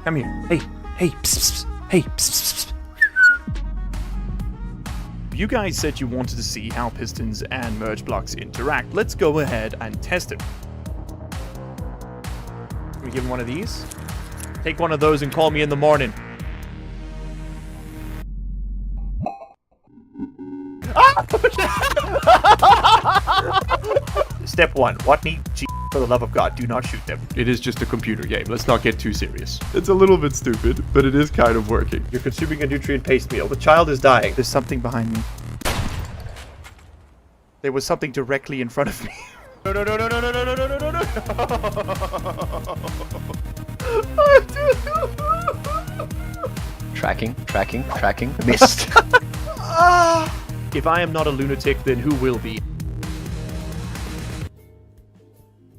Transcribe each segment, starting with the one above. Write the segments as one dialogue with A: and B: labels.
A: Come here. Hey, psst, psst, hey, psst, psst. You guys said you wanted to see how pistons and merge blocks interact. Let's go ahead and test it. Can we give him one of these? Take one of those and call me in the morning. Step 1. What need for the love of God, do not shoot them.
B: It is just a computer game. Let's not get too serious. It's a little bit stupid, but it is kind of working.
C: You're consuming a nutrient paste meal. The child is dying.
A: There's something behind me. There was something directly in front of me. No, no, no, no, no, no, no, no, no, no, no.
D: Tracking. Missed.
A: If I am not a lunatic, then who will be?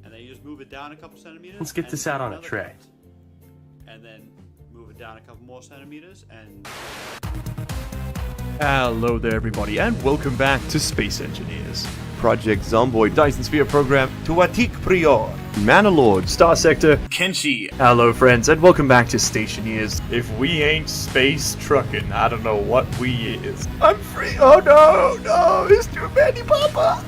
E: And then you just move it down a couple centimeters.
F: Let's get this out on a
E: another
F: tray.
E: cut. And then move it down a couple more centimeters and...
A: Hello there, everybody, and welcome back to Space Engineers.
B: Project Zomboid,
A: Dyson Sphere program,
C: Tuatik Prior.
B: Manalord,
A: Star Sector,
E: Kenshi!
A: hello friends, and welcome back to Stationeers. If we ain't space trucking, I don't know what we is. I'm free. Oh no, it's too many, Papa.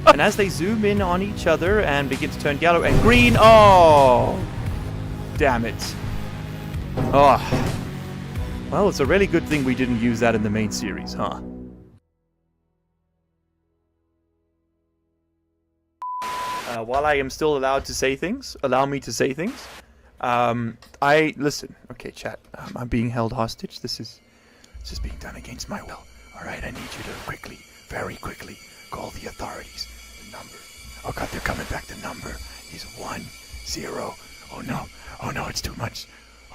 A: And as they zoom in on each other and begin to turn yellow and green, oh, damn it. Oh, well, it's a really good thing we didn't use that in the main series, huh? While I am still allowed to say things, allow me to say things. Listen. Okay, chat. I'm being held hostage. This is being done against my will. All right, I need you to quickly, very quickly, call the authorities. The number. Oh God, they're coming back. The number is 10. Oh no, it's too much.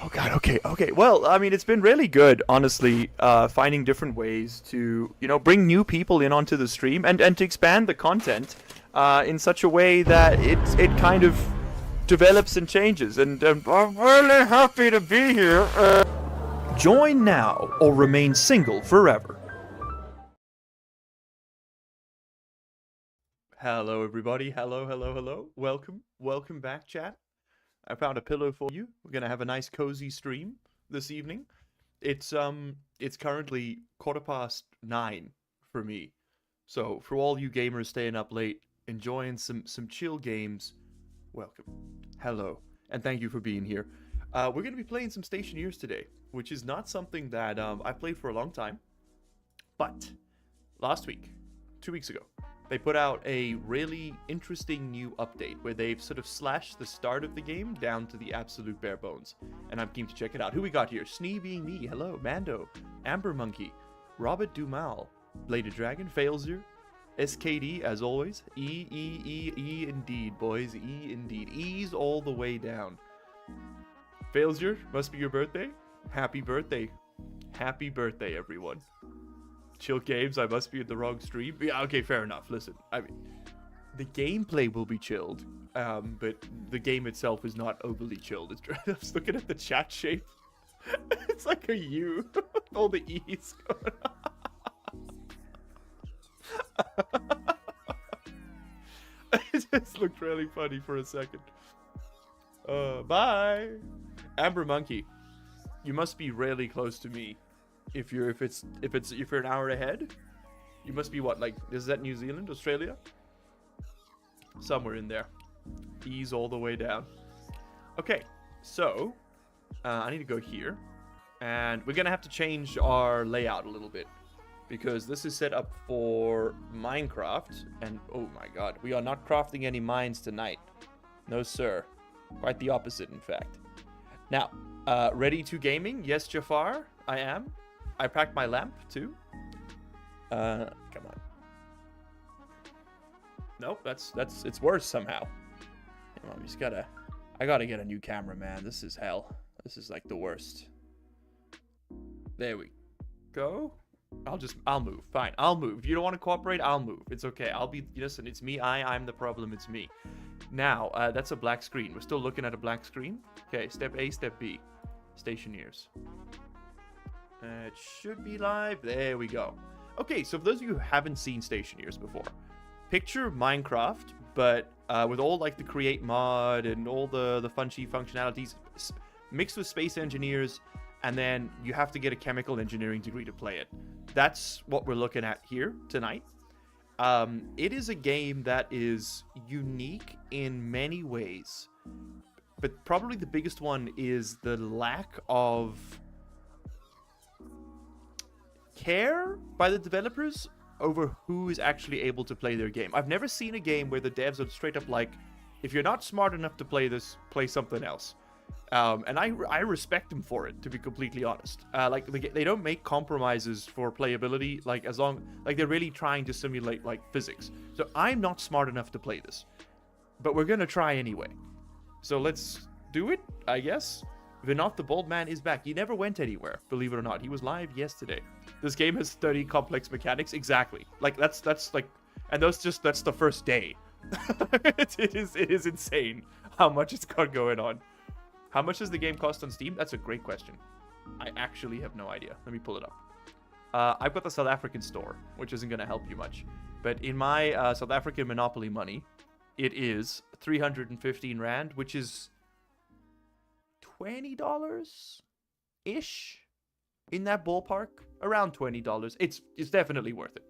A: Oh God. Okay. Well, I mean, it's been really good, honestly, finding different ways to, bring new people in onto the stream and to expand the content. In such a way that it kind of develops and changes, and I'm really happy to be here. Join now or remain single forever. Hello everybody, hello. Welcome back, chat. I found a pillow for you. We're gonna have a nice cozy stream this evening. It's currently 9:15 for me, so for all you gamers staying up late, enjoying some chill games, welcome, hello, and thank you for being here. We're going to be playing some Stationeers today, which is not something that I've played for a long time, but last week, 2 weeks ago, they put out a really interesting new update where they've sort of slashed the start of the game down to the absolute bare bones, and I'm keen to check it out. Who we got here? Snee being me, hello, Mando, Amber Monkey, Robert Dumal, Bladed Dragon, Failsir, SKD, as always. E indeed, boys. E indeed. E's all the way down. Failsir, must be your birthday? Happy birthday. Happy birthday, everyone. Chill Games, I must be in the wrong stream. Yeah, okay, fair enough. Listen, I mean, the gameplay will be chilled, but the game itself is not overly chilled. I'm just looking at the chat shape. It's like a U. All the E's going on. It just looked really funny for a second. Bye, Amber Monkey. You must be really close to me. If you're an hour ahead, you must be what? Like, is that New Zealand, Australia? Somewhere in there. Ease all the way down. Okay, so I need to go here, and we're gonna have to change our layout a little bit, because this is set up for Minecraft, and oh my god, we are not crafting any mines tonight. No sir. Quite the opposite, in fact. Now, ready to gaming? Yes, Jafar, I am. I packed my lamp, too. Come on. Nope, it's worse somehow. Come on, I gotta get a new camera, man. This is hell. This is like the worst. There we go. I'll move. Fine, I'll move. If you don't want to cooperate, I'll move. It's okay. Listen, it's me. I'm the problem. It's me. Now, that's a black screen. We're still looking at a black screen. Okay, step A, step B. Stationeers. It should be live. There we go. Okay, so for those of you who haven't seen Stationeers before, picture Minecraft, but with all like the create mod and all the funchy functionalities mixed with space engineers, and then you have to get a chemical engineering degree to play it. That's what we're looking at here tonight. It is a game that is unique in many ways, but probably the biggest one is the lack of care by the developers over who is actually able to play their game. I've never seen a game where the devs are straight up like, if you're not smart enough to play this, play something else. And I respect them for it, to be completely honest. Like they don't make compromises for playability, like as long like they're really trying to simulate like physics. So I'm not smart enough to play this, but we're gonna try anyway. So let's do it, I guess. Vinod the Bald Man is back. He never went anywhere, believe it or not. He was live yesterday. This game has 30 complex mechanics, exactly. Like that's like, and that's the first day. it is insane how much it's got going on. How much does the game cost on Steam? That's a great question. I actually have no idea. Let me pull it up. I've got the South African store, which isn't going to help you much. But in my South African Monopoly money, it is 315 Rand, which is $20-ish in that ballpark. Around $20. It's definitely worth it.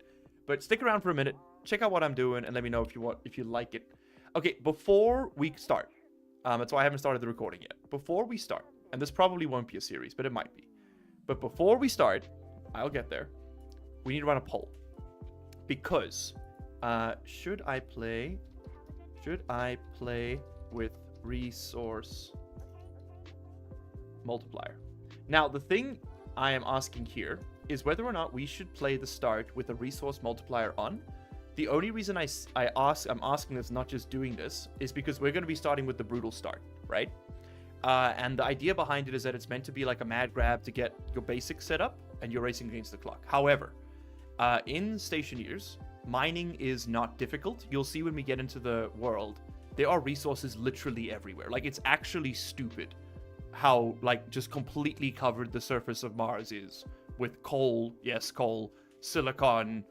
A: But stick around for a minute. Check out what I'm doing and let me know if you like it. Okay, before we start. That's why I haven't started the recording yet. Before we start, and this probably won't be a series, but it might be. But before we start, I'll get there. We need to run a poll. Because, should I play with resource multiplier? Now, the thing I am asking here is whether or not we should play the start with a resource multiplier on. The only reason I'm asking this, not just doing this, is because we're going to be starting with the brutal start, right? And the idea behind it is that it's meant to be like a mad grab to get your basics set up, and you're racing against the clock. However, in Stationeers, mining is not difficult. You'll see when we get into the world, there are resources literally everywhere. Like, it's actually stupid how, like, just completely covered the surface of Mars is with coal, yes, coal, silicon,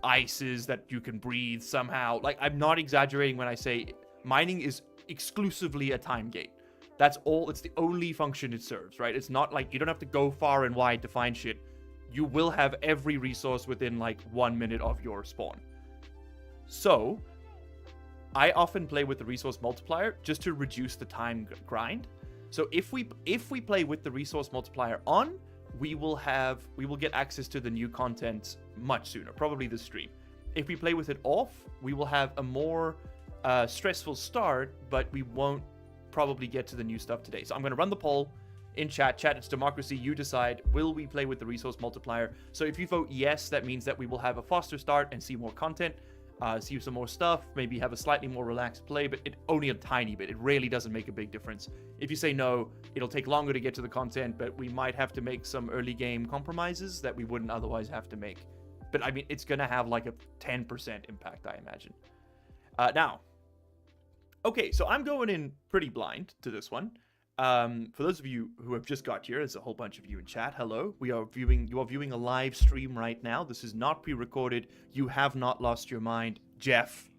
A: ices that you can breathe somehow. Like, I'm not exaggerating when I say mining is exclusively a time gate. That's all. It's the only function it serves, right? It's not like you don't have to go far and wide to find shit. You will have every resource within like 1 minute of your spawn. So I often play with the resource multiplier just to reduce the time grind. So if we play with the resource multiplier on, we will get access to the new content much sooner, probably this stream. If we play with it off, we will have a more stressful start, but we won't probably get to the new stuff today. So I'm going to run the poll in chat. Chat, it's democracy. You decide, will we play with the resource multiplier? So if you vote yes, that means that we will have a faster start and see more content, see some more stuff, maybe have a slightly more relaxed play, but only a tiny bit. It really doesn't make a big difference. If you say no, it'll take longer to get to the content, but we might have to make some early game compromises that we wouldn't otherwise have to make. But I mean, it's going to have like a 10% impact, I imagine. Now, okay, so I'm going in pretty blind to this one. For those of you who have just got here, there's a whole bunch of you in chat. Hello. You are viewing a live stream right now. This is not pre-recorded. You have not lost your mind. Jeff,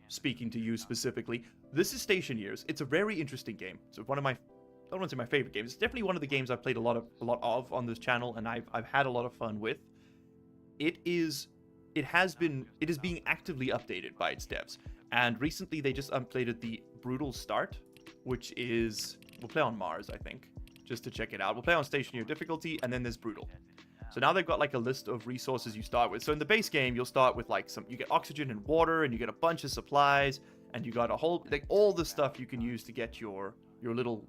A: speaking to you specifically. This is Stationeers. It's a very interesting game. So one of my, I don't want to say my favorite games. It's definitely one of the games I've played a lot of on this channel, and I've had a lot of fun with. It is being actively updated by its devs. And recently they just updated the brutal start, which is, we'll play on Mars, I think, just to check it out. We'll play on Stationeer difficulty, and then there's brutal. So now they've got like a list of resources you start with. So in the base game, you'll start with like you get oxygen and water, and you get a bunch of supplies, and you got a whole, like all the stuff you can use to get your little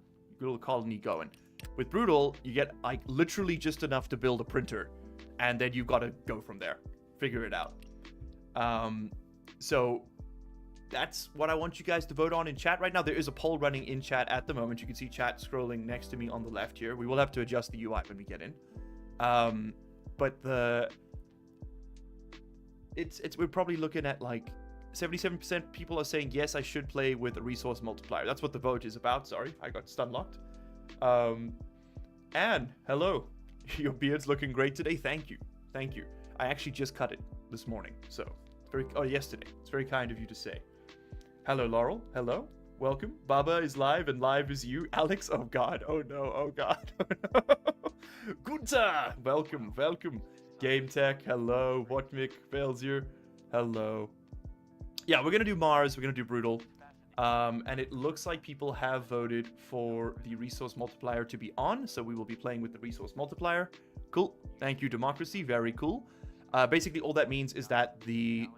A: colony going. With brutal, you get like literally just enough to build a printer, and then you've got to go from there, figure it out. So that's what I want you guys to vote on in chat right now. There is a poll running in chat at the moment. You can see chat scrolling next to me on the left here. We will have to adjust the UI when we get in. But we're probably looking at like 77% people are saying yes, I should play with a resource multiplier. That's what the vote is about. Sorry, I got stun locked. Anne, hello. Your beard's looking great today. Thank you. I actually just cut it this morning, so Yesterday. It's very kind of you to say. Hello, Laurel. Hello. Welcome. Baba is live and live is you. Alex, oh god. Oh no. Oh god. Oh no. Gunter. Welcome. Welcome. Game Tech. Hello. Whatmik. Failsure. Hello. Yeah, we're going to do Mars. We're going to do Brutal. And it looks like people have voted for the resource multiplier to be on. So we will be playing with the resource multiplier. Cool. Thank you, Democracy. Very cool. Basically, all that means is that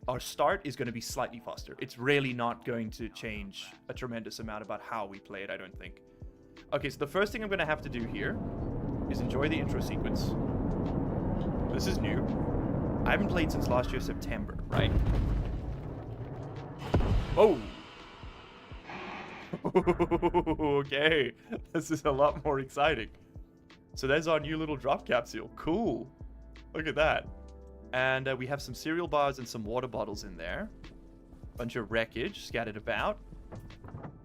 A: our start is going to be slightly faster. It's really not going to change a tremendous amount about how we play it, I don't think. Okay, so the first thing I'm going to have to do here is enjoy the intro sequence. This is new. I haven't played since last year, September, right? Oh! Okay, this is a lot more exciting. So there's our new little drop capsule. Cool. Look at that. And we have some cereal bars and some water bottles in there. Bunch of wreckage scattered about.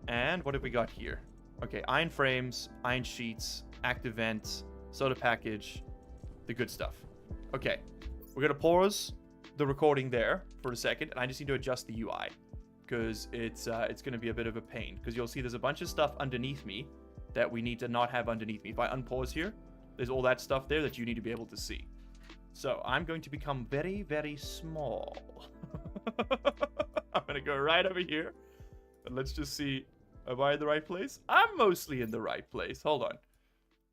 A: And what have we got here? Okay, iron frames, iron sheets, active vent, soda package, the good stuff. Okay, we're going to pause the recording there for a second, and I just need to adjust the UI. Because it's going to be a bit of a pain. Because you'll see there's a bunch of stuff underneath me that we need to not have underneath me. If I unpause here, there's all that stuff there that you need to be able to see. So I'm going to become very, very small. I'm going to go right over here. And let's just see. Am I in the right place? I'm mostly in the right place. Hold on.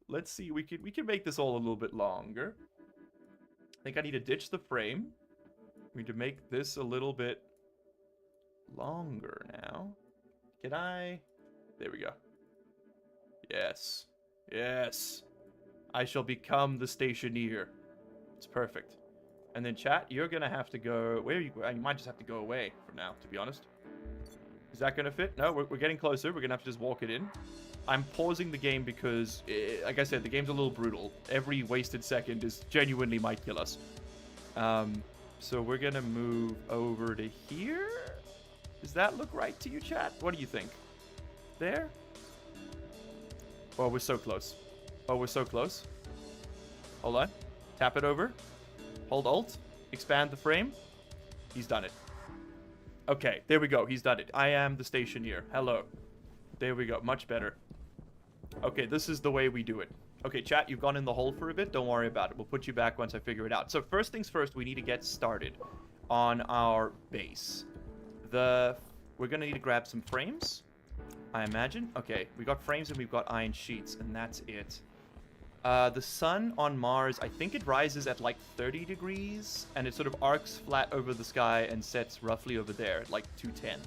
A: Let's see. We can make this all a little bit longer. I think I need to ditch the frame. We need to make this a little bit longer now. Can I? There we go. Yes. Yes. I shall become the Stationeer. It's perfect. And then chat, you're going to have to go... Where are you? You might just have to go away for now, to be honest. Is that going to fit? No, we're getting closer. We're going to have to just walk it in. I'm pausing the game because, like I said, the game's a little brutal. Every wasted second is genuinely might kill us. So we're going to move over to here. Does that look right to you, chat? What do you think? There? Oh, we're so close. Oh, we're so close. Hold on. Tap it over. Hold Alt. Expand the frame. He's done it. Okay, there we go. He's done it. I am the Stationeer. Hello. There we go. Much better. Okay, this is the way we do it. Okay, chat, you've gone in the hole for a bit. Don't worry about it. We'll put you back once I figure it out. So first things first, we need to get started on our base. We're going to need to grab some frames, I imagine. Okay, we got frames and we've got iron sheets, and that's it. The sun on Mars, I think it rises at like 30 degrees, and it sort of arcs flat over the sky and sets roughly over there at like 210.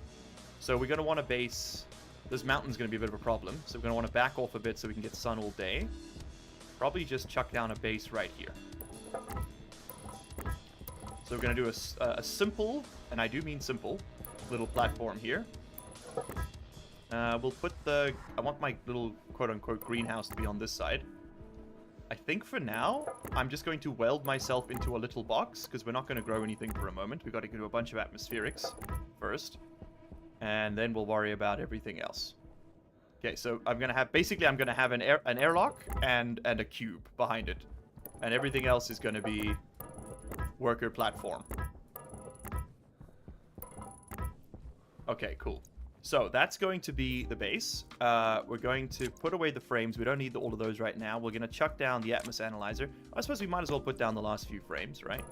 A: So we're going to want to base... This mountain's going to be a bit of a problem, so we're going to want to back off a bit so we can get sun all day. Probably just chuck down a base right here. So we're going to do a simple, and I do mean simple, little platform here. We'll put I want my little quote-unquote greenhouse to be on this side. I think for now, I'm just going to weld myself into a little box, because we're not going to grow anything for a moment. We've got to do a bunch of atmospherics first, and then we'll worry about everything else. Okay, so I'm going to have an airlock and a cube behind it, and everything else is going to be worker platform. Okay, cool. So that's going to be the base. We're going to put away the frames. We don't need all of those right now. We're going to chuck down the Atmos Analyzer. I suppose we might as well put down the last few frames, right?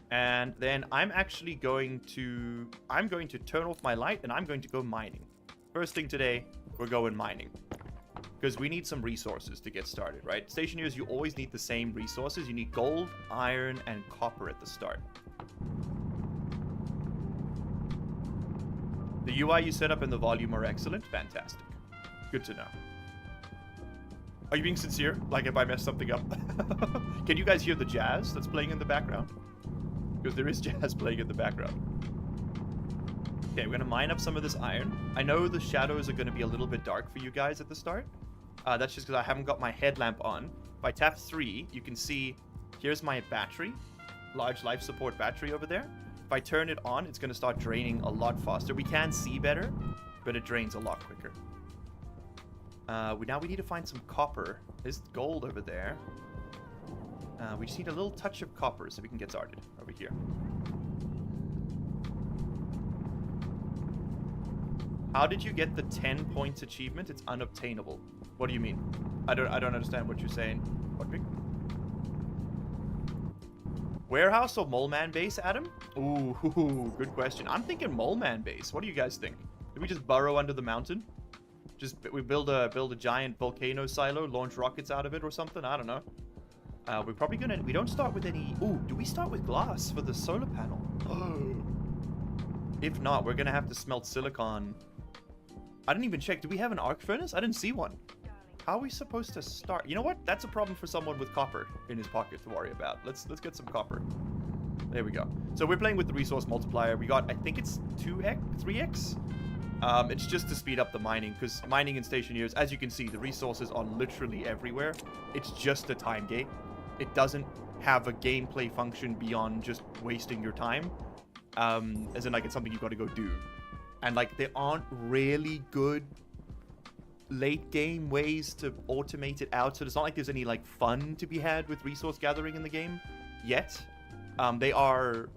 A: And then I'm going to turn off my light and I'm going to go mining. First thing today, we're going mining. Because we need some resources to get started, right? Stationeers, you always need the same resources. You need gold, iron, and copper at the start. The UI you set up and the volume are excellent. Fantastic. Good to know. Are you being sincere? Like if I messed something up? Can you guys hear the jazz that's playing in the background? Because there is jazz playing in the background. Okay, we're going to mine up some of this iron. I know the shadows are going to be a little bit dark for you guys at the start. That's just because I haven't got my headlamp on. If I tap 3, you can see here's my battery. Large life support battery over there. If I turn it on, it's going to start draining a lot faster. We can see better, but it drains a lot quicker. Now we need to find some copper. There's gold over there. We just need a little touch of copper so we can get started over here. How did you get the 10 points achievement? It's unobtainable. What do you mean? I don't understand what you're saying. What? Warehouse or Mole Man base, Adam? Ooh, good question. I'm thinking Mole Man base. What do you guys think? Do we just burrow under the mountain? We build a giant volcano silo, launch rockets out of it or something? I don't know. We're probably gonna... We don't start with any... Ooh, do we start with glass for the solar panel? If not, we're gonna have to smelt silicon. I didn't even check. Do we have an arc furnace? I didn't see one. How are we supposed to start? You know what? That's a problem for someone with copper in his pocket to worry about. Let's get some copper. There we go. So we're playing with the resource multiplier. We got, I think it's 2x, 3x. It's just to speed up the mining, because mining in Stationeers, as you can see, the resources are literally everywhere. It's just a time gate. It doesn't have a gameplay function beyond just wasting your time. As in, like, it's something you got to go do. And, like, there aren't really good late game ways to automate it out, so it's not like there's any, like, fun to be had with resource gathering in the game yet. They are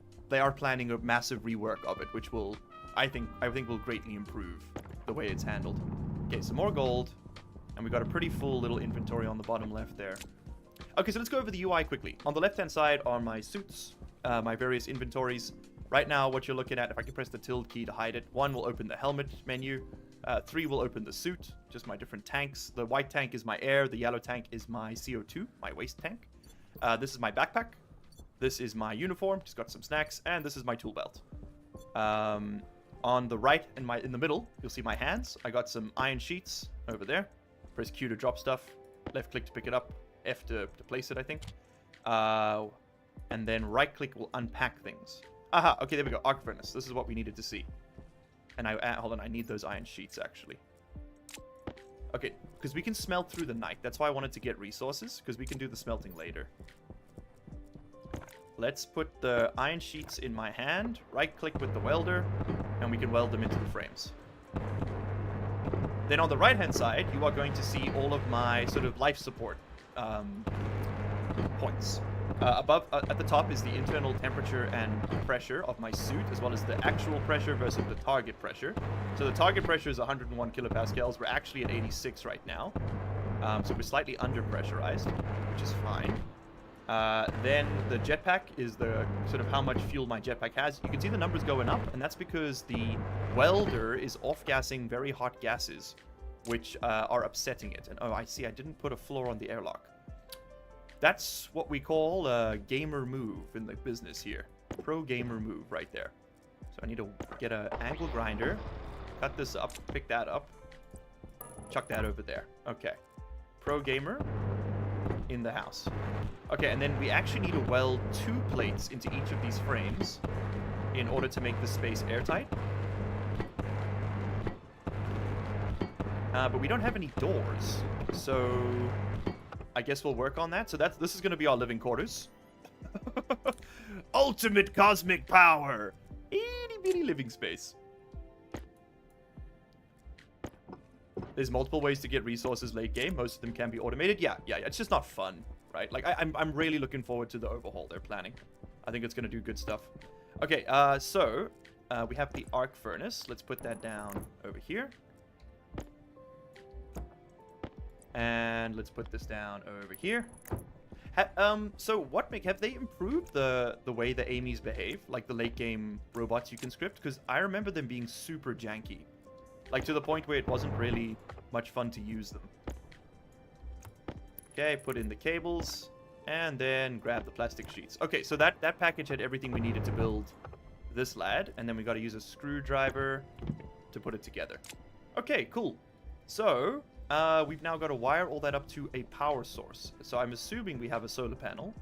A: planning a massive rework of it, which will... I think will greatly improve the way it's handled. Okay, some more gold. And we got a pretty full little inventory on the bottom left there. Okay, so let's go over the UI quickly. On the left-hand side are my suits, my various inventories. Right now, what you're looking at, if I can press the tilde key to hide it, 1 will open the helmet menu. 3 will open the suit, just my different tanks. The white tank is my air. The yellow tank is my CO2, my waste tank. This is my backpack. This is my uniform, just got some snacks. And this is my tool belt. On the right and in the middle, you'll see my hands. I got some iron sheets over there. Press Q to drop stuff. Left click to pick it up. F to place it, I think. And then right click will unpack things. Aha, okay, there we go. Arc furnace. This is what we needed to see. And hold on, I need those iron sheets, actually. Okay, because we can smelt through the night. That's why I wanted to get resources, because we can do the smelting later. Let's put the iron sheets in my hand, right-click with the welder, and we can weld them into the frames. Then on the right-hand side, you are going to see all of my sort of life support points. At the top is the internal temperature and pressure of my suit, as well as the actual pressure versus the target pressure. So the target pressure is 101 kilopascals. We're actually at 86 right now. So we're slightly under-pressurized, which is fine. Then the jetpack is the sort of how much fuel my jetpack has. You can see the numbers going up, and that's because the welder is off-gassing very hot gases, which are upsetting it. And oh, I see, I didn't put a floor on the airlock. That's what we call a gamer move in the business here. Pro gamer move right there. So I need to get an angle grinder, cut this up, pick that up, chuck that over there. Okay. Pro gamer in the house. Okay, and then we actually need to weld 2 plates into each of these frames in order to make the space airtight. But we don't have any doors, so I guess we'll work on that. So this is going to be our living quarters. Ultimate cosmic power! Itty bitty living space. There's multiple ways to get resources late game. Most of them can be automated. Yeah. It's just not fun, right? Like, I'm really looking forward to the overhaul they're planning. I think it's going to do good stuff. Okay, so we have the arc furnace. Let's put that down over here. And let's put this down over here. So have they improved the way the Amy's behave? Like the late game robots you can script? Because I remember them being super janky. Like, to the point where it wasn't really much fun to use them. Okay, put in the cables. And then grab the plastic sheets. Okay, so that package had everything we needed to build this lad. And then we got to use a screwdriver to put it together. Okay, cool. So, we've now got to wire all that up to a power source. So I'm assuming we have a solar panel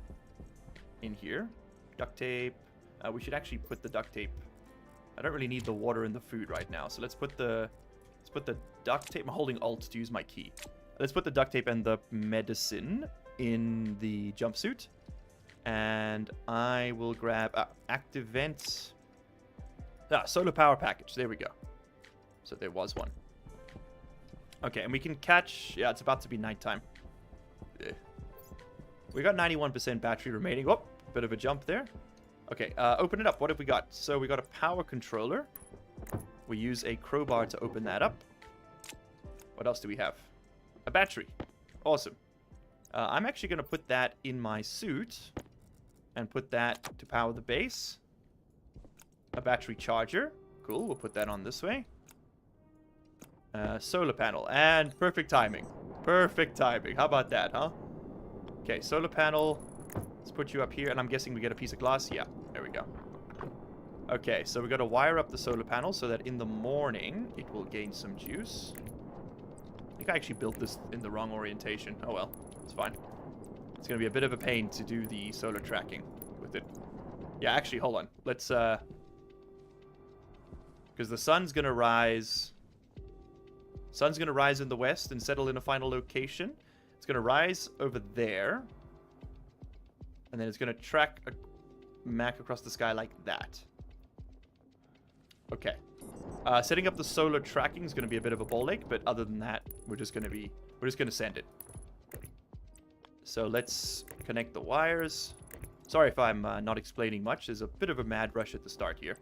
A: in here. Duct tape. We should actually put the duct tape... I don't really need the water and the food right now. So let's put the duct tape. I'm holding Alt to use my key. Let's put the duct tape and the medicine in the jumpsuit. And I will grab active vents. Solar power package. There we go. So there was one. Okay, and we can catch... Yeah, it's about to be nighttime. We got 91% battery remaining. Oh, bit of a jump there. Okay, open it up. What have we got? So we got a power controller. We use a crowbar to open that up. What else do we have? A battery. Awesome. I'm actually going to put that in my suit and put that to power the base. A battery charger. Cool, we'll put that on this way. Solar panel. And perfect timing. Perfect timing. How about that, huh? Okay, solar panel. Let's put you up here, and I'm guessing we get a piece of glass. Yeah, there we go. Okay, so we're going to wire up the solar panel so that in the morning it will gain some juice. I think I actually built this in the wrong orientation. Oh well, it's fine. It's going to be a bit of a pain to do the solar tracking with it. Yeah, actually, hold on. Let's, because the sun's going to rise. Sun's going to rise in the west and settle in a final location. It's going to rise over there. And then it's going to track a Mac across the sky like that. Okay. Setting up the solar tracking is going to be a bit of a ball ache, but other than that, we're just going to send it. So let's connect the wires. Sorry if I'm not explaining much. There's a bit of a mad rush at the start here.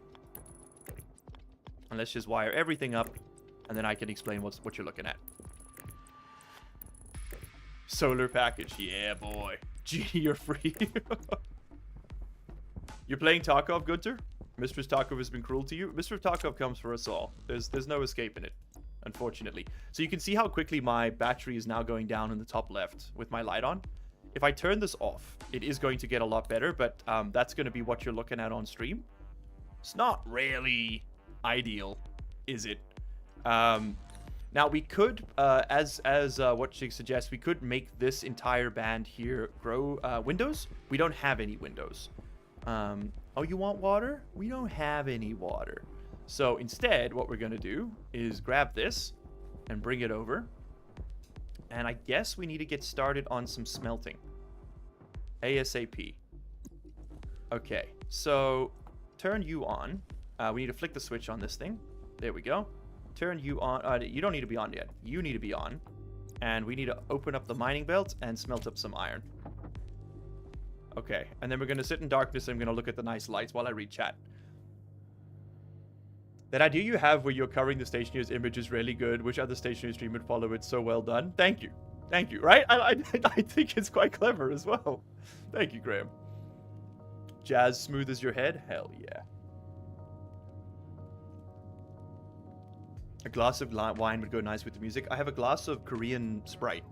A: And let's just wire everything up, and then I can explain what you're looking at. Solar package, yeah, boy. Gee, you're free. You're playing Tarkov, Gunter? Mistress Tarkov has been cruel to you. Mistress Tarkov comes for us all. There's no escaping it, unfortunately. So you can see how quickly my battery is now going down in the top left with my light on. If I turn this off, it is going to get a lot better, but that's going to be what you're looking at on stream. It's not really ideal, is it? Now we could, as what she suggests, we could make this entire band here grow windows. We don't have any windows. Oh, you want water? We don't have any water. So instead, what we're going to do is grab this and bring it over. And I guess we need to get started on some smelting. ASAP. Okay, so turn you on. We need to flick the switch on this thing. There we go. Turn you on. You don't need to be on yet. You need to be on. And we need to open up the mining belt and smelt up some iron. Okay, and then we're going to sit in darkness and I'm going to look at the nice lights while I read chat. That idea you have where you're covering the Stationeers image is really good. Which other Stationeers stream would follow it? So well done. Thank you. Thank you, right? I think it's quite clever as well. Thank you, Graham. Jazz smooth as your head? Hell yeah. A glass of wine would go nice with the music. I have a glass of Korean Sprite.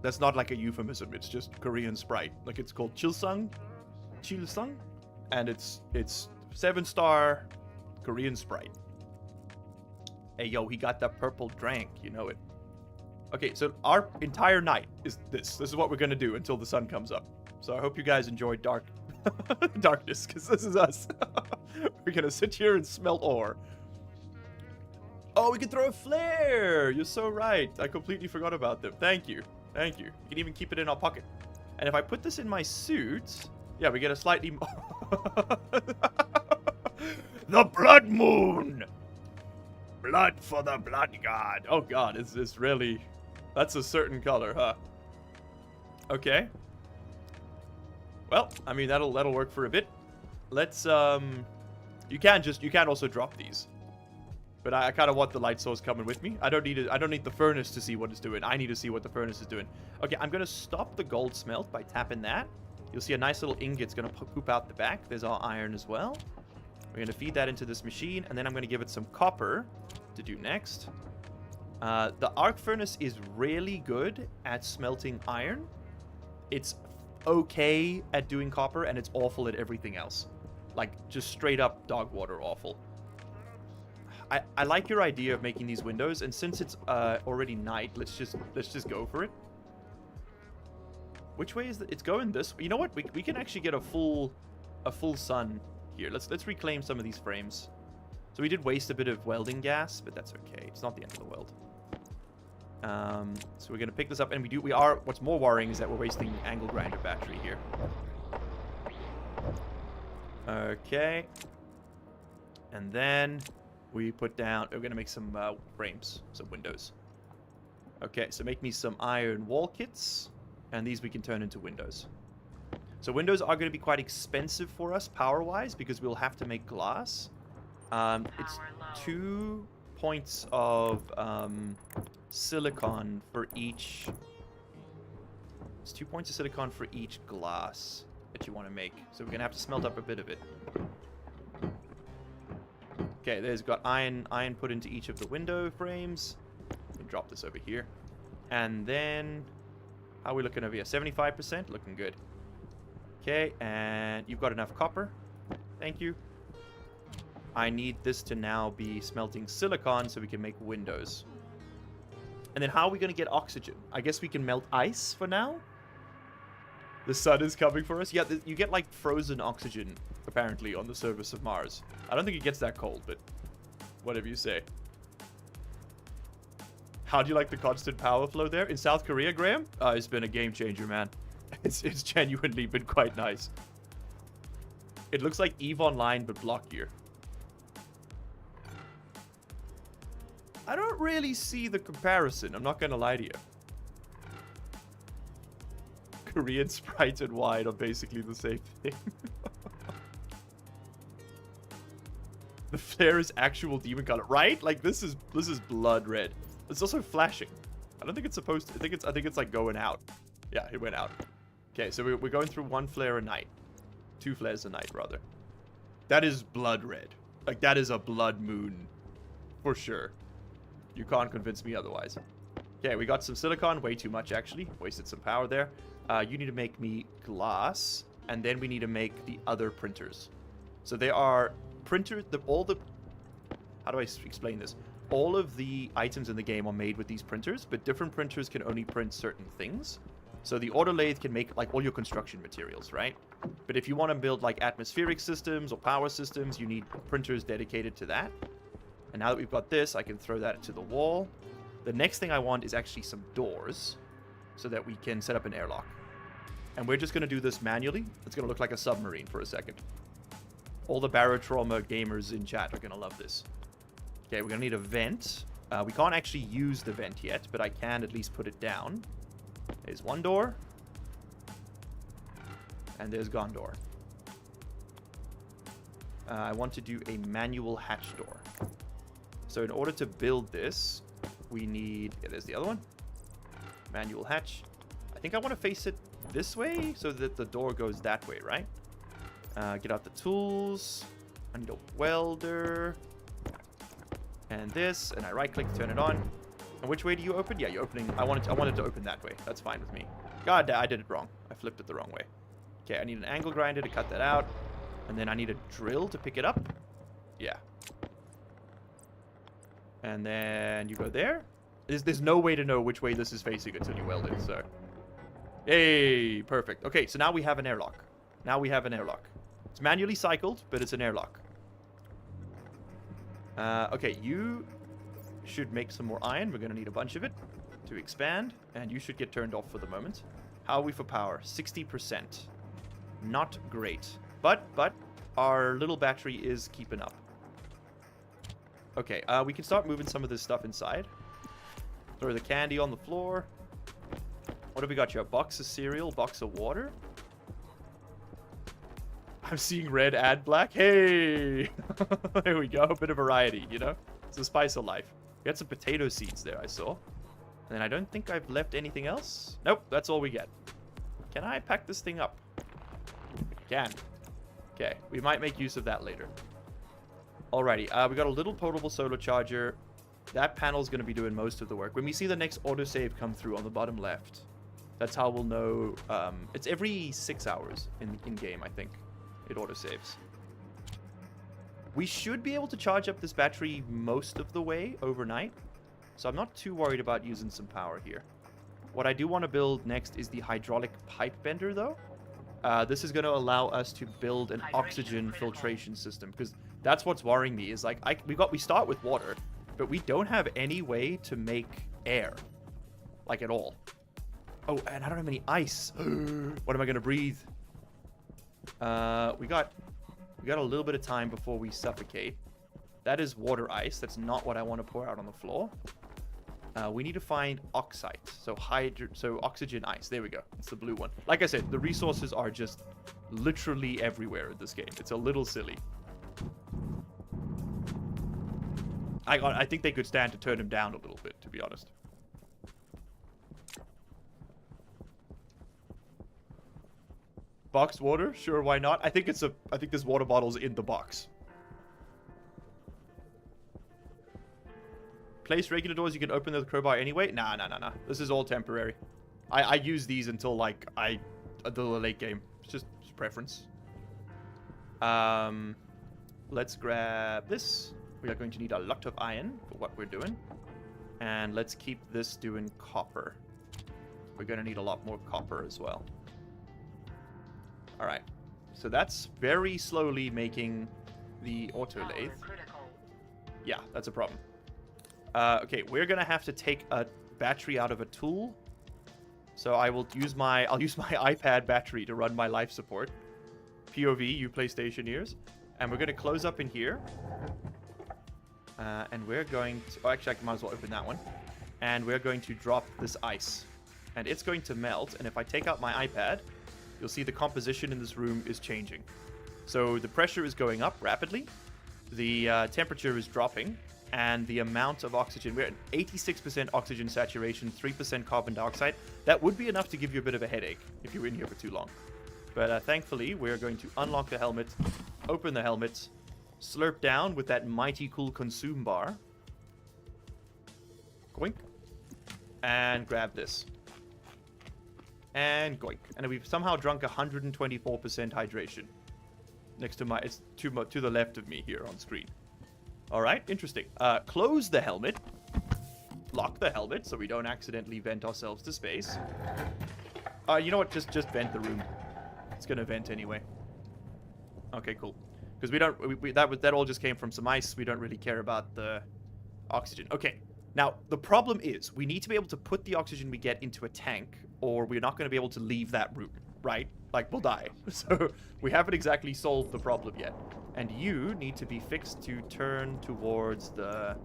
A: That's not like a euphemism. It's just Korean Sprite. Like, it's called Chilsung. And it's 7-star Korean Sprite. Hey, yo, he got that purple drink. You know it. Okay, so our entire night is this. This is what we're going to do until the sun comes up. So I hope you guys enjoy darkness, because this is us. We're going to sit here and smelt ore. Oh, we can throw a flare! You're so right. I completely forgot about them. Thank you. Thank you. You can even keep it in our pocket. And if I put this in my suit... Yeah, we get a slightly more... The Blood Moon! Blood for the Blood God. Oh, God. It's really... That's a certain color, huh? Okay. Well, I mean, that'll work for a bit. Let's, You can also drop these. But I kind of want the light source coming with me. I don't need the furnace to see what it's doing. I need to see what the furnace is doing. Okay, I'm going to stop the gold smelt by tapping that. You'll see a nice little ingot's going to poop out the back. There's our iron as well. We're going to feed that into this machine, and then I'm going to give it some copper to do next. The arc furnace is really good at smelting iron. It's okay at doing copper, and it's awful at everything else. Like, just straight up dog water awful. I like your idea of making these windows, and since it's already night, let's just go for it. Which way is it? It's going this way. You know what? We can actually get a full sun here. Let's reclaim some of these frames. So we did waste a bit of welding gas, but that's okay. It's not the end of the world. So we're gonna pick this up, and we are. What's more worrying is that we're wasting angle grinder battery here. Okay. And then we put down, we're going to make some frames, some windows. Okay, so make me some iron wall kits, and these we can turn into windows. So windows are going to be quite expensive for us power-wise, because we'll have to make glass. It's 2 points of silicon for each. It's 2 points of silicon for each glass that you want to make. So we're gonna have to smelt up a bit of it. Okay, there's got iron put into each of the window frames. Let me drop this over here. And then, how are we looking over here? 75%, looking good. Okay, and you've got enough copper. Thank you. I need this to now be smelting silicon so we can make windows. And then how are we going to get oxygen? I guess we can melt ice for now? The sun is coming for us? Yeah, you get like frozen oxygen, apparently, on the surface of Mars. I don't think it gets that cold, but whatever you say. How do you like the constant power flow there? In South Korea, Graham? It's been a game changer, man. It's genuinely been quite nice. It looks like EVE Online, but blockier. I don't really see the comparison. I'm not going to lie to you. Korean Sprite and wine are basically the same thing. The flare is actual demon color, right? Like this is blood red. It's also flashing. I don't think it's supposed to. I think it's like going out. Yeah, it went out. Okay, so we're going through 1 flare a night. 2 flares a night, rather. That is blood red. Like that is a blood moon, for sure. You can't convince me otherwise. Okay, we got some silicon. Way too much, actually. Wasted some power there. You need to make me glass, and then we need to make the other printers. So they are printers. How do I explain this? All of the items in the game are made with these printers, but different printers can only print certain things. So the auto lathe can make like all your construction materials, right? But if you want to build like atmospheric systems or power systems, you need printers dedicated to that. And now that we've got this, I can throw that to the wall. The next thing I want is actually some doors so that we can set up an airlock. And we're just going to do this manually. It's going to look like a submarine for a second. All the barotrauma gamers in chat are going to love this. Okay, we're going to need a vent. We can't actually use the vent yet, but I can at least put it down. There's one door. And there's Gondor. I want to do a manual hatch door. So in order to build this, we need... Yeah, there's the other one. Manual hatch. I think I want to face it this way so that the door goes that way, right? Get out the tools. I need a welder. And this. And I right-click to turn it on. And which way do you open? Yeah, you're opening... I wanted to open that way. That's fine with me. God, I did it wrong. I flipped it the wrong way. Okay, I need an angle grinder to cut that out. And then I need a drill to pick it up. Yeah. And then you go there. There's no way to know which way this is facing until you weld it, so... Hey, perfect. Okay, so now we have an airlock. It's manually cycled, but it's an airlock. Okay, you should make some more iron. We're going to need a bunch of it to expand. And you should get turned off for the moment. How are we for power? 60%. Not great. But our little battery is keeping up. Okay, we can start moving some of this stuff inside. Throw the candy on the floor. What have we got here? A box of cereal, box of water. I'm seeing red and black. Hey! There we go. A bit of variety, you know? It's the spice of life. We got some potato seeds there, I saw. And I don't think I've left anything else. Nope, that's all we get. Can I pack this thing up? Can. Okay, we might make use of that later. Alrighty, we got a little portable solar charger. That panel's going to be doing most of the work. When we see the next autosave come through on the bottom left, that's how we'll know. It's every 6 hours in-game, I think. It autosaves. We should be able to charge up this battery most of the way overnight. So I'm not too worried about using some power here. What I do want to build next is the hydraulic pipe bender, though. This is going to allow us to build an oxygen filtration system, because that's what's worrying me. Is like we start with water, but we don't have any way to make air, like at all. Oh, and I don't have any ice. What am I going to breathe? We got a little bit of time before we suffocate. That is water ice. That's not what I want to pour out on the floor. We need to find oxide. So oxygen ice. There we go. It's the blue one. Like I said, the resources are just literally everywhere in this game. It's a little silly. I think they could stand to turn him down a little bit, to be honest. Boxed water? Sure, why not? I think this water bottle's in the box. Place regular doors, you can open the crowbar anyway? Nah. This is all temporary. I use these until, like, the late game. It's just preference. Let's grab this. We are going to need a lot of iron for what we're doing. And let's keep this doing copper. We're going to need a lot more copper as well. Alright. So that's very slowly making the auto lathe. Yeah, that's a problem. Okay, we're going to have to take a battery out of a tool. So I'll use my iPad battery to run my life support. POV, you play Stationeers. And we're going to close up in here. And we're going to... Oh, actually, I might as well open that one. And we're going to drop this ice. And it's going to melt. And if I take out my iPad, you'll see the composition in this room is changing. So the pressure is going up rapidly. The temperature is dropping. And the amount of oxygen... We're at 86% oxygen saturation, 3% carbon dioxide. That would be enough to give you a bit of a headache if you were in here for too long. But thankfully, we're going to unlock the helmet, open the helmet, slurp down with that mighty cool consume bar. Goink. And grab this. And goink. And we've somehow drunk 124% hydration. Next to my... It's to the left of me here on screen. Alright, interesting. Close the helmet. Lock the helmet so we don't accidentally vent ourselves to space. You know what? Just vent the room. It's gonna vent anyway. Okay, cool. Because that all just came from some ice. We don't really care about the oxygen. Okay. Now, the problem is we need to be able to put the oxygen we get into a tank, or we're not going to be able to leave that room, right? Like, we'll die. So we haven't exactly solved the problem yet. And you need to be fixed to turn towards the...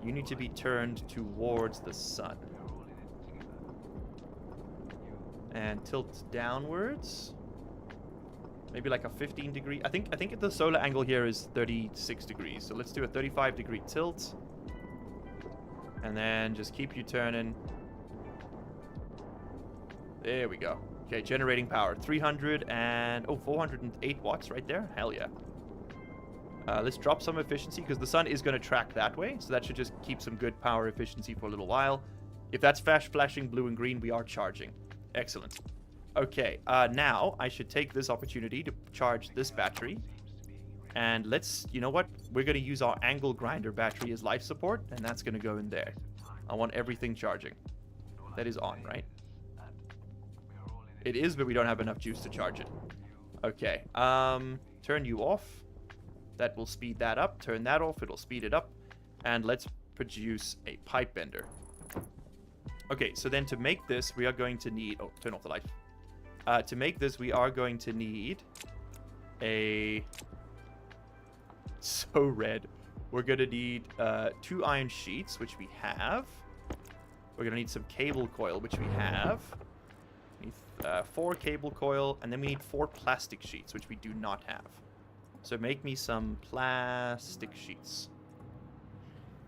A: You need to be turned towards the sun. And tilt downwards. Maybe like a 15 degree. I think the solar angle here is 36 degrees. So let's do a 35-degree tilt. And then just keep you turning. There we go. Okay, generating power. 408 watts right there. Hell yeah. Let's drop some efficiency because the sun is going to track that way. So that should just keep some good power efficiency for a little while. If that's flashing blue and green, we are charging. Excellent. Okay, now I should take this opportunity to charge this battery. And let's, you know what? We're going to use our angle grinder battery as life support, and that's going to go in there. I want everything charging. That is on, right? It is, but we don't have enough juice to charge it. Okay, turn you off. That will speed that up. Turn that off, it'll speed it up. And let's produce a pipe bender. Okay, so then to make this, we are going to need... Oh, turn off the light. To make this, we are going to need a... So red. We're going to need 2 iron sheets, which we have. We're going to need some cable coil, which we have. We need 4 cable coil, and then we need 4 plastic sheets, which we do not have. So make me some plastic sheets.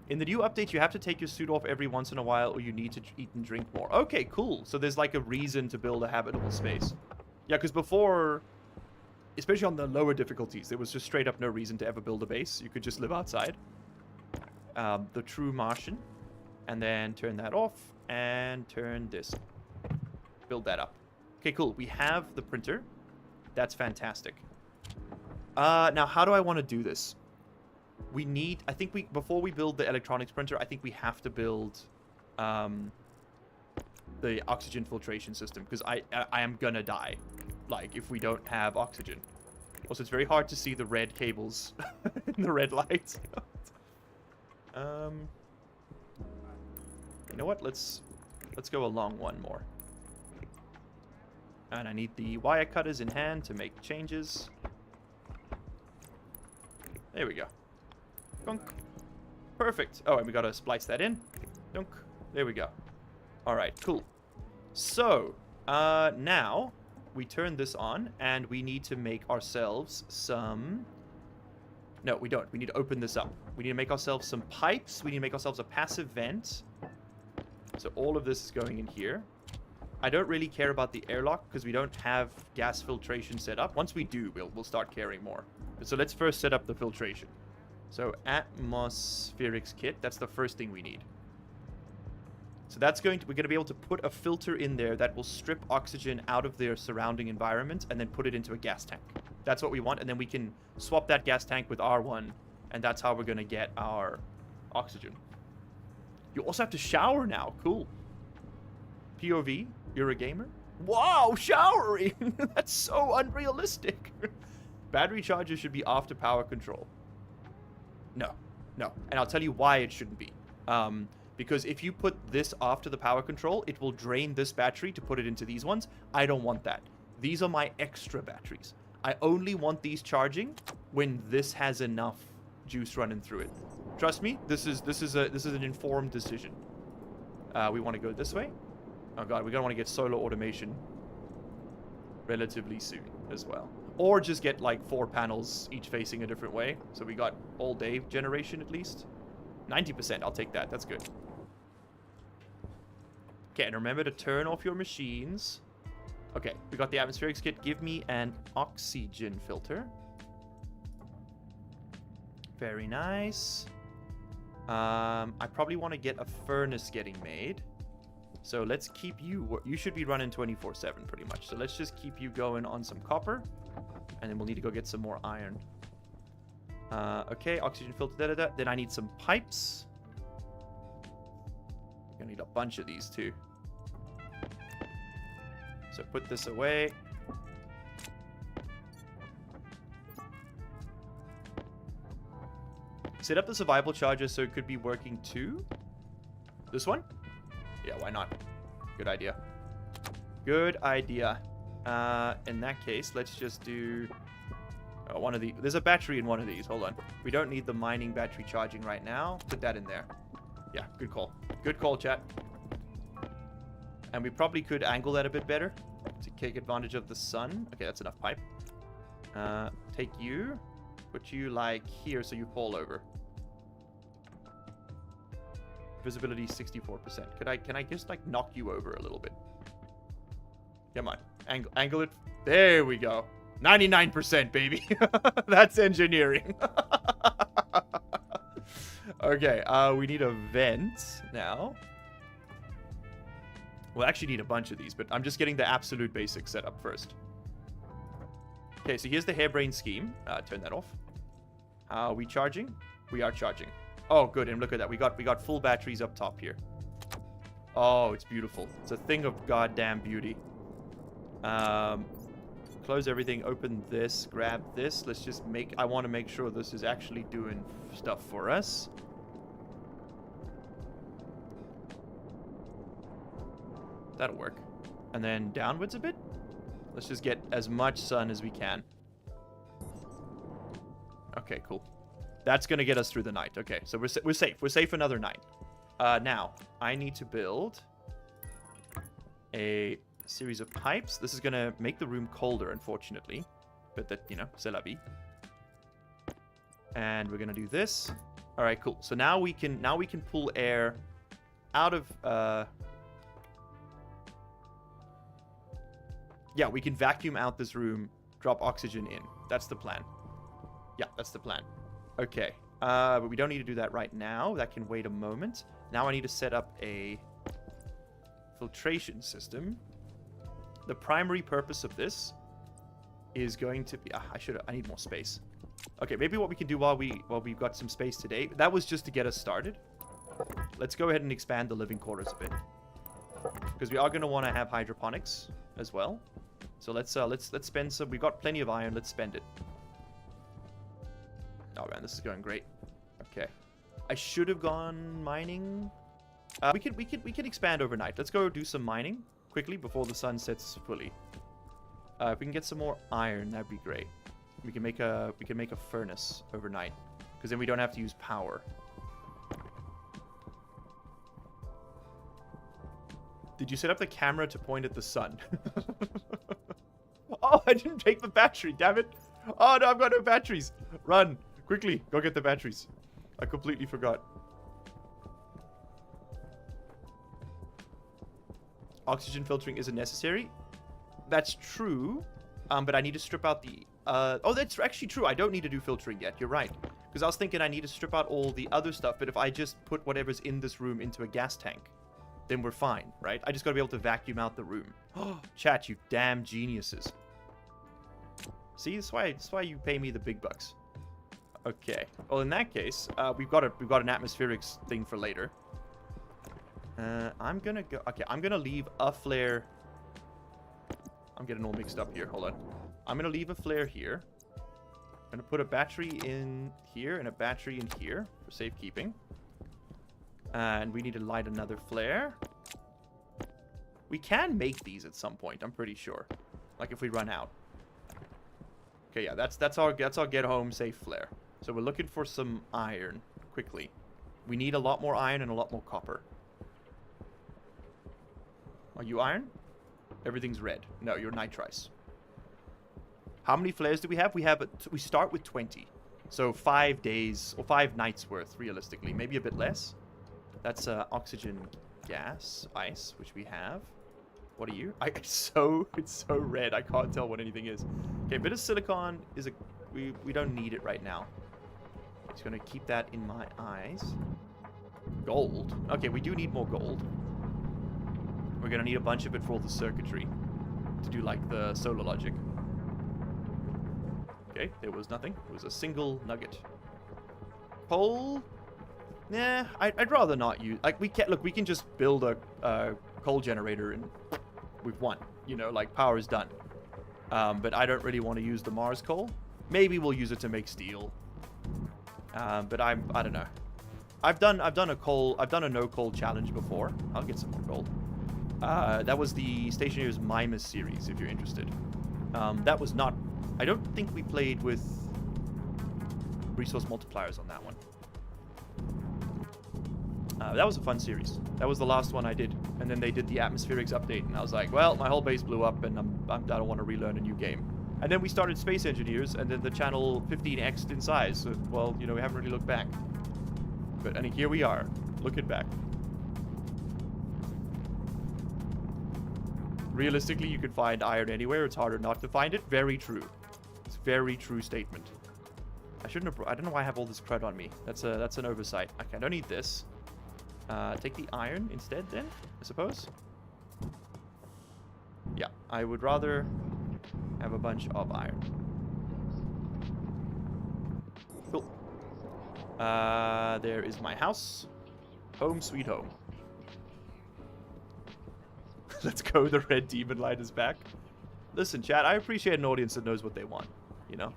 A: In the new update, you have to take your suit off every once in a while, or you need to eat and drink more. Okay, cool. So there's like a reason to build a habitable space. Yeah, because before, especially on the lower difficulties, there was just straight up no reason to ever build a base. You could just live outside. The true Martian. And then turn that off, and turn this. Build that up. Okay, cool. We have the printer. That's fantastic. Now, how do I want to do this? We need... I think before we build the electronics printer, I think we have to build the oxygen filtration system, because I am gonna die, like, if we don't have oxygen. Also, it's very hard to see the red cables in the red lights. You know what? Let's go along one more. And I need the wire cutters in hand to make changes. There we go. Dunk. Perfect. Oh, and we gotta splice that in. Dunk. There we go. Alright, cool. So, now we turn this on, and we need to make ourselves some No, we don't. We need to open this up. We need to make ourselves some pipes. We need to make ourselves a passive vent. So all of this is going in here. I don't really care about the airlock because we don't have gas filtration set up. Once we do, we'll start caring more. So let's first set up the filtration. So atmospherics kit, that's the first thing we need. So that's we're going to be able to put a filter in there that will strip oxygen out of their surrounding environment and then put it into a gas tank. That's what we want, and then we can swap that gas tank with R1, and that's how we're going to get our oxygen. You also have to shower now. Cool. POV, you're a gamer? Wow, showering! That's so unrealistic. Battery charger should be off to power control. No. And I'll tell you why it shouldn't be. Because if you put this off to the power control, it will drain this battery to put it into these ones. I don't want that. These are my extra batteries. I only want these charging when this has enough juice running through it. Trust me, this is an informed decision. We want to go this way. Oh god, we're gonna want to get solar automation relatively soon as well. Or just get like 4 panels each facing a different way. So we got all day generation at least. 90%, I'll take that. That's good. Okay, and remember to turn off your machines. Okay, we got the atmospherics kit. Give me an oxygen filter. Very nice. I probably want to get a furnace getting made. So let's keep you... You should be running 24/7 pretty much. So let's just keep you going on some copper. And then we'll need to go get some more iron. Okay, oxygen filter. Then I need some pipes. I'm going to need a bunch of these too. So put this away. Set up the survival charger so it could be working too. This one? Yeah, why not? Good idea. Good idea. In that case, let's just do one of the... There's a battery in one of these. Hold on. We don't need the mining battery charging right now. Put that in there. Yeah, good call. Good call, chat. And we probably could angle that a bit better to take advantage of the sun. Okay, that's enough pipe. Take you. Put you like here so you fall over. Visibility 64%. Can I just like knock you over a little bit? Come on. Angle it. There we go. 99%, baby. That's engineering. Okay, we need a vent now. We'll actually need a bunch of these, but I'm just getting the absolute basics set up first. Okay, so here's the harebrained scheme. Turn that off. Are we charging? We are charging. Oh, good. And look at that. We got full batteries up top here. Oh, it's beautiful. It's a thing of goddamn beauty. Close everything. Open this. Grab this. Let's just make... I want to make sure this is actually doing stuff for us. That'll work. And then downwards a bit. Let's just get as much sun as we can. Okay, cool. That's going to get us through the night. Okay, so we're safe. We're safe another night. Now, I need to build a series of pipes. This is going to make the room colder, unfortunately. But that, you know, c'est la vie. And we're going to do this. All right, cool. So now we can pull air out of... Yeah, we can vacuum out this room, drop oxygen in. That's the plan. Yeah, that's the plan. Okay, but we don't need to do that right now. That can wait a moment. Now I need to set up a filtration system. The primary purpose of this is going to be... I need more space. Okay, maybe what we can do while we've got some space today... That was just to get us started. Let's go ahead and expand the living quarters a bit. Because we are going to want to have hydroponics as well. So let's spend some... We've got plenty of iron. Let's spend it. Oh man, this is going great. Okay. I should have gone mining. We can expand overnight. Let's go do some mining quickly before the sun sets fully. If we can get some more iron, that'd be great. We can make a furnace overnight, because then we don't have to use power. Did you set up the camera to point at the sun? Oh, I didn't take the battery, damn it. Oh no, I've got no batteries. Run. Quickly, go get the batteries. I completely forgot. Oxygen filtering isn't necessary. That's true. But I need to strip out the... oh, that's actually true. I don't need to do filtering yet. You're right. Because I was thinking I need to strip out all the other stuff. But if I just put whatever's in this room into a gas tank, then we're fine, right? I just got to be able to vacuum out the room. Oh, chat, you damn geniuses. See, that's why you pay me the big bucks. Okay. Well, in that case, we've got an atmospheric thing for later. I'm gonna go. Okay, I'm gonna leave a flare. I'm getting all mixed up here. Hold on. I'm gonna leave a flare here. I'm gonna put a battery in here and a battery in here for safekeeping. And we need to light another flare. We can make these at some point. I'm pretty sure. Like if we run out. Okay, yeah, that's our get home safe flare. So we're looking for some iron quickly. We need a lot more iron and a lot more copper. Are you iron? Everything's red. No, you're nitrice. How many flares do we have? We start with 20. So 5 days or 5 nights worth, realistically. Maybe a bit less. That's oxygen gas, ice, which we have. What are you? It's so red. I can't tell what anything is. Okay, a bit of silicon is we don't need it right now. Just gonna keep that in my eyes. Gold. Okay, we do need more gold. We're gonna need a bunch of it for all the circuitry to do like the solar logic. Okay, there was nothing. It was a single nugget. Coal. Nah, I'd rather not use. Like we can just build a coal generator and we've won. You know, like power is done. But I don't really want to use the Mars coal. Maybe we'll use it to make steel. But I don't know. I've done a no coal challenge before. I'll get some more gold. That was the Stationeers Mimas series, if you're interested. That was not... I don't think we played with resource multipliers on that one. That was a fun series. That was the last one I did. And then they did the atmospherics update, and I was like, well, my whole base blew up, and I don't want to relearn a new game. And then we started Space Engineers, and then the channel 15x'd in size. So, well, you know, we haven't really looked back. But, and here we are, looking back. Realistically, you can find iron anywhere. It's harder not to find it. Very true. It's a very true statement. I shouldn't have... I don't know why I have all this crud on me. That's an oversight. Okay, I don't need this. Take the iron instead, then, I suppose. Yeah, I would rather have a bunch of iron. Cool. There is my house. Home sweet home. Let's go, the red demon light is back. Listen, chat, I appreciate an audience that knows what they want, you know?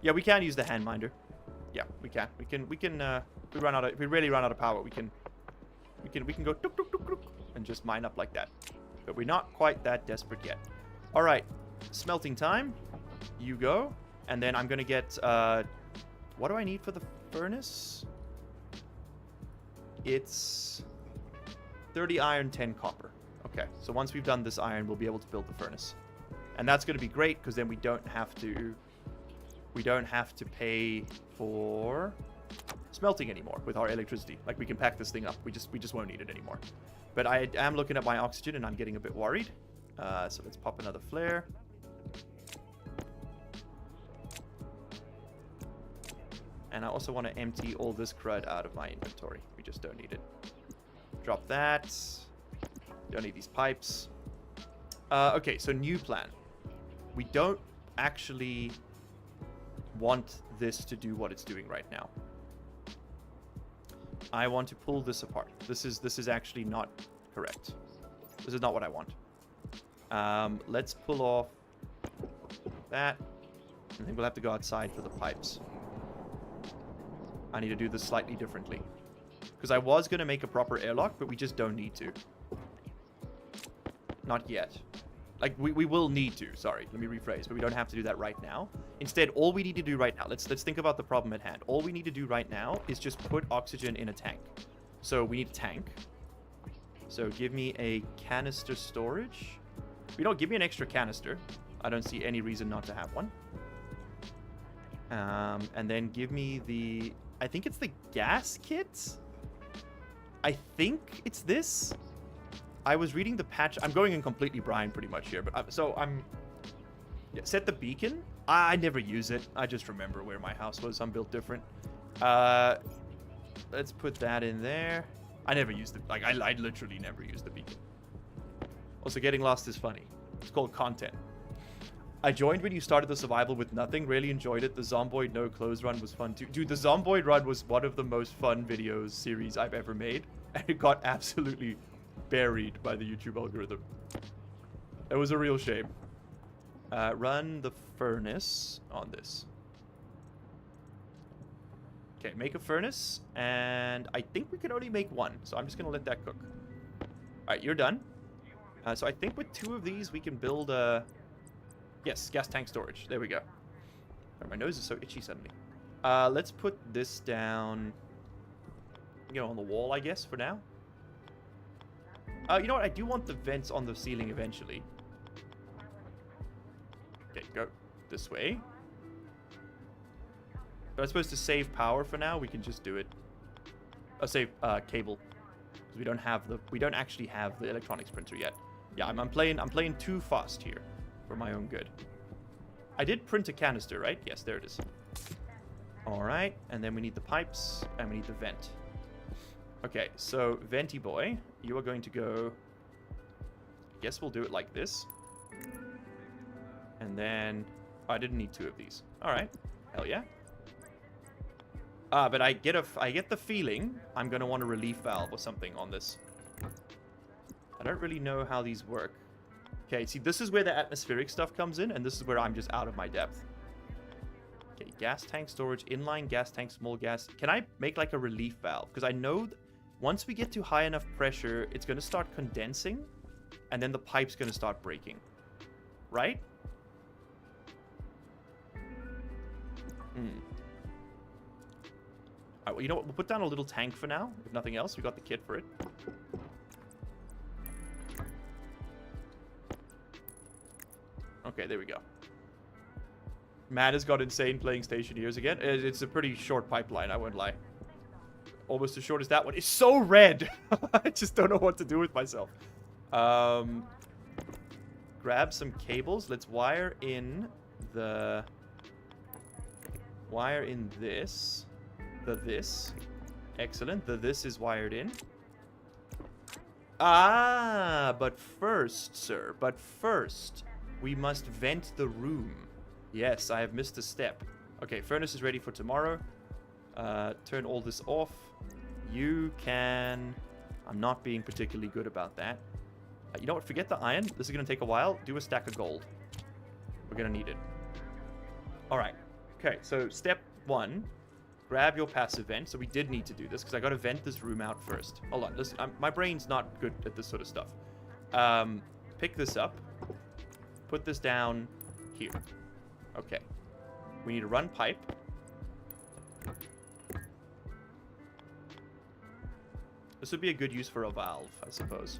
A: Yeah, we can use the hand minder. Yeah, we can. We if we really run out of power, we can go tuk, tuk, tuk, tuk, and just mine up like that. But we're not quite that desperate yet. All right, smelting time. You go, and then I'm gonna get. What do I need for the furnace? It's 30 iron, 10 copper. Okay, so once we've done this iron, we'll be able to build the furnace, and that's gonna be great because then we don't have to pay for smelting anymore with our electricity. Like, we can pack this thing up. We just won't need it anymore. But I am looking at my oxygen and I'm getting a bit worried. So let's pop another flare. And I also want to empty all this crud out of my inventory. We just don't need it. Drop that. Don't need these pipes. Okay, so new plan. We don't actually want this to do what it's doing right now. I want to pull this apart. This is actually not correct. This is not what I want. Let's pull off that, and then we'll have to go outside for the pipes. I need to do this slightly differently, because I was going to make a proper airlock, but we just don't need to. Not yet. Like, we will need to. Sorry, let me rephrase. But we don't have to do that right now. Instead, all we need to do right now... Let's think about the problem at hand. All we need to do right now is just put oxygen in a tank. So we need a tank. So give me a canister storage. We don't... Give me an extra canister. I don't see any reason not to have one. And then give me the... I think it's the gas kit? I think it's this. I was reading the patch. I'm going in completely blind pretty much here. But yeah, set the beacon. I never use it. I just remember where my house was. I'm built different. Let's put that in there. I never used it. Like, I literally never used the beacon. Also, getting lost is funny. It's called content. I joined when you started the survival with nothing. Really enjoyed it. The Zomboid no clothes run was fun too. Dude, the Zomboid run was one of the most fun videos series I've ever made. And it got absolutely buried by the YouTube algorithm. It was a real shame. Run the furnace on this. Okay, make a furnace. And I think we can only make one. So I'm just going to let that cook. Alright, you're done. So I think with 2 of these, we can build a... Yes, gas tank storage. There we go. Oh, my nose is so itchy suddenly. Let's put this down, you know, on the wall, I guess, for now. You know what? I do want the vents on the ceiling eventually. Okay, go this way. But I suppose to save power for now, we can just do it. Save cable, because we don't actually have the electronics printer yet. Yeah, I'm playing too fast here. For my own good. I did print a canister, right? Yes, there it is. Alright, and then we need the pipes, and we need the vent. Okay, so, Venti boy, you are going to go... I guess we'll do it like this. And then... Oh, I didn't need 2 of these. Alright, hell yeah. But I get the feeling I'm going to want a relief valve or something on this. I don't really know how these work. Okay, see, this is where the atmospheric stuff comes in, and this is where I'm just out of my depth. Okay, gas tank storage, inline gas tank, small gas. Can I make, like, a relief valve? Because I know once we get to high enough pressure, it's going to start condensing, and then the pipe's going to start breaking. Right? Alright, well, you know what? We'll put down a little tank for now. If nothing else, we got the kit for it. Okay, there we go. Matt has got insane playing Stationeers again. It's a pretty short pipeline, I won't lie. Almost as short as that one. It's so red! I just don't know what to do with myself. Grab some cables. Let's wire in the... Wire in this. This. Excellent. This is wired in. Ah, but first, sir. But first... We must vent the room. Yes, I have missed a step. Okay, furnace is ready for tomorrow. Turn all this off. You can... I'm not being particularly good about that. You know what? Forget the iron. This is going to take a while. Do a stack of gold. We're going to need it. Alright. Okay, so step 1. Grab your passive vent. So we did need to do this because I got to vent this room out first. Hold on. My brain's not good at this sort of stuff. Pick this up. Put this down here. Okay. We need to run pipe. This would be a good use for a valve, I suppose.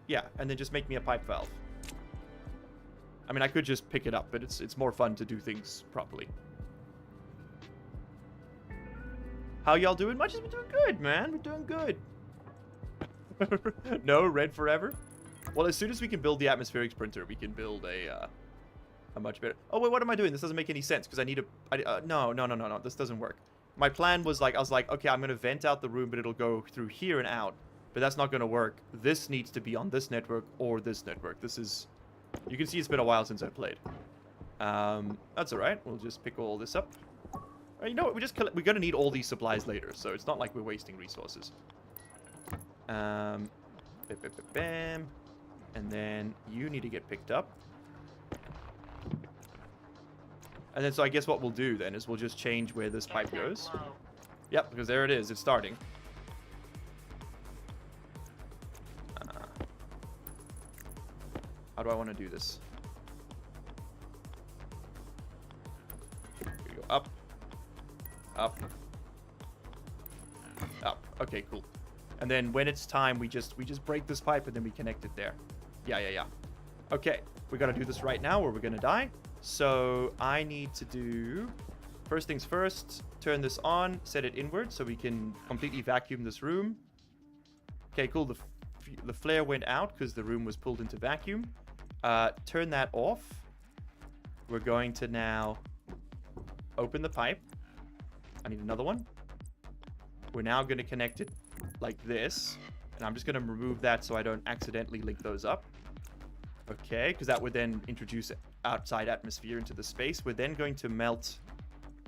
A: Yeah, and then just make me a pipe valve. I mean, I could just pick it up, but it's more fun to do things properly. How y'all doing? We're doing good, man. We're doing good. No, red forever? Well, as soon as we can build the atmospherics printer, we can build a much better... Oh, wait, what am I doing? This doesn't make any sense, because I need a... No. This doesn't work. My plan was, like, I was like, okay, I'm going to vent out the room, but it'll go through here and out. But that's not going to work. This needs to be on this network or this network. This is... You can see it's been a while since I played. That's alright. We'll just pick all this up. You know what? We're going to need all these supplies later, so it's not like we're wasting resources. Bam. And then you need to get picked up. And then, so I guess what we'll do then is we'll just change where this pipe goes. Yep, because there it is. It's starting. How do I want to do this? We go up. Up. Up. Okay, cool. And then when it's time, we just break this pipe and then we connect it there. Yeah. Okay, we gotta do this right now or we're gonna die. So I need to do... First things first, turn this on, set it inward so we can completely vacuum this room. Okay, cool. The flare went out because the room was pulled into vacuum. Turn that off. We're going to now open the pipe. I need another one. We're now going to connect it like this. And I'm just going to remove that so I don't accidentally link those up. Okay, because that would then introduce outside atmosphere into the space. We're then going to melt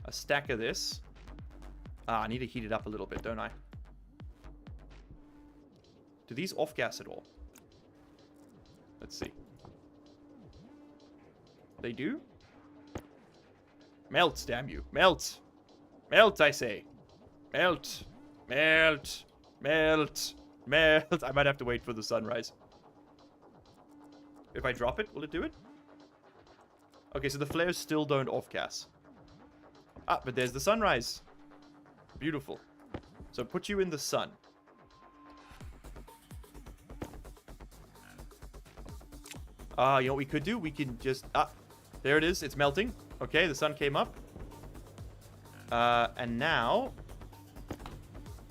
A: a stack of this. I need to heat it up a little bit, don't I? Do these off-gas at all? Let's see. They do? Melt, damn you. Melt! Melt, I say. Melt. Melt. Melt. Melt. I might have to wait for the sunrise. If I drop it, will it do it? Okay, so the flares still don't off-gas. Ah, but there's the sunrise. Beautiful. So put you in the sun. You know what we could do? We can just... there it is. It's melting. Okay, the sun came up. And now...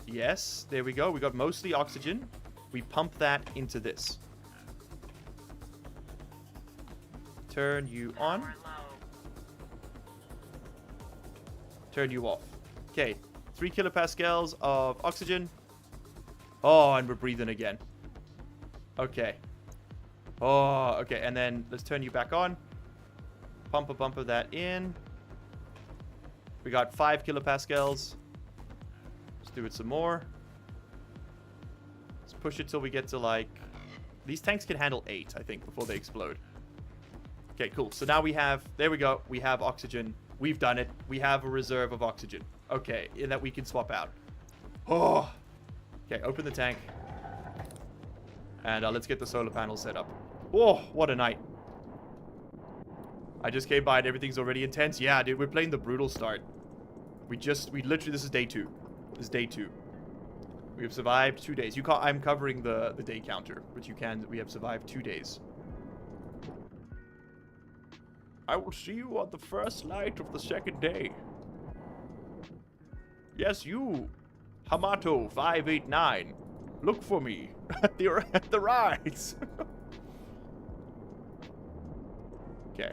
A: Yes, there we go. We got mostly oxygen. We pump that into this. Turn you on. Turn you off. Okay, 3 kilopascals of oxygen. Oh, and we're breathing again. Okay. Oh, okay, and then let's turn you back on. Pump a bump of that in. We got 5 kilopascals. Let's do it some more. Let's push it till we get to like... These tanks can handle 8, I think, before they explode. Okay, cool. So now we have... There we go. We have oxygen. We've done it. We have a reserve of oxygen. Okay, and that we can swap out. Oh! Okay, open the tank. And let's get the solar panel set up. Oh, what a night. I just came by and everything's already intense. Yeah, dude, we're playing the brutal start. We literally, this is day 2. This is day 2. We have survived 2 days. I'm covering the day counter, but we have survived 2 days. I will see you on the first light of the second day. Yes, you, Hamato 589. Look for me at the rise. Okay.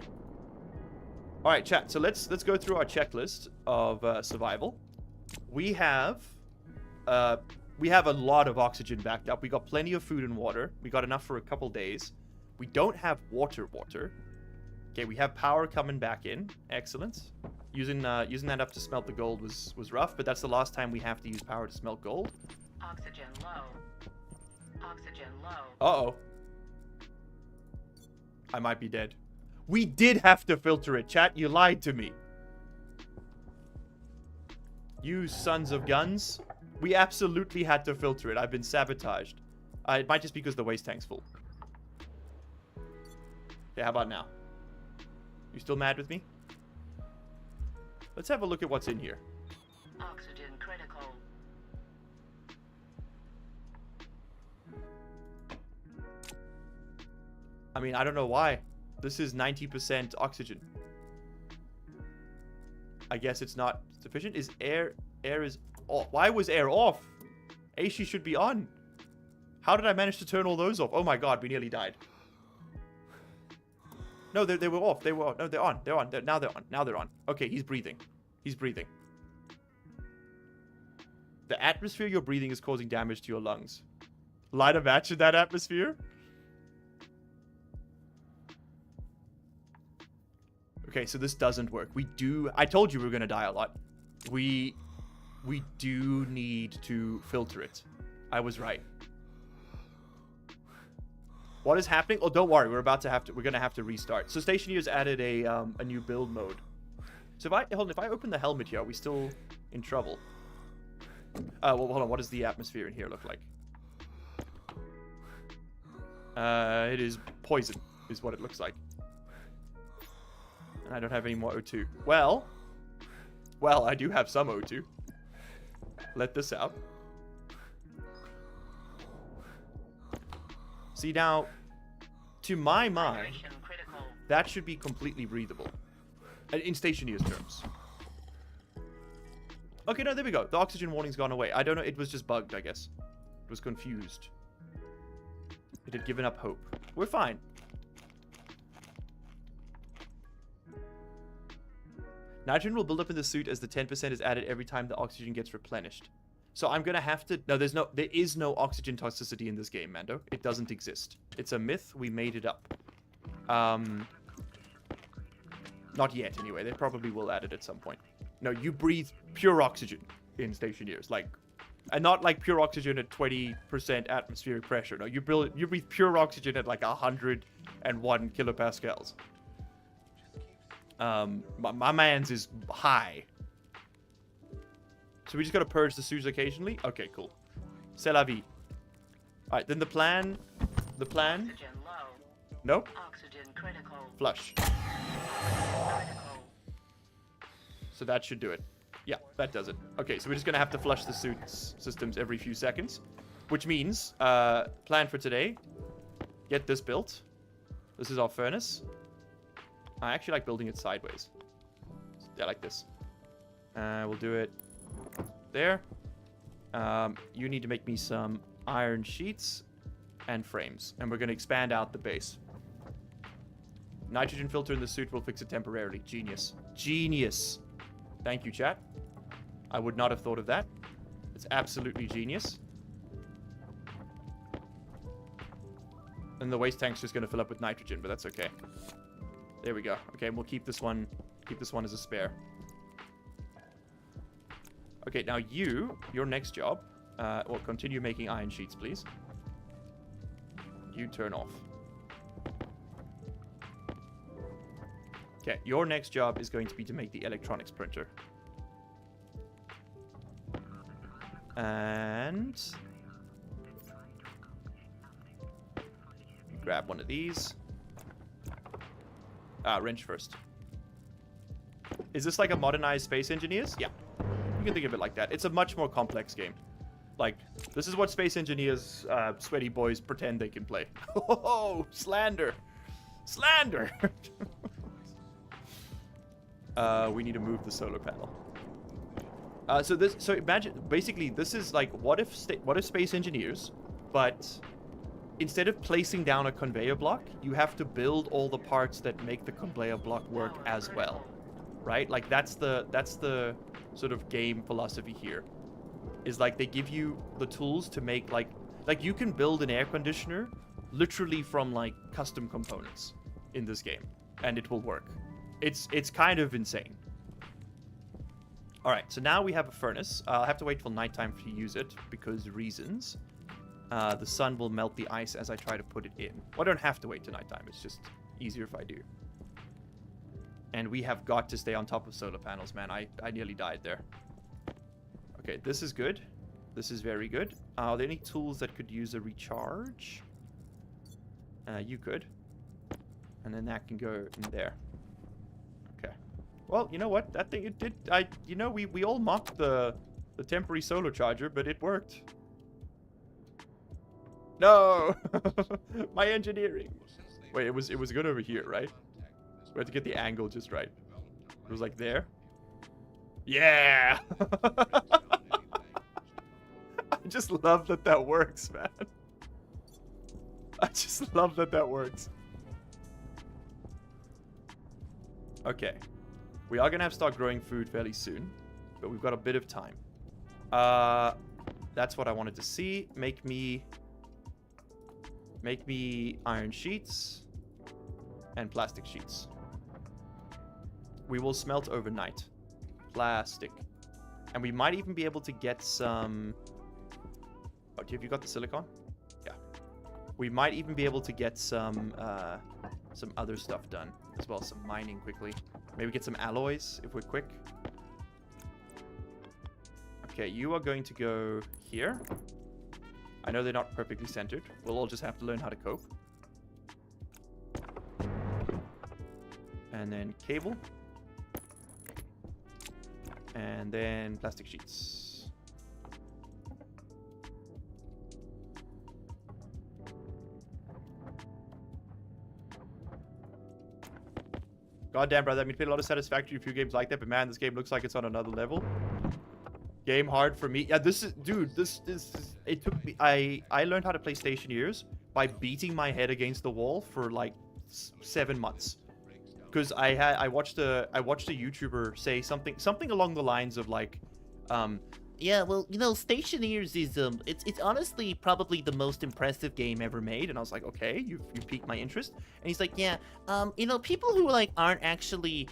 A: All right, chat. So let's go through our checklist of survival. We have a lot of oxygen backed up. We got plenty of food and water. We got enough for a couple days. We don't have water. Okay, we have power coming back in. Excellent. Using that up to smelt the gold was rough, but that's the last time we have to use power to smelt gold.
F: Oxygen low. Oxygen low.
A: Uh-oh. I might be dead. We did have to filter it, chat. You lied to me. You sons of guns. We absolutely had to filter it. I've been sabotaged. It might just be because the waste tank's full. Okay, how about now? You still mad with me? Let's have a look at what's in here.
F: Oxygen critical.
A: I mean, I don't know why. This is 90% oxygen. I guess it's not sufficient. Is air is off? Why was air off? AC should be on. How did I manage to turn all those off? Oh my god, we nearly died. No, they were off. They were off. No, they're on. They're on. Now they're on. Now they're on. Okay, he's breathing. He's breathing. The atmosphere you're breathing is causing damage to your lungs. Light a match in that atmosphere? Okay, so this doesn't work. I told you we were going to die a lot. We do need to filter it. I was right. What is happening? Oh, don't worry. We're going to have to restart. So Stationeers added a new build mode. So if I open the helmet here, are we still in trouble? Well, hold on. What does the atmosphere in here look like? It is poison, is what it looks like. And I don't have any more O2. Well, I do have some O2. Let this out. See, now, to my mind,
F: Mission critical.
A: that should be completely breathable. In Stationeers terms. Okay, no, there we go. The oxygen warning's gone away. I don't know. It was just bugged, I guess. It was confused. It had given up hope. We're fine. Nitrogen will build up in the suit as the 10% is added every time the oxygen gets replenished. So I'm gonna have to... No, there is no oxygen toxicity in this game, Mando. It doesn't exist. It's a myth. We made it up. Not yet, anyway. They probably will add it at some point. No, you breathe pure oxygen in Stationeers. Like... And not like pure oxygen at 20% atmospheric pressure. No, you breathe pure oxygen at like 101 kilopascals. My man's is high. So we just gotta purge the suits occasionally? Okay, cool. C'est la vie. Alright, then the plan...
F: Oxygen low.
A: Nope.
F: Oxygen critical.
A: Flush.
F: Critical.
A: So that should do it. Yeah, that does it. Okay, so we're just gonna have to flush the suits systems every few seconds. Which means, plan for today. Get this built. This is our furnace. I actually like building it sideways. Yeah, like this. We'll do it there. You need to make me some iron sheets and frames. And we're going to expand out the base. Nitrogen filter in the suit will fix it temporarily. Genius. Genius. Thank you, chat. I would not have thought of that. It's absolutely genius. And the waste tank's just going to fill up with nitrogen, but that's okay. There we go. Okay, we'll keep this one as a spare. Okay, now your next job, well, continue making iron sheets, please. You turn off. Okay, your next job is going to be to make the electronics printer. And... grab one of these. Wrench first. Is this like a modernized Space Engineers? Yeah. You can think of it like that. It's a much more complex game. Like, this is what Space Engineers, sweaty boys pretend they can play. Oh, slander. Slander! We need to move the solar panel. So imagine, basically, this is like, what if Space Engineers, but instead of placing down a conveyor block, you have to build all the parts that make the conveyor block work as well, right? Like that's the sort of game philosophy here. Is like they give you the tools to make like you can build an air conditioner literally from like custom components in this game, and it will work. It's kind of insane. All right, so now we have a furnace. I'll have to wait till nighttime to use it because reasons. The sun will melt the ice as I try to put it in. Well, I don't have to wait till nighttime. It's just easier if I do. And we have got to stay on top of solar panels, man. I nearly died there. Okay, this is good. This is very good. Are there any tools that could use a recharge? You could. And then that can go in there. Okay. Well, you know what? That thing, it did... we all mocked the temporary solar charger, but it worked. No! My engineering. Wait, it was good over here, right? We had to get the angle just right. It was like there. Yeah! I just love that works, man. I just love that works. Okay. We are going to have to start growing food fairly soon, but we've got a bit of time. That's what I wanted to see. Make me iron sheets and plastic sheets. We will smelt overnight. Plastic. And we might even be able to get some... Oh, have you got the silicon? Yeah. We might even be able to get some other stuff done as well. Some mining quickly. Maybe get some alloys if we're quick. Okay, you are going to go here. I know they're not perfectly centered. We'll all just have to learn how to cope. And then cable. And then plastic sheets. Goddamn, brother. I mean, played a lot of Satisfactory, a few games like that, but man, this game looks like it's on another level. Game hard for me. Yeah, this is, dude, this is, it took me, I learned how to play Stationeers by beating my head against the wall for like 7 months. Because I watched a YouTuber say something along the lines of like, yeah, well, you know, Stationeers is it's honestly probably the most impressive game ever made. And I was like, okay, you piqued my interest. And he's like, yeah, you know, people who like aren't actually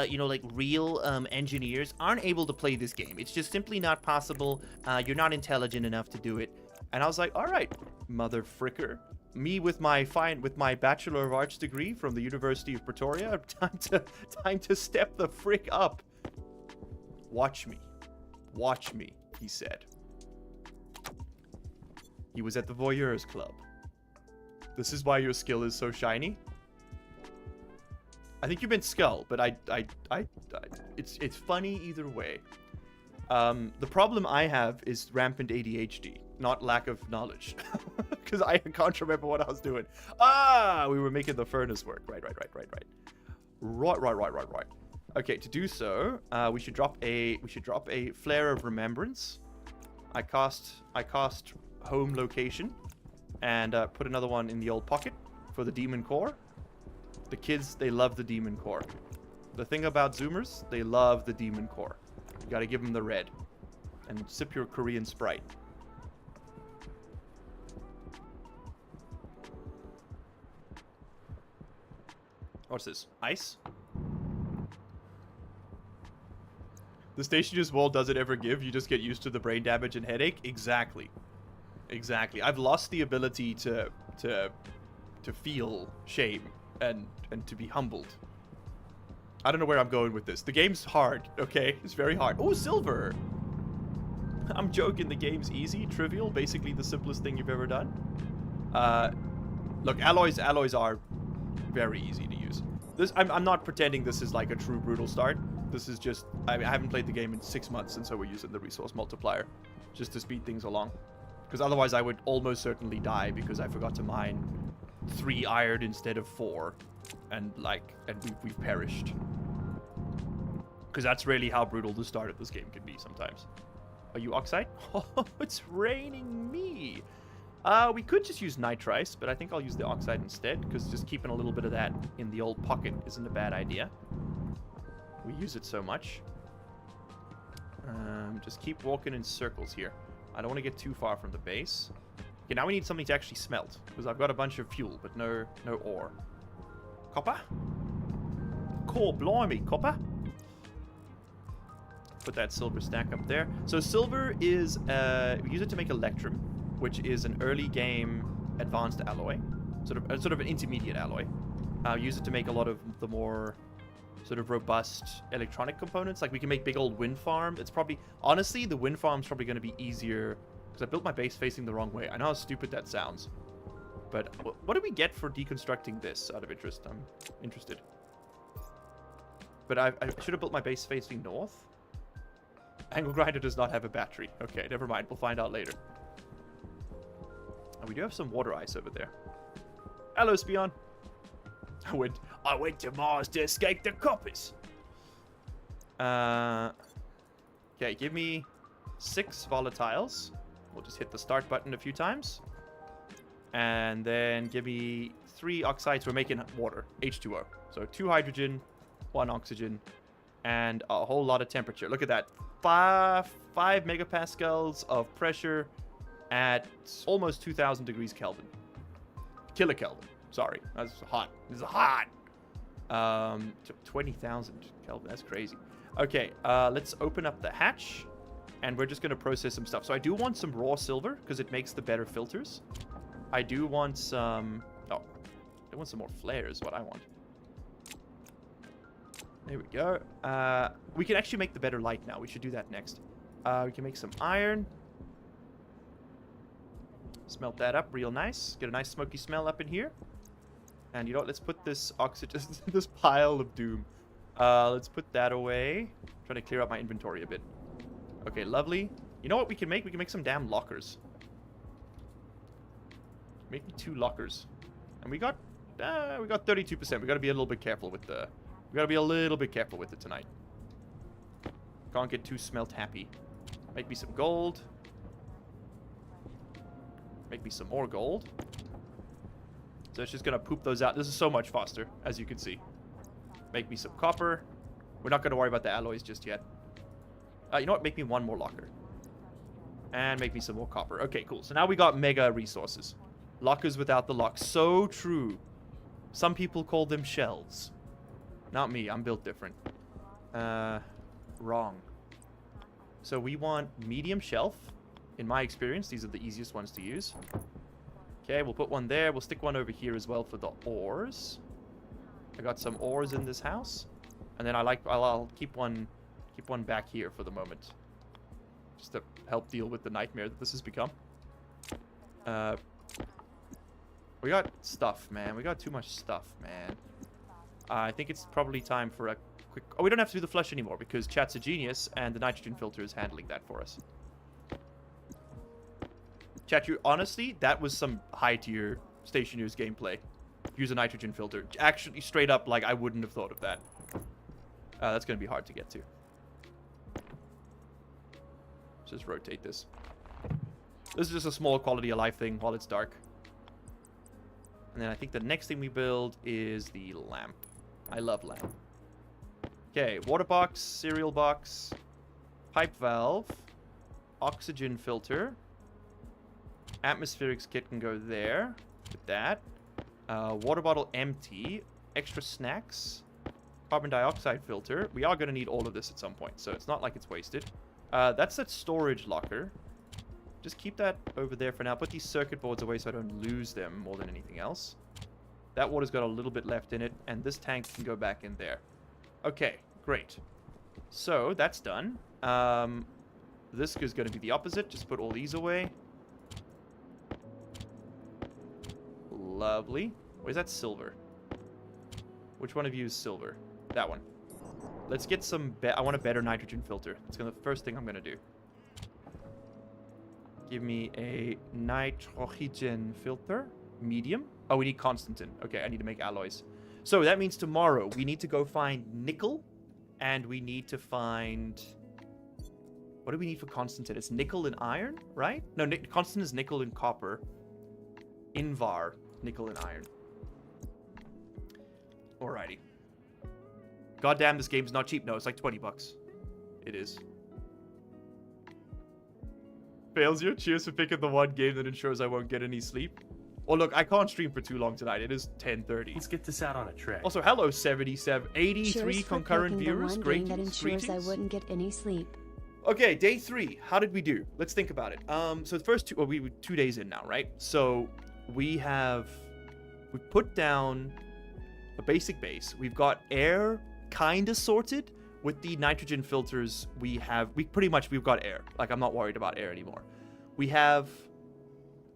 A: you know, like real engineers aren't able to play this game. It's just simply not possible. You're not intelligent enough to do it. And I was like, all right, mother fricker. Me with my Bachelor of Arts degree from the University of Pretoria, time to step the frick up. Watch me, he said. He was at the Voyeurs Club. This is why your skill is so shiny. I think you meant skull, but it's funny either way. The problem I have is rampant ADHD, not lack of knowledge. Because I can't remember what I was doing. Ah, we were making the furnace work. Right. Okay, to do so, we should drop a flare of remembrance. I cast home location, and put another one in the old pocket for the demon core. The kids, they love the demon core. The thing about Zoomers, they love the demon core. You gotta give them the red, and sip your Korean Sprite. What's this? Ice? The Stationeers wall doesn't ever give. You just get used to the brain damage and headache. Exactly. I've lost the ability to feel shame and to be humbled. I don't know where I'm going with this. The game's hard, okay? It's very hard. Oh, silver! I'm joking. The game's easy, trivial, basically the simplest thing you've ever done. Look, alloys are very easy to use. I'm not pretending this is like a true brutal start. This is just, I haven't played the game in 6 months, and so we're using the resource multiplier just to speed things along. Because otherwise I would almost certainly die because I forgot to mine 3 iron instead of 4. And we've perished. Because that's really how brutal the start of this game can be sometimes. Are you oxide? Oh, it's raining me. We could just use nitrice, but I think I'll use the oxide instead, because just keeping a little bit of that in the old pocket isn't a bad idea. We use it so much. Just keep walking in circles here. I don't want to get too far from the base. Okay, now we need something to actually smelt, because I've got a bunch of fuel, but no ore. Copper? Core, blimey, copper. Put that silver stack up there. So silver is, we use it to make electrum, which is an early game advanced alloy, sort of an intermediate alloy. Use it to make a lot of the more sort of robust electronic components. Like we can make big old wind farm. It's probably, honestly, the wind farm's probably going to be easier because I built my base facing the wrong way. I know how stupid that sounds, but what do we get for deconstructing this? Out of interest, I'm interested. But I should have built my base facing north. Angle grinder does not have a battery. Okay, never mind. We'll find out later. And we do have some water ice over there. Hello, Spion. I went to Mars to escape the coppers. Okay, give me 6 volatiles. We'll just hit the start button a few times. And then give me 3 oxides. We're making water, H2O. So 2 hydrogen, 1 oxygen, and a whole lot of temperature. Look at that. 5 megapascals of pressure at almost 2,000 degrees Kelvin. Kilokelvin. Sorry, that's hot. This is hot. 20,000 Kelvin. That's crazy. Okay, let's open up the hatch, and we're just gonna process some stuff. So I do want some raw silver because it makes the better filters. I do want some. Oh, I want some more flares. What I want. There we go. We can actually make the better light now. We should do that next. We can make some iron. Smelt that up real nice. Get a nice smoky smell up in here. And you know what? Let's put this oxygen, this pile of doom. Let's put that away. Trying to clear out my inventory a bit. Okay, lovely. You know what we can make? We can make some damn lockers. Make me 2 lockers. And we got 32%. We got to be a little bit careful with the We gotta be a little bit careful with it tonight. Can't get too smelt happy. Make me some gold. Make me some more gold. So it's just gonna poop those out. This is so much faster, as you can see. Make me some copper. We're not gonna worry about the alloys just yet. You know what? Make me one more locker. And make me some more copper. Okay, cool. So now we got mega resources. Lockers without the lock. So true. Some people call them shelves. Not me. I'm built different. Wrong. So we want medium shelf. In my experience, these are the easiest ones to use. Okay, we'll put one there. We'll stick one over here as well for the ores. I got some ores in this house. And then I'll keep one back here for the moment. Just to help deal with the nightmare that this has become. We got stuff, man. We got too much stuff, man. I think it's probably time for a quick... Oh, we don't have to do the flush anymore because Chat's a genius and the nitrogen filter is handling that for us. Chat, honestly, that was some high-tier Stationeers gameplay. Use a nitrogen filter. Actually, straight up, like, I wouldn't have thought of that. That's going to be hard to get to. Just rotate this. This is just a small quality of life thing while it's dark. And then I think the next thing we build is the lamp. I love lamp. Okay, water box, cereal box, pipe valve, oxygen filter, atmospherics kit can go there with that. Water bottle empty, extra snacks, carbon dioxide filter. We are going to need all of this at some point, so it's not like it's wasted. That's that storage locker. Just keep that over there for now. Put these circuit boards away so I don't lose them more than anything else. That water's got a little bit left in it, and this tank can go back in there. Okay, great. So, that's done. This is going to be the opposite. Just put all these away. Lovely. Where's that silver? Which one of you is silver? That one. Let's get some... I want a better nitrogen filter. That's the first thing I'm going to do. Give me a nitrogen filter. Medium. Oh, we need Constantin. Okay, I need to make alloys. So that means tomorrow we need to go find nickel. And we need to find... What do we need for Constantin? It's nickel and iron, right? No, Constantin is nickel and copper. Invar, nickel and iron. Alrighty. Goddamn, this game's not cheap. No, it's like 20 bucks. It is. Fails you? Cheers for picking the one game that ensures I won't get any sleep. Oh, look, I can't stream for too long tonight. It is 10:30.
G: Let's get this out on a tray.
A: Also, hello, 77. 83
H: Cheers for
A: concurrent
H: picking the
A: viewers.
H: one
A: Great.
H: game that ensures I wouldn't get any sleep.
A: Okay, day 3. How did we do? Let's think about it. So the first two... Well, we were 2 days in now, right? So we put down a basic base. We've got air kind of sorted. With the nitrogen filters we've got air. Like, I'm not worried about air anymore. We have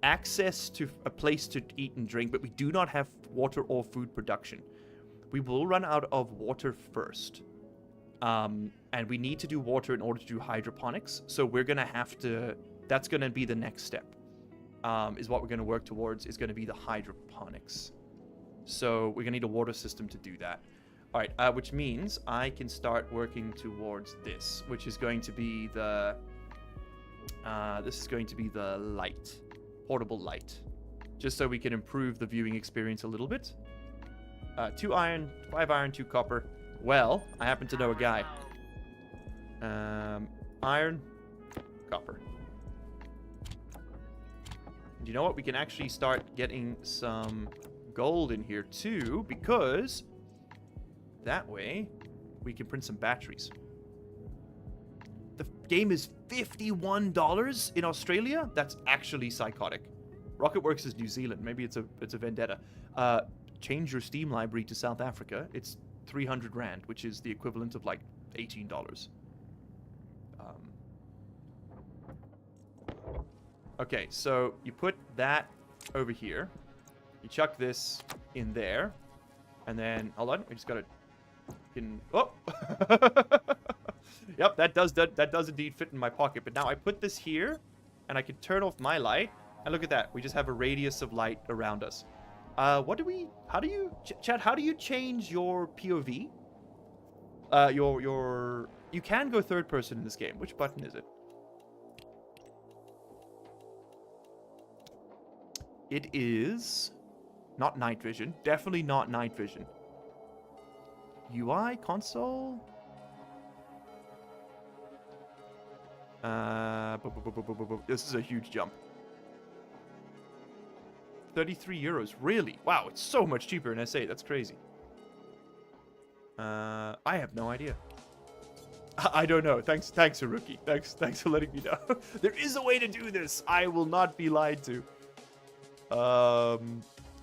A: access to a place to eat and drink, but we do not have water or food production. We will run out of water first. And we need to do water in order to do hydroponics. So we're going to have to... That's going to be the next step. Is what we're going to work towards is going to be the hydroponics. So we're going to need a water system to do that. All right, which means I can start working towards this, which is going to be the... this is going to be the light. Portable light. Just so we can improve the viewing experience a little bit. 2 iron, 5 iron, 2 copper. Well, I happen to know a guy. Iron, copper. And you know what? We can actually start getting some gold in here too, because that way we can print some batteries. The game is $51 in Australia? That's actually psychotic. Rocketworks is New Zealand. Maybe it's a vendetta. Change your Steam library to South Africa. It's 300 Rand, which is the equivalent of like $18. Okay, so you put that over here. You chuck this in there. And then, hold on, we just gotta... Oh! Yep, that does indeed fit in my pocket. But now I put this here, and I can turn off my light. And look at that. We just have a radius of light around us. How do you change your POV? You can go third person in this game. Which button is it? It is not night vision. Definitely not night vision. UI console. This is a huge jump. 33 euros. Really? Wow, it's so much cheaper in SA. That's crazy. I have no idea. I don't know. Thanks, Haruki. Thanks for letting me know. There is a way to do this. I will not be lied to.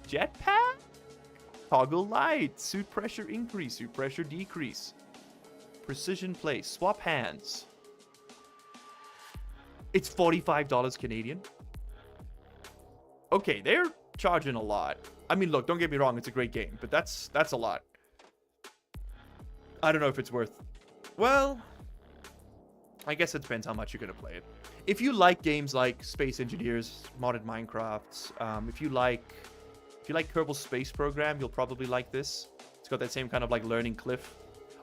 A: Jetpack? Toggle light. Suit pressure increase. Suit pressure decrease. Precision place. Swap hands. It's $45 Canadian. Okay, they're charging a lot. I mean, look, don't get me wrong. It's a great game, but that's a lot. I don't know if it's worth... Well, I guess it depends how much you're going to play it. If you like games like Space Engineers, modded Minecraft, if you like Kerbal Space Program, you'll probably like this. It's got that same kind of like learning cliff.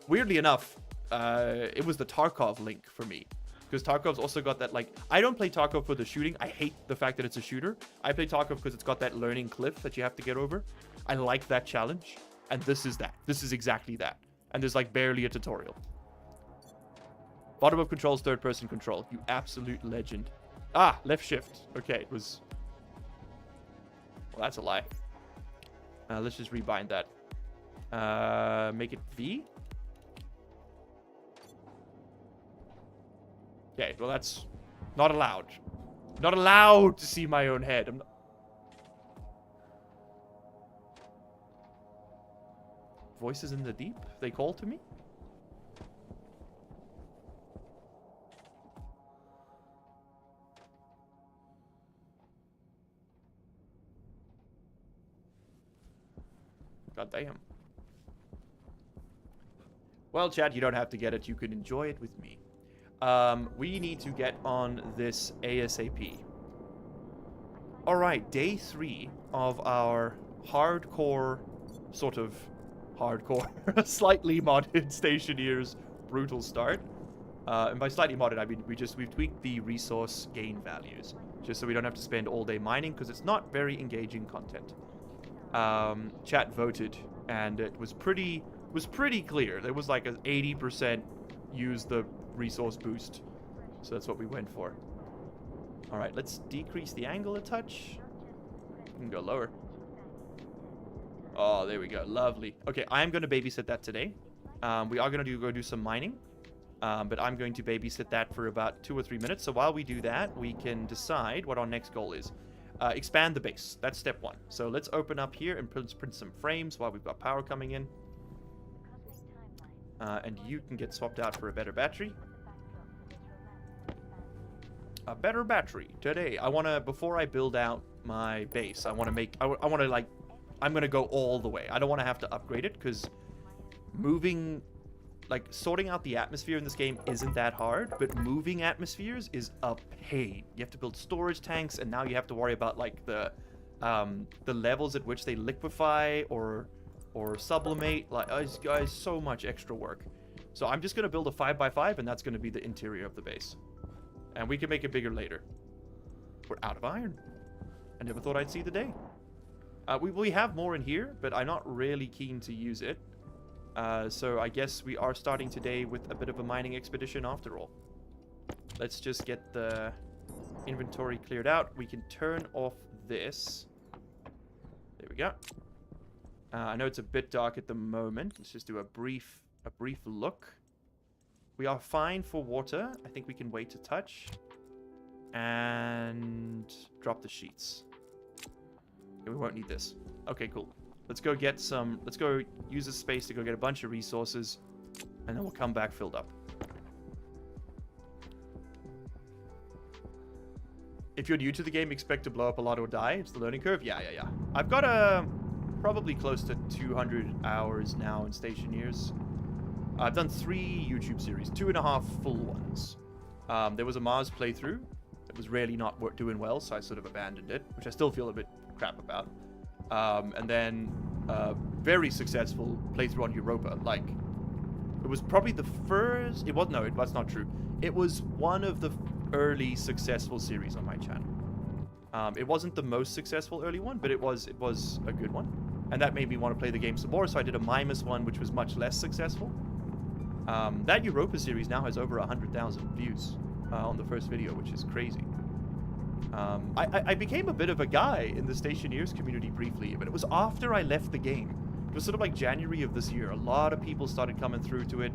A: Weirdly enough, it was the Tarkov link for me. Because Tarkov's also got that, like... I don't play Tarkov for the shooting. I hate the fact that it's a shooter. I play Tarkov because it's got that learning cliff that you have to get over. I like that challenge. And this is that. This is exactly that. And there's, like, barely a tutorial. Bottom of controls, third-person control. You absolute legend. Ah, left shift. Okay, it was... Well, that's a lie. Let's just rebind that. Make it V? Okay, well that's not allowed. Not allowed to see my own head. I'm not... Voices in the deep? They call to me? God damn. Well, chat, you don't have to get it. You can enjoy it with me. We need to get on this ASAP. Alright, day 3 of our hardcore, slightly modded Stationeers brutal start. And by slightly modded, I mean we've tweaked the resource gain values, just so we don't have to spend all day mining, because it's not very engaging content. Chat voted, and it was pretty clear. There was like an 80% use the resource boost, so that's what we went for. All right, let's decrease the angle a touch. We can go lower. Oh, there we go. Lovely. Okay, I'm going to babysit that today. We are going to go do some mining, but I'm going to babysit that for about 2 or 3 minutes. So while we do that, we can decide what our next goal is. Expand the base. That's step 1. So let's open up here and print some frames while we've got power coming in. And you can get swapped out for a better battery. A better battery today. I want to, before I build out my base, I want to like, I'm going to go all the way. I don't want to have to upgrade it, because moving, like, sorting out the atmosphere in this game isn't that hard, but moving atmospheres is a pain. You have to build storage tanks, and now you have to worry about, like, the levels at which they liquefy or sublimate. Like, it's guys, so much extra work. So I'm just going to build a 5x5, and that's going to be the interior of the base. And we can make it bigger later. We're out of iron. I never thought I'd see the day. We have more in here, but I'm not really keen to use it. So I guess we are starting today with a bit of a mining expedition after all. Let's just get the inventory cleared out. We can turn off this. There we go. I know it's a bit dark at the moment. Let's just do a brief look. We are fine for water. I think we can wait a touch. And drop the sheets. Okay, we won't need this. Okay, cool. Let's go get some... Let's go use this space to go get a bunch of resources. And then we'll come back filled up. If you're new to the game, expect to blow up a lot or die. It's the learning curve. Yeah. I've got probably close to 200 hours now in Stationeers. I've done 3 YouTube series, 2.5 full ones. There was a Mars playthrough that was really not doing well, so I sort of abandoned it, which I still feel a bit crap about. And then very successful playthrough on Europa. Like, It was probably the first. It was no, that's not true. It was one of the early successful series on my channel. It wasn't the most successful early one, but it was a good one, and that made me want to play the game some more. So I did a Mimus one, which was much less successful. That Europa series now has over 100,000 views on the first video, which is crazy. I became a bit of a guy in the Stationeers community briefly, but it was after I left the game. It was sort of like January of this year. A lot of people started coming through to it.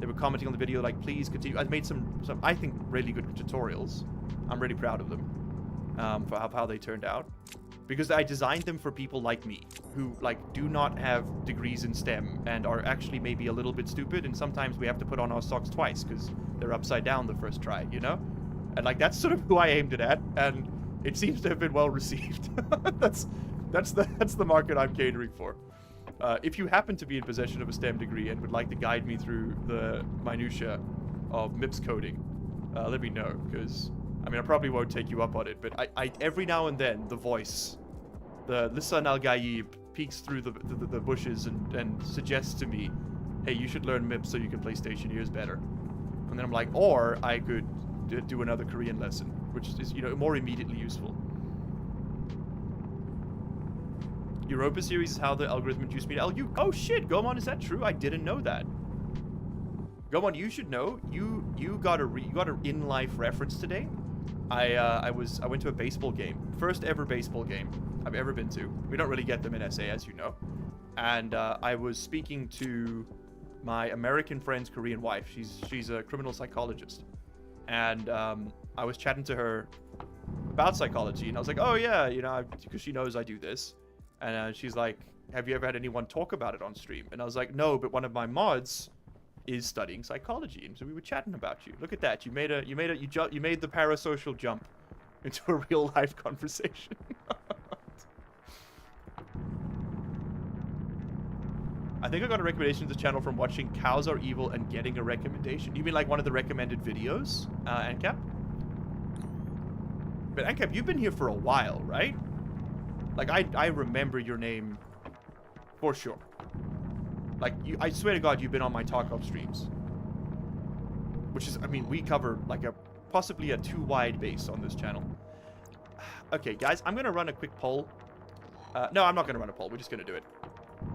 A: They were commenting on the video like, please continue. I made some I think, really good tutorials. I'm really proud of them for how they turned out. Because I designed them for people like me, who like do not have degrees in STEM and are actually maybe a little bit stupid, and sometimes we have to put on our socks twice because they're upside down the first try, you know? And like that's sort of who I aimed it at, and it seems to have been well received. that's the market I'm catering for. If you happen to be in possession of a STEM degree and would like to guide me through the minutia of MIPS coding, let me know, because I mean I probably won't take you up on it, but I every now and then the voice, the Lisan Al Gaib, peeks through the bushes and suggests to me, hey, you should learn MIPS so you can play Stationeers better. And then I'm like, or I could do another Korean lesson, which is, you know, more immediately useful. Europa series is how the algorithm induced me to LU. Oh shit, Gomon, is that true? I didn't know that. Gomon, you should know. You got a in-life reference today. I went to a baseball game. First ever baseball game I've ever been to. We don't really get them in SA, as you know. And I was speaking to my American friend's Korean wife. She's a criminal psychologist. And I was chatting to her about psychology, and I was like, oh yeah, you know, because she knows I do this. And she's like, have you ever had anyone talk about it on stream? And I was like, no, but one of my mods is studying psychology, and so we were chatting about you. Look at that, you made the parasocial jump into a real life conversation. I think I got a recommendation to the channel from watching Cows Are Evil and getting a recommendation. You mean like one of the recommended videos, Ancap? But Ancap, you've been here for a while, right? Like, I remember your name for sure. Like, I swear to God, you've been on my Tarkov streams. Which is, I mean, we cover like possibly a too wide base on this channel. Okay, guys, I'm going to run a quick poll. No, I'm not going to run a poll. We're just going to do it.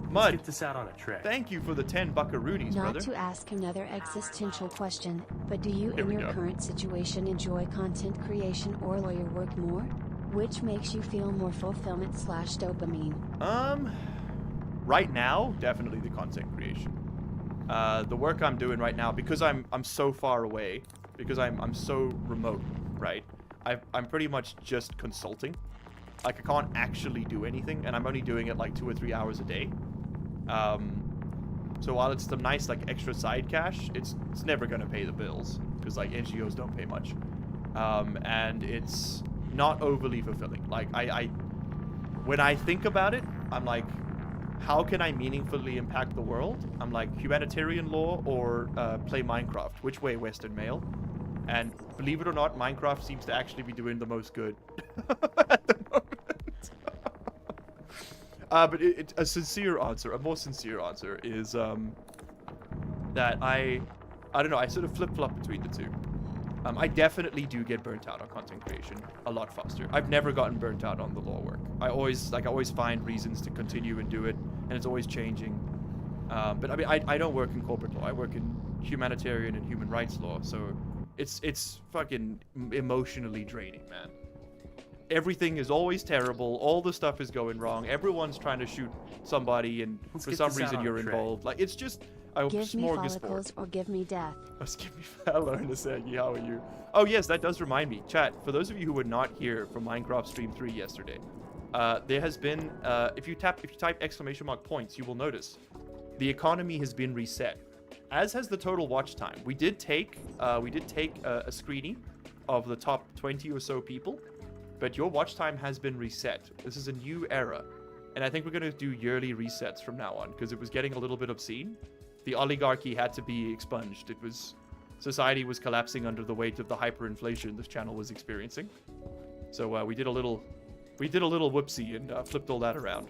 A: Mud,
G: let's get this out on a track.
A: Thank you for the 10 buckaroonies,
H: Not
A: brother.
H: to ask another existential question, but do you in your
A: go.
H: current situation enjoy content creation or lawyer work more? Which makes you feel more fulfillment / dopamine?
A: Right now, definitely the content creation. The work I'm doing right now, because I'm so far away, because I'm so remote, right? I'm pretty much just consulting. Like, I can't actually do anything, and I'm only doing it like 2 or 3 hours a day. So while it's some nice like extra side cash, it's never gonna pay the bills, because like NGOs don't pay much, and it's not overly fulfilling. Like when I think about it, I'm like, how can I meaningfully impact the world? I'm like, humanitarian law or play Minecraft. Which way, Western male? And believe it or not, Minecraft seems to actually be doing the most good at the moment. But a sincere answer, a more sincere answer is that I don't know, I sort of flip-flop between the two. I definitely do get burnt out on content creation a lot faster. I've never gotten burnt out on the law work. I always find reasons to continue and do it, and it's always changing. But I mean, I don't work in corporate law. I work in humanitarian and human rights law, so it's fucking emotionally draining, man. Everything is always terrible. All the stuff is going wrong. Everyone's trying to shoot somebody, and for some reason you're involved. Like, it's just a
H: Give me
A: smorgasbord.
H: follicles or give me death.
A: Give me hello, Nasegi. How are you? Oh yes, that does remind me. Chat, for those of you who were not here for Minecraft Stream 3 yesterday, there has been if you type !points, you will notice the economy has been reset, as has the total watch time. We did take a screening of the top 20 or so people, but your watch time has been reset. This is a new era, and I think we're going to do yearly resets from now on, because it was getting a little bit obscene. The oligarchy had to be expunged. Society was collapsing under the weight of the hyperinflation this channel was experiencing. So we did a little whoopsie and flipped all that around.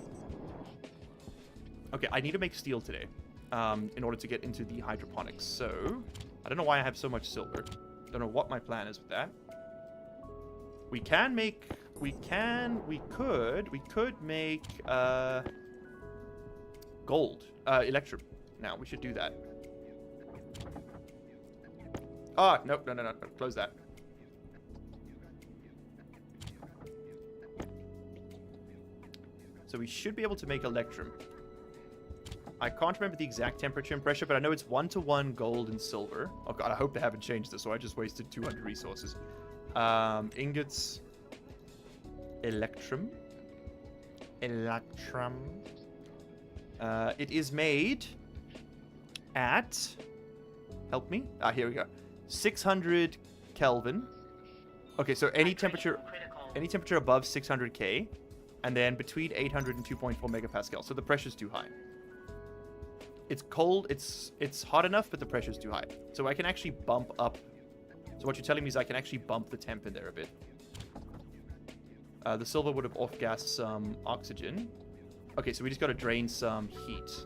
A: Okay, I need to make steel today. in order to get into the hydroponics. So, I don't know why I have so much silver. Don't know what my plan is with that. We could make, gold, electrum. Now, we should do that. Ah, no, close that. So we should be able to make electrum. I can't remember the exact temperature and pressure, but I know it's 1-to-1 gold and silver. Oh god, I hope they haven't changed this, so I just wasted 200 resources. Ingots. Electrum. Electrum. It is made at... Help me? Ah, here we go. 600 Kelvin. Okay, so any temperature above 600K, and then between 800 and 2.4 megapascal. So the pressure's too high. It's cold, it's hot enough, but the pressure's too high. So I can actually bump up. So what you're telling me is I can actually bump the temp in there a bit. The silver would have off-gassed some oxygen. Okay, so we just got to drain some heat.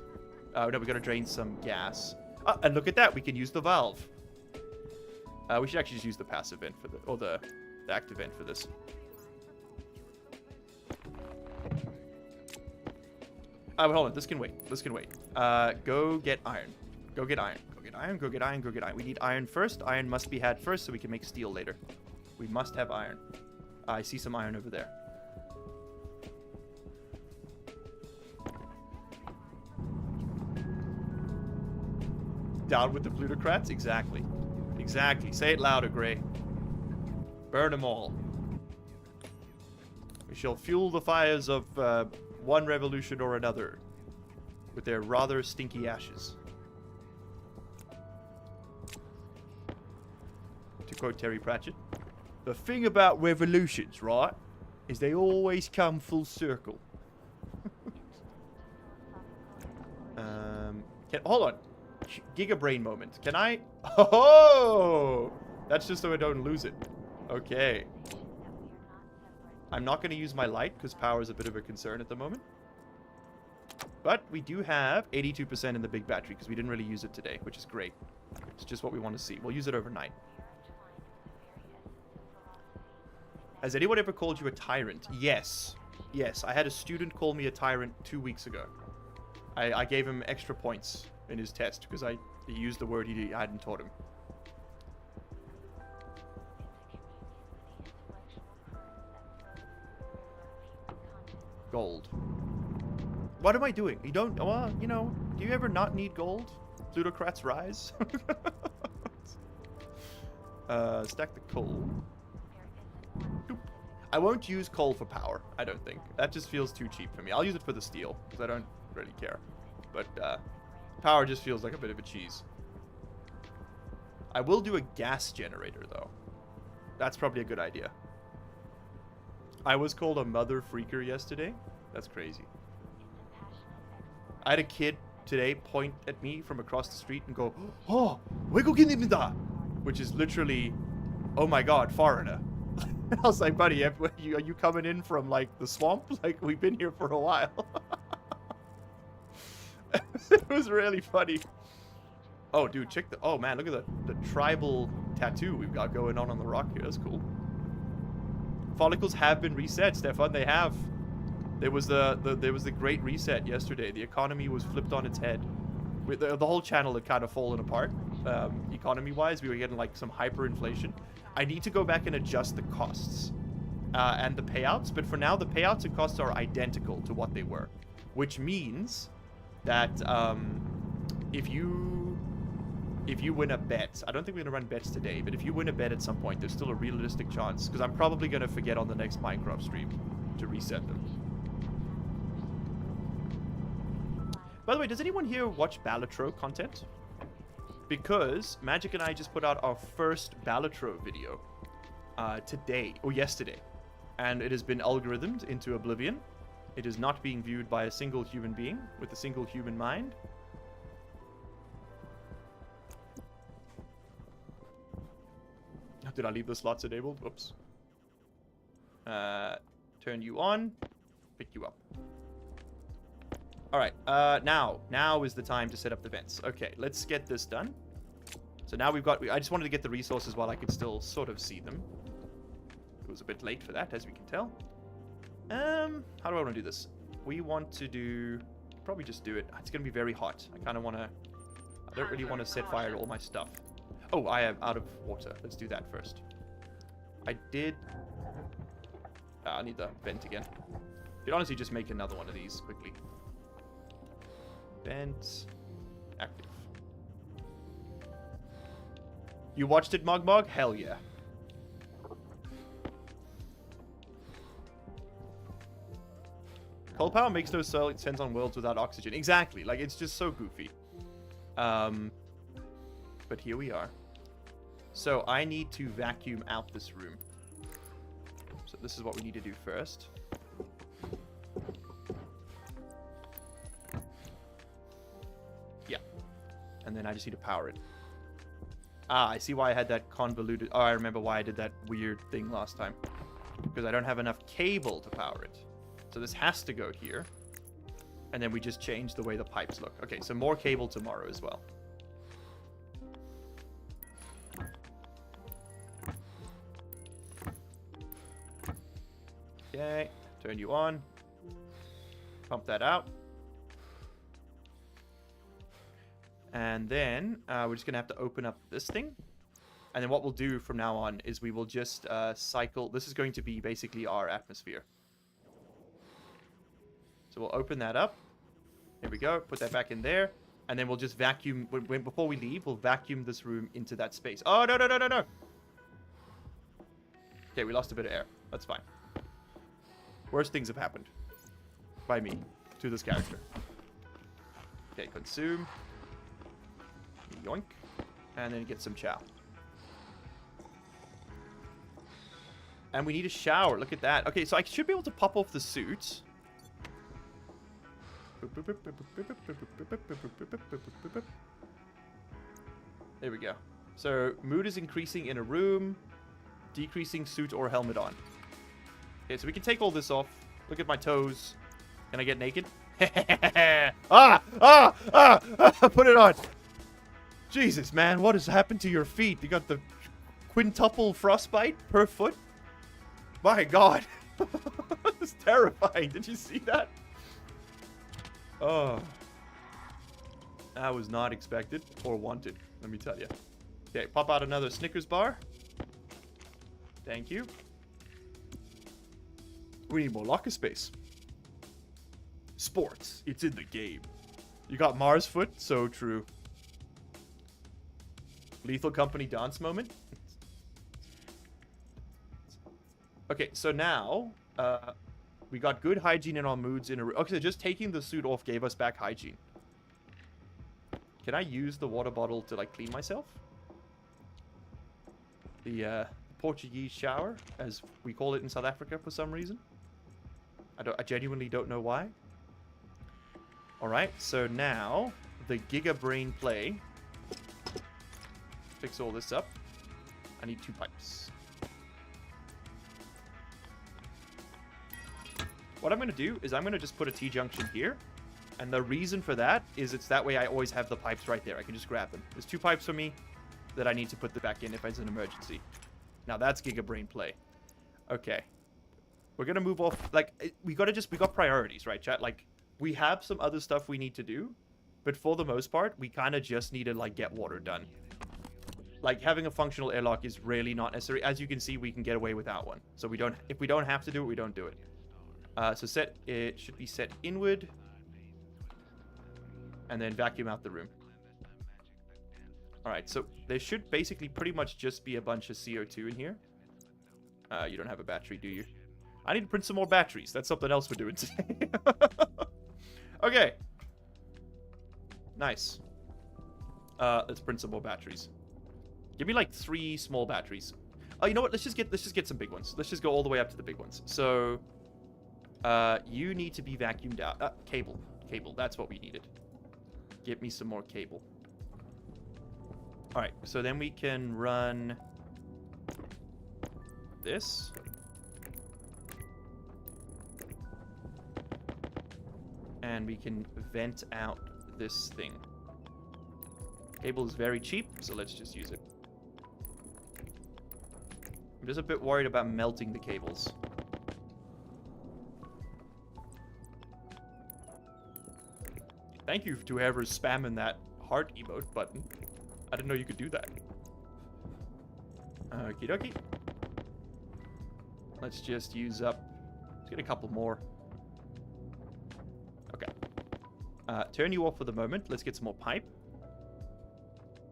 A: No, we got to drain some gas. And look at that, we can use the valve. We should actually just use the passive vent for the active vent for this. But hold on, this can wait. This can wait. Go get iron. Go get iron. Go get iron. Go get iron. Go get iron. We need iron first. Iron must be had first so we can make steel later. We must have iron. I see some iron over there. Down with the plutocrats? Exactly. Exactly. Say it louder, Gray. Burn them all. We shall fuel the fires of one revolution or another with their rather stinky ashes. To quote Terry Pratchett, the thing about revolutions, right, is they always come full circle. Hold on. Giga brain moment. Can I? Oh! That's just so I don't lose it. Okay. I'm not going to use my light because power is a bit of a concern at the moment. But we do have 82% in the big battery because we didn't really use it today, which is great. It's just what we want to see. We'll use it overnight. Has anyone ever called you a tyrant? Yes. Yes, I had a student call me a tyrant 2 weeks ago. I gave him extra points in his test because he used the word I hadn't taught him. Gold. What am I doing? You don't... Well, you know, do you ever not need gold? Plutocrats rise. Stack the coal. Doop. I won't use coal for power, I don't think. That just feels too cheap for me. I'll use it for the steel, because I don't really care. But power just feels like a bit of a cheese. I will do a gas generator, though. That's probably a good idea. I was called a mother freaker yesterday. That's crazy. I had a kid today point at me from across the street and go, "Oh, which is literally, oh my god, foreigner." I was like, buddy, are you coming in from, like, the swamp? Like, we've been here for a while. It was really funny. Oh, dude, check the... Oh, man, look at the tribal tattoo we've got going on the rock here. That's cool. Follicles have been reset, Stefan. They have. There was the great reset yesterday. The economy was flipped on its head. The whole channel had kind of fallen apart, economy-wise. We were getting, like, some hyperinflation. I need to go back and adjust the costs and the payouts, but for now, the payouts and costs are identical to what they were, which means that if you win a bet, I don't think we're going to run bets today, but if you win a bet at some point, there's still a realistic chance, because I'm probably going to forget on the next Minecraft stream to reset them. By the way, does anyone here watch Balatro content? Because Magic and I just put out our first Balatro video today, or yesterday. And it has been algorithmed into oblivion. It is not being viewed by a single human being with a single human mind. Did I leave the slots enabled? Whoops. Turn you on. Pick you up. Alright, now is the time to set up the vents. Okay, let's get this done. So now we've got... I just wanted to get the resources while I could still sort of see them. It was a bit late for that, as we can tell. How do I want to do this? We want to do... Probably just do it. It's going to be very hot. I kind of want to... I don't really want to set fire to all my stuff. Oh, I am out of water. Let's do that first. I did... I need the vent again. You could honestly just make another one of these quickly. Vent. Active. You watched it, Mogmog? Hell yeah. Coal power makes no sense on worlds without oxygen. Exactly. Like, it's just so goofy. But here we are. So I need to vacuum out this room. So this is what we need to do first. Yeah. And then I just need to power it. Ah, I see why I had that convoluted... Oh, I remember why I did that weird thing last time. Because I don't have enough cable to power it. So this has to go here. And then we just change the way the pipes look. Okay, so more cable tomorrow as well. Okay, turn you on. Pump that out. And then we're just going to have to open up this thing. And then what we'll do from now on is we will just cycle. This is going to be basically our atmosphere. So we'll open that up. There we go. Put that back in there. And then we'll just vacuum. Before we leave, we'll vacuum this room into that space. Oh, no, no, no, no, no. Okay, we lost a bit of air. That's fine. Worst things have happened. By me. To this character. Okay, consume. Yoink. And then get some chow. And we need a shower. Look at that. Okay, so I should be able to pop off the suit. There we go. So, mood is increasing in a room. Decreasing suit or helmet on. Okay, so we can take all this off. Look at my toes. Can I get naked? Put it on. Jesus, man, what has happened to your feet? You got the quintuple frostbite per foot? My God. It's terrifying. Did you see that? Oh. That was not expected or wanted, let me tell you. Okay, pop out another Snickers bar. Thank you. We need more locker space. Sports. It's in the game. You got Mars foot? So true. Lethal Company dance moment. Okay, so now we got good hygiene in our moods in a room. Okay, so just taking the suit off gave us back hygiene. Can I use the water bottle to like clean myself? The Portuguese shower, as we call it in South Africa for some reason. I genuinely don't know why. Alright, so now the Giga Brain Play. Fix all this up. I need 2 pipes. What I'm going to do is I'm going to just put a T-junction here. And the reason for that is it's that way I always have the pipes right there. I can just grab them. There's 2 pipes for me that I need to put back in if it's an emergency. Now that's Giga Brain Play. Okay. We're going to move off. Like, we got priorities, right, chat? Like, we have some other stuff we need to do. But for the most part, we kind of just need to, like, get water done. Like, having a functional airlock is really not necessary. As you can see, we can get away without one. So if we don't have to do it, we don't do it. So it should be set inward. And then vacuum out the room. Alright, so there should basically pretty much just be a bunch of CO2 in here. You don't have a battery, do you? I need to print some more batteries. That's something else we're doing today. Okay. Nice. Let's print some more batteries. Give me like 3 small batteries. Oh, you know what? Let's just get some big ones. Let's just go all the way up to the big ones. So, you need to be vacuumed out. Cable. That's what we needed. Get me some more cable. All right. So then we can run this. And we can vent out this thing. Cable is very cheap, so let's just use it. I'm just a bit worried about melting the cables. Thank you to whoever's spamming that heart emote button. I didn't know you could do that. Okie dokie. Let's just use up... Let's get a couple more. Okay. Turn you off for the moment. Let's get some more pipe.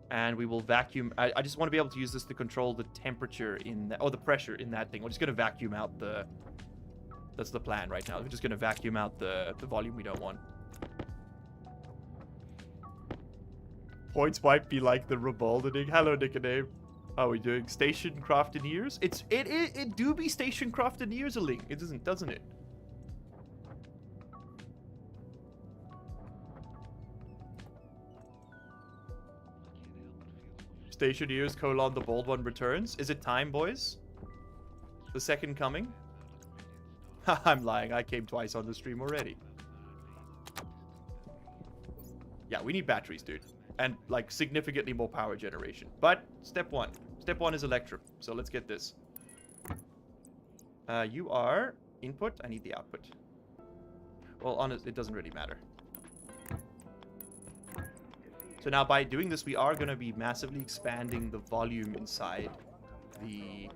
A: And we will vacuum... I just want to be able to use this to control the temperature in that... Or the pressure in that thing. We're just going to vacuum out the... That's the plan right now. We're just going to vacuum out the volume we don't want. Points might be like the rebaldening. Hello, Nickname. How are we doing? Station Craftineers? It do be Station Craftineers a link. It doesn't it? Stationeers, colon, the bald one returns. Is it time, boys? The second coming? I'm lying. I came twice on the stream already. Yeah, we need batteries, dude. And, like, significantly more power generation. But, step one. Step one is electrum. So, let's get this. You are input. I need the output. Well, honestly, it doesn't really matter. So now, by doing this, we are going to be massively expanding the volume inside the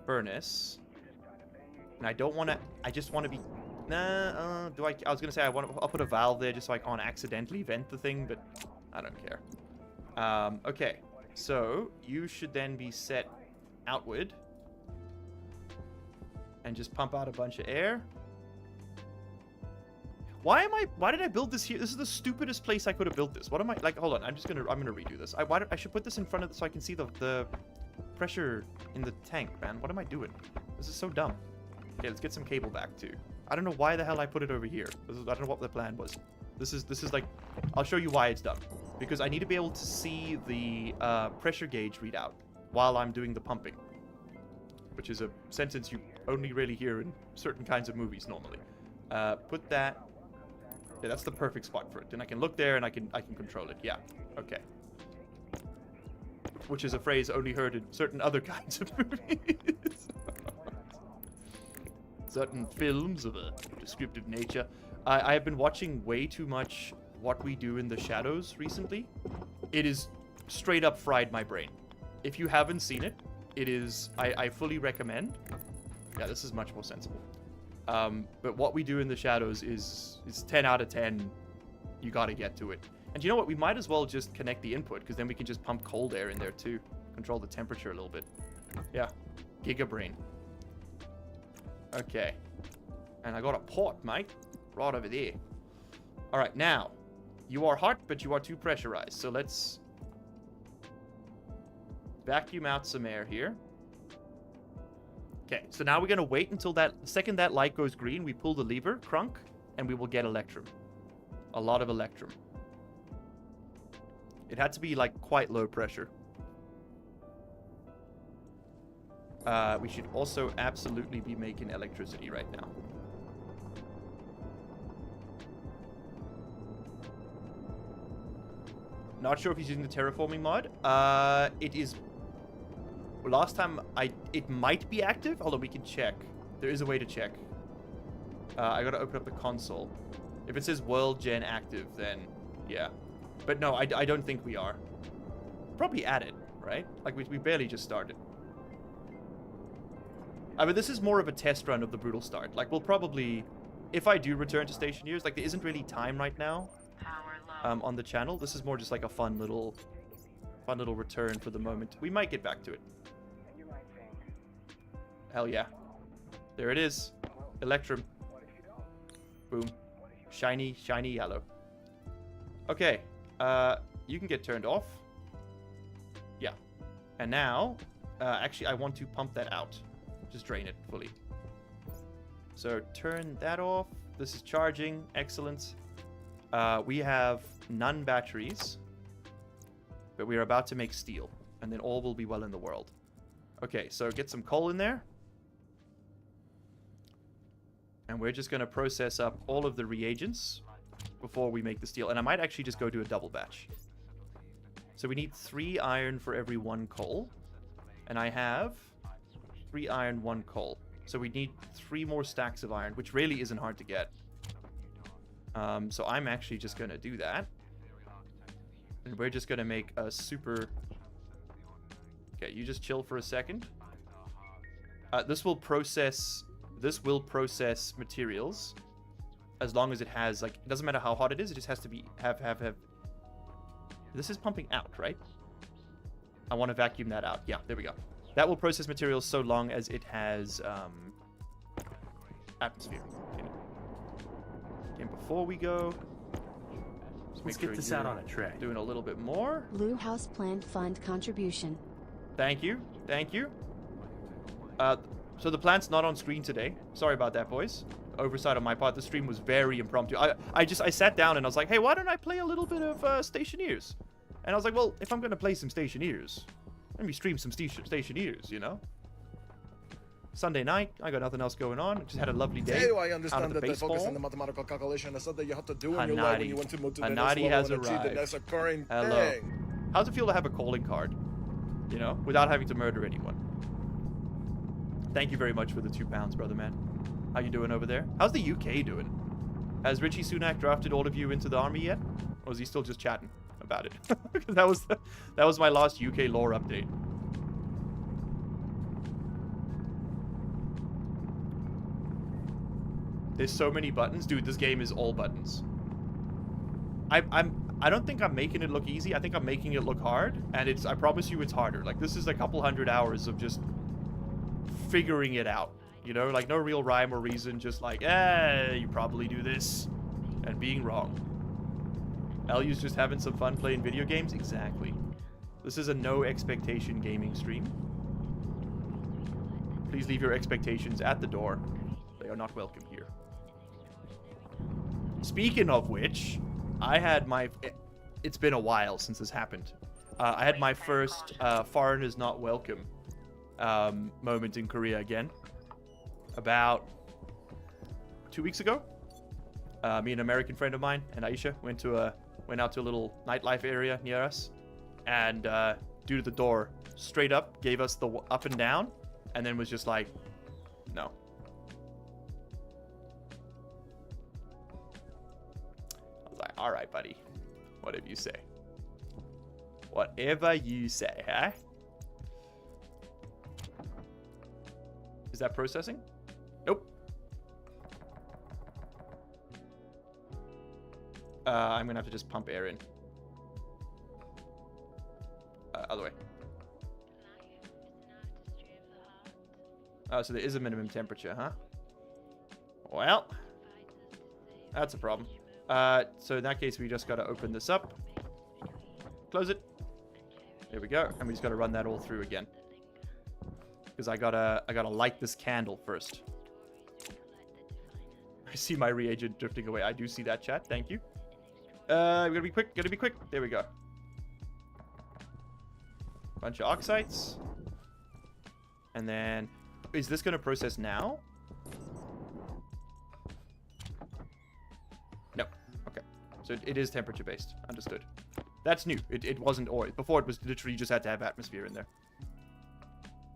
A: furnace. And I don't want to... I just want to be... Nah, do I... I was going to say I'll put a valve there just so I can't accidentally vent the thing, but I don't care. Okay, so you should then be set outward. And just pump out a bunch of air. Why did I build this here? This is the stupidest place I could have built this. What am I... Like, hold on, I'm gonna redo this. I should put this in front of... So I can see the pressure in the tank, man. What am I doing? This is so dumb. Okay, let's get some cable back, too. I don't know why the hell I put it over here. I don't know what the plan was. This is like... I'll show you why it's dumb. Because I need to be able to see the pressure gauge readout while I'm doing the pumping. Which is a sentence you only really hear in certain kinds of movies normally. Put that... Yeah, that's the perfect spot for it. And I can look there and I can control it. Yeah. Okay. Which is a phrase only heard in certain other kinds of movies. Certain films of a descriptive nature. I have been watching way too much What We Do in the Shadows recently. It is straight up fried my brain. If you haven't seen it, it is... I fully recommend. Yeah, this is much more sensible. But What We Do in the Shadows is 10 out of 10. You gotta get to it. And you know what? We might as well just connect the input, because then we can just pump cold air in there too. Control the temperature a little bit. Yeah. Gigabrain. Okay. And I got a pot, mate. Right over there. Alright, now. You are hot, but you are too pressurized. So let's vacuum out some air here. Okay, so now we're going to wait until the second that light goes green, we pull the lever, crunk, and we will get electrum. A lot of electrum. It had to be, like, quite low pressure. We should also absolutely be making electricity right now. Not sure if he's using the terraforming mod. It is... Last time, it might be active. Hold on, we can check. There is a way to check. I gotta open up the console. If it says world gen active, then yeah. But no, I don't think we are. Probably added, right? Like, we barely just started. But this is more of a test run of the brutal start. Like, we'll probably... If I do return to Stationeers, like, there isn't really time right now on the channel. This is more just like a fun little return for the moment. We might get back to it. Hell yeah. There it is. Electrum. Boom. Shiny, shiny yellow. Okay. You can get turned off. Yeah. And now, actually, I want to pump that out. Just drain it fully. So turn that off. This is charging. Excellent. We have none batteries. But we are about to make steel. And then all will be well in the world. Okay, so get some coal in there. And we're just going to process up all of the reagents before we make the steel. And I might actually just go do a double batch. So we need 3 iron for every 1 coal. And I have 3 iron, 1 coal. So we need 3 more stacks of iron, which really isn't hard to get. So I'm actually just going to do that. And we're just going to make a super... Okay, you just chill for a second. This will process materials as long as it has, like, it doesn't matter how hot it is, it just has to be, have. This is pumping out, right? I want to vacuum that out. Yeah, there we go. That will process materials so long as it has, atmosphere. Okay. And before we go,
G: Let's get this out on a tray.
A: Doing a little bit more.
H: Blue House Plant Fund contribution.
A: Thank you. Thank you. So the plant's not on screen today. Sorry about that, boys. Oversight on my part. The stream was very impromptu. I sat down and I was like, hey, why don't I play a little bit of Stationeers? And I was like, well, if I'm going to play some Stationeers, let me stream some Stationeers, you know? Sunday night, I got nothing else going on. Just had a lovely day.
I: I understand that they focus on the mathematical calculation. That's something you have to do in your life when you want to move to the next level
A: has
I: and achieve the
A: arrived.
I: next occurring
A: Hello.
I: thing.
A: How's it feel to have a calling card? You know, without having to murder anyone. Thank you very much for the £2, brother man. How you doing over there? How's the UK doing? Has Richie Sunak drafted all of you into the army yet? Or is he still just chatting about it? Because that was my last UK lore update. There's so many buttons. Dude, this game is all buttons. I don't think I'm making it look easy. I think I'm making it look hard. And I promise you it's harder. Like, this is a couple hundred hours of just figuring it out. You know, like no real rhyme or reason. Just like, you probably do this. And being wrong. Elyu's just having some fun playing video games? Exactly. This is a no expectation gaming stream. Please leave your expectations at the door. They are not welcome here. Speaking of which, I had my... It's been a while since this happened. I had my first foreigners not welcome moment in Korea again. About 2 weeks ago. Me and an American friend of mine and Aisha went out to a little nightlife area near us. And dude at the door straight up gave us the up and down. And then was just like, no. I was like, all right, buddy. Whatever you say. Whatever you say, huh? Is that processing? Nope. I'm gonna have to just pump air in. Other way. Oh, so there is a minimum temperature, huh? Well, that's a problem. So in that case, we just gotta open this up. Close it. There we go. And we just gotta run that all through again. Because I gotta light this candle first. I see my reagent drifting away. I do see that, chat. Thank you. We gotta be quick. Gotta be quick. There we go. Bunch of oxides. And then... Is this going to process now? No. Okay. So it is temperature based. Understood. That's new. It wasn't oil. Before it was literally just had to have atmosphere in there.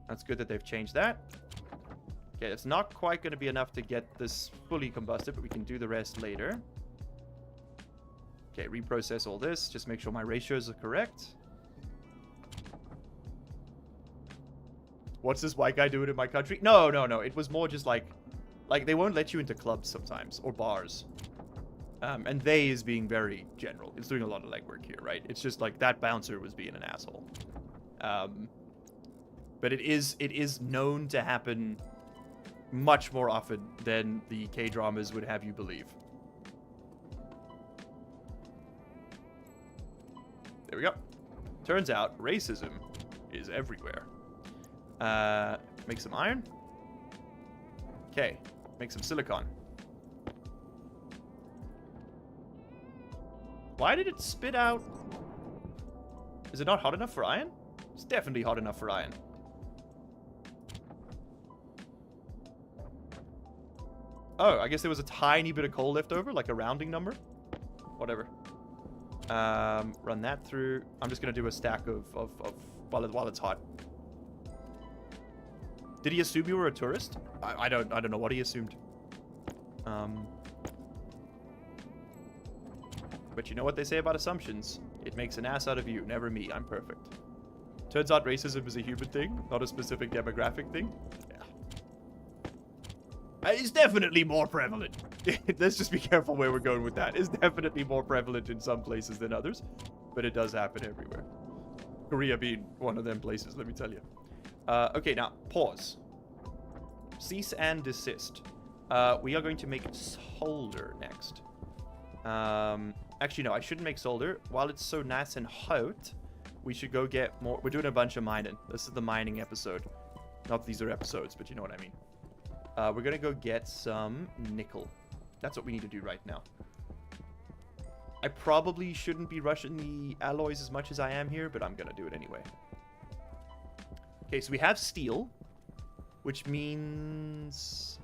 A: That's good that they've changed that. Okay, it's not quite going to be enough to get this fully combusted, but we can do the rest later. Okay, reprocess all this. Just make sure my ratios are correct. What's this white guy doing in my country? No. It was more just like they won't let you into clubs sometimes or bars. And they is being very general. It's doing a lot of legwork here, right? It's just like that bouncer was being an asshole. But it is known to happen much more often than the K-dramas would have you believe. There we go. Turns out racism is everywhere. Make some iron. Okay, make some silicon. Why did it spit out? Is it not hot enough for iron? It's definitely hot enough for iron. Oh, I guess there was a tiny bit of coal left over, like a rounding number. Whatever. Run that through. I'm just gonna do a stack of while it's hot. Did he assume you were a tourist? I don't know what he assumed. But you know what they say about assumptions? It makes an ass out of you, never me. I'm perfect. Turns out racism is a human thing, not a specific demographic thing. Yeah. It's definitely more prevalent. Let's just be careful where we're going with that. It's definitely more prevalent in some places than others, but it does happen everywhere. Korea being one of them places, let me tell you. Okay, now, pause. Cease and desist. We are going to make solder next. Actually, no, I shouldn't make solder. While it's so nice and hot, we should go get more. We're doing a bunch of mining. This is the mining episode. Not these are episodes, but you know what I mean. We're going to go get some nickel. That's what we need to do right now. I probably shouldn't be rushing the alloys as much as I am here, but I'm going to do it anyway. Okay, so we have steel, which means...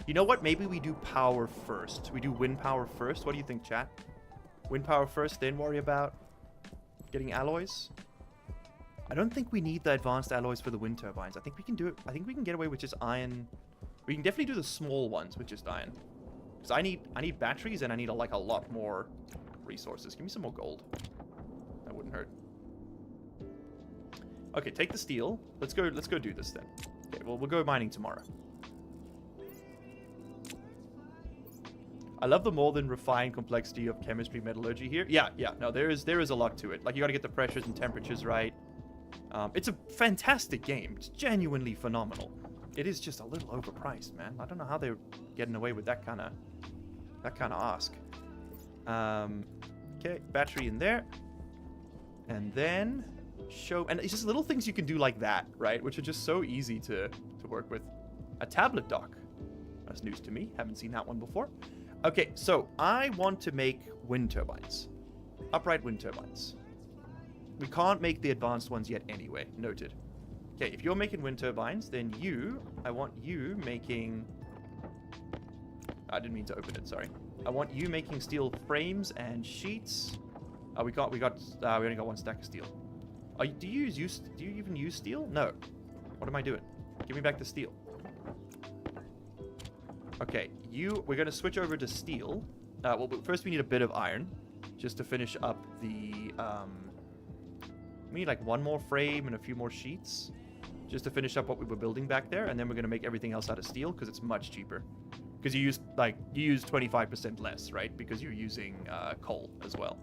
A: You know what? Maybe we do power first. We do wind power first. What do you think, chat? Wind power first, then worry about getting alloys? I don't think we need the advanced alloys for the wind turbines. I think we can do it. I think we can get away with just iron. We can definitely do the small ones with just iron. Because I need batteries and I need a lot more resources. Give me some more gold. That wouldn't hurt. Okay, take the steel. Let's go do this then. Okay, well, we'll go mining tomorrow. I love the more than refined complexity of chemistry metallurgy here. Yeah, no, there is a lot to it. Like, you got to get the pressures and temperatures right. It's a fantastic game. It's genuinely phenomenal. It is just a little overpriced, man. I don't know how they're getting away with that kind of ask. Okay, battery in there. And then show, and it's just little things you can do like that, right? Which are just so easy to work with. A tablet dock. That's news to me. Haven't seen that one before. Okay, so I want to make wind turbines. Upright wind turbines. We can't make the advanced ones yet anyway. Noted. Okay, if you're making wind turbines, then I want you making... I didn't mean to open it, sorry. I want you making steel frames and sheets. We only got one stack of steel. Do you even use steel? No. What am I doing? Give me back the steel. Okay, we're going to switch over to steel. Well, first we need a bit of iron, just to finish up the, we need like one more frame and a few more sheets, just to finish up what we were building back there, and then we're going to make everything else out of steel, because it's much cheaper. Because you use 25% less, right? Because you're using coal as well.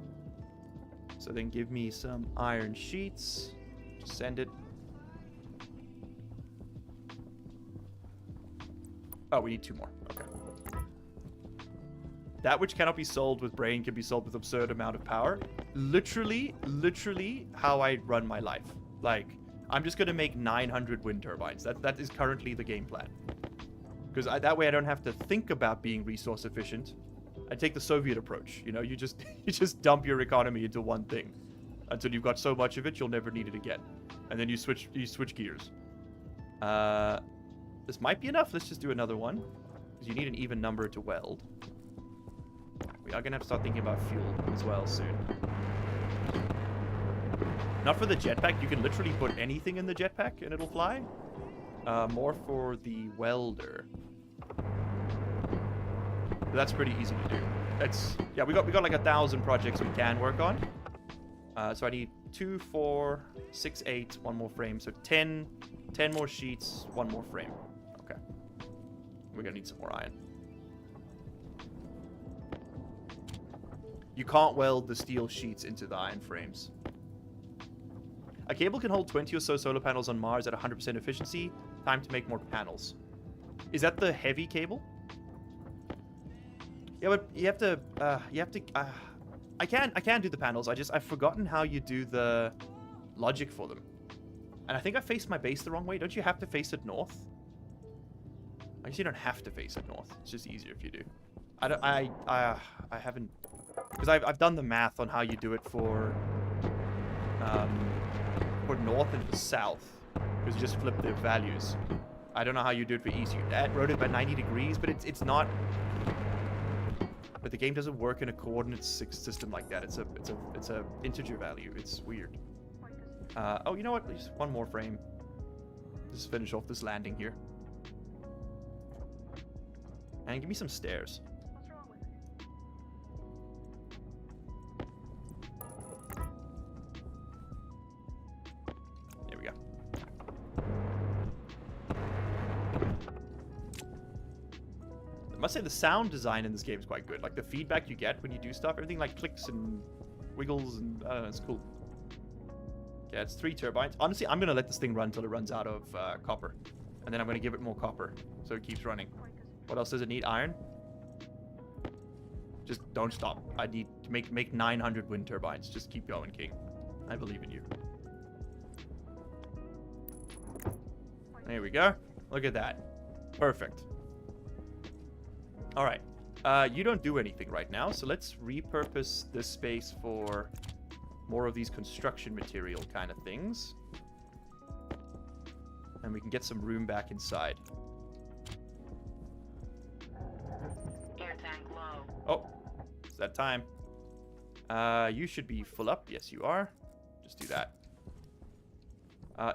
A: So then give me some iron sheets, just send it. Oh, we need 2 more. Okay. That which cannot be sold with brain can be sold with absurd amount of power. Literally how I run my life. Like, I'm just going to make 900 wind turbines. That is currently the game plan. Because that way I don't have to think about being resource efficient. I take the Soviet approach. You know, you just dump your economy into one thing. Until you've got so much of it, you'll never need it again. And then you switch gears. This might be enough. Let's just do another one. Because you need an even number to weld. We are going to have to start thinking about fuel as well soon. Not for the jetpack. You can literally put anything in the jetpack and it'll fly. More for the welder. But that's pretty easy to do. Yeah, we got like 1,000 projects we can work on. So I need 2, 4, 6, 8, 1 more frame. So 10 more sheets, 1 more frame. Okay. We're gonna need some more iron. You can't weld the steel sheets into the iron frames. A cable can hold 20 or so solar panels on Mars at 100% efficiency. Time to make more panels. Is that the heavy cable? Yeah, but you have to. I can do the panels. I've forgotten how you do the logic for them. And I think I faced my base the wrong way. Don't you have to face it north? I guess you don't have to face it north. It's just easier if you do. I haven't, because I've done the math on how you do it for north and for south, because you just flip the values. I don't know how you do it for east. You rotate by 90 degrees, but it's not. But the game doesn't work in a coordinate system like that. It's a integer value. It's weird. Oh, you know what? Just one more frame. Just finish off this landing here. And give me some stairs. There we go. I must say the sound design in this game is quite good. Like the feedback you get when you do stuff, everything like clicks and wiggles and I don't know, it's cool. Yeah, it's 3 turbines. Honestly, I'm going to let this thing run till it runs out of copper. And then I'm going to give it more copper so it keeps running. What else does it need? Iron? Just don't stop. I need to make 900 wind turbines. Just keep going, King. I believe in you. There we go. Look at that. Perfect. All right. You don't do anything right now, so let's repurpose this space for more of these construction material kind of things. And we can get some room back inside.
F: Air tank low.
A: Oh, it's that time. You should be full up. Yes, you are. Just do that.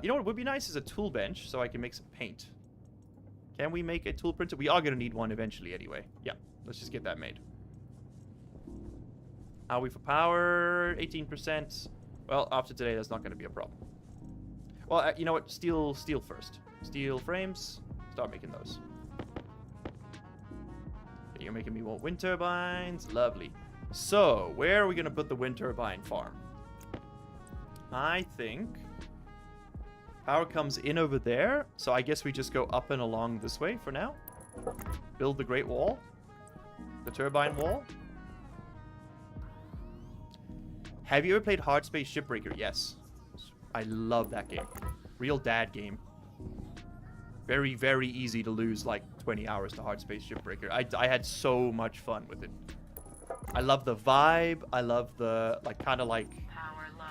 A: You know what would be nice is a tool bench so I can make some paint. Can we make a tool printer? We are going to need one eventually anyway. Yeah, let's just get that made. Are we for power? 18%. Well, after today, that's not going to be a problem. Well, you know what? Steel first. Steel frames. Start making those. You're making me want wind turbines. Lovely. So, where are we going to put the wind turbine farm? I think power comes in over there. So I guess we just go up and along this way for now. Build the Great Wall. The turbine wall. Have you ever played Hard Space Shipbreaker? Yes. I love that game. Real dad game. Very, very easy to lose like 20 hours to Hard Space Shipbreaker. I had so much fun with it. I love the vibe. I love the like kind of like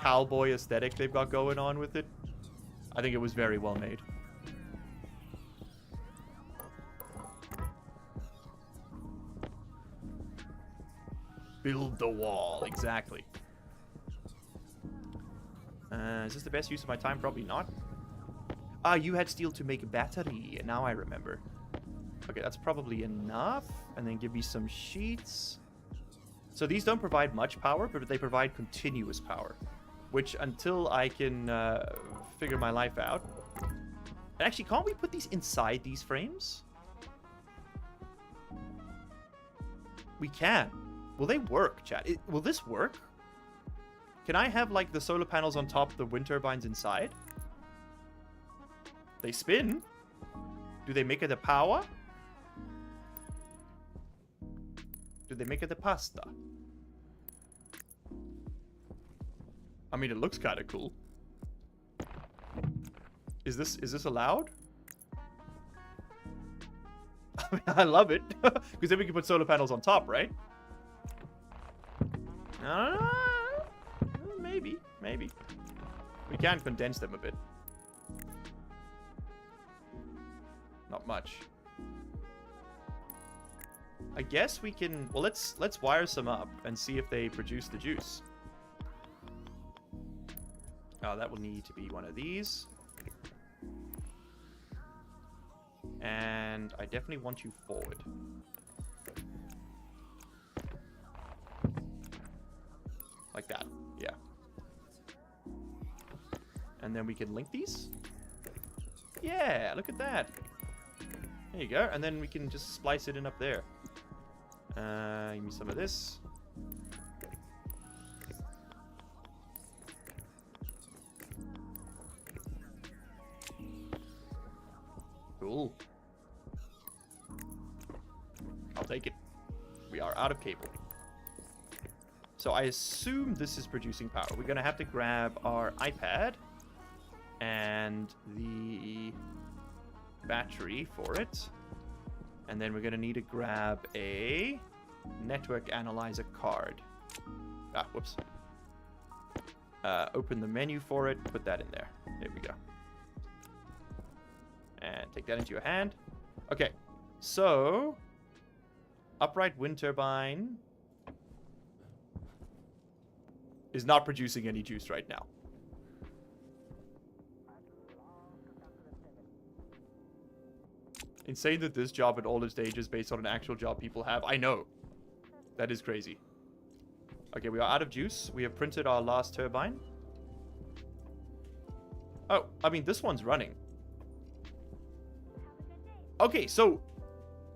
A: cowboy aesthetic they've got going on with it. I think it was very well made. Build the wall. Exactly. Is this the best use of my time? Probably not. Ah, you had steel to make a battery. Now I remember. Okay, that's probably enough. And then give me some sheets. So these don't provide much power, but they provide continuous power. Which, until I can figure my life out... And actually, can't we put these inside these frames? We can. Will they work, chat? Will this work? Can I have, like, the solar panels on top, the wind turbines inside? They spin. Do they make it a power? Do they make it a pasta? I mean, it looks kind of cool. Is this allowed? I mean, I love it. Because then we can put solar panels on top, right? Maybe. We can condense them a bit. Not much. I guess we can... Well, let's wire some up and see if they produce the juice. Oh, that will need to be one of these. And I definitely want you forward. Like that. Yeah. And then we can link these. Yeah, look at that. There you go. And then we can just splice it in up there. Give me some of this. Cool. I'll take it. We are out of cable. So I assume this is producing power. We're going to have to grab our iPad and the battery for it. And then we're going to need to grab a network analyzer card. Ah, whoops. Open the menu for it. Put that in there. There we go. And Take that into your hand. Okay. So, upright wind turbine is not producing any juice right now. Insane that this job at all its stages based on an actual job people have. I know. That is crazy. Okay, we are out of juice. We have printed our last turbine. Oh, I mean, this one's running. Okay, so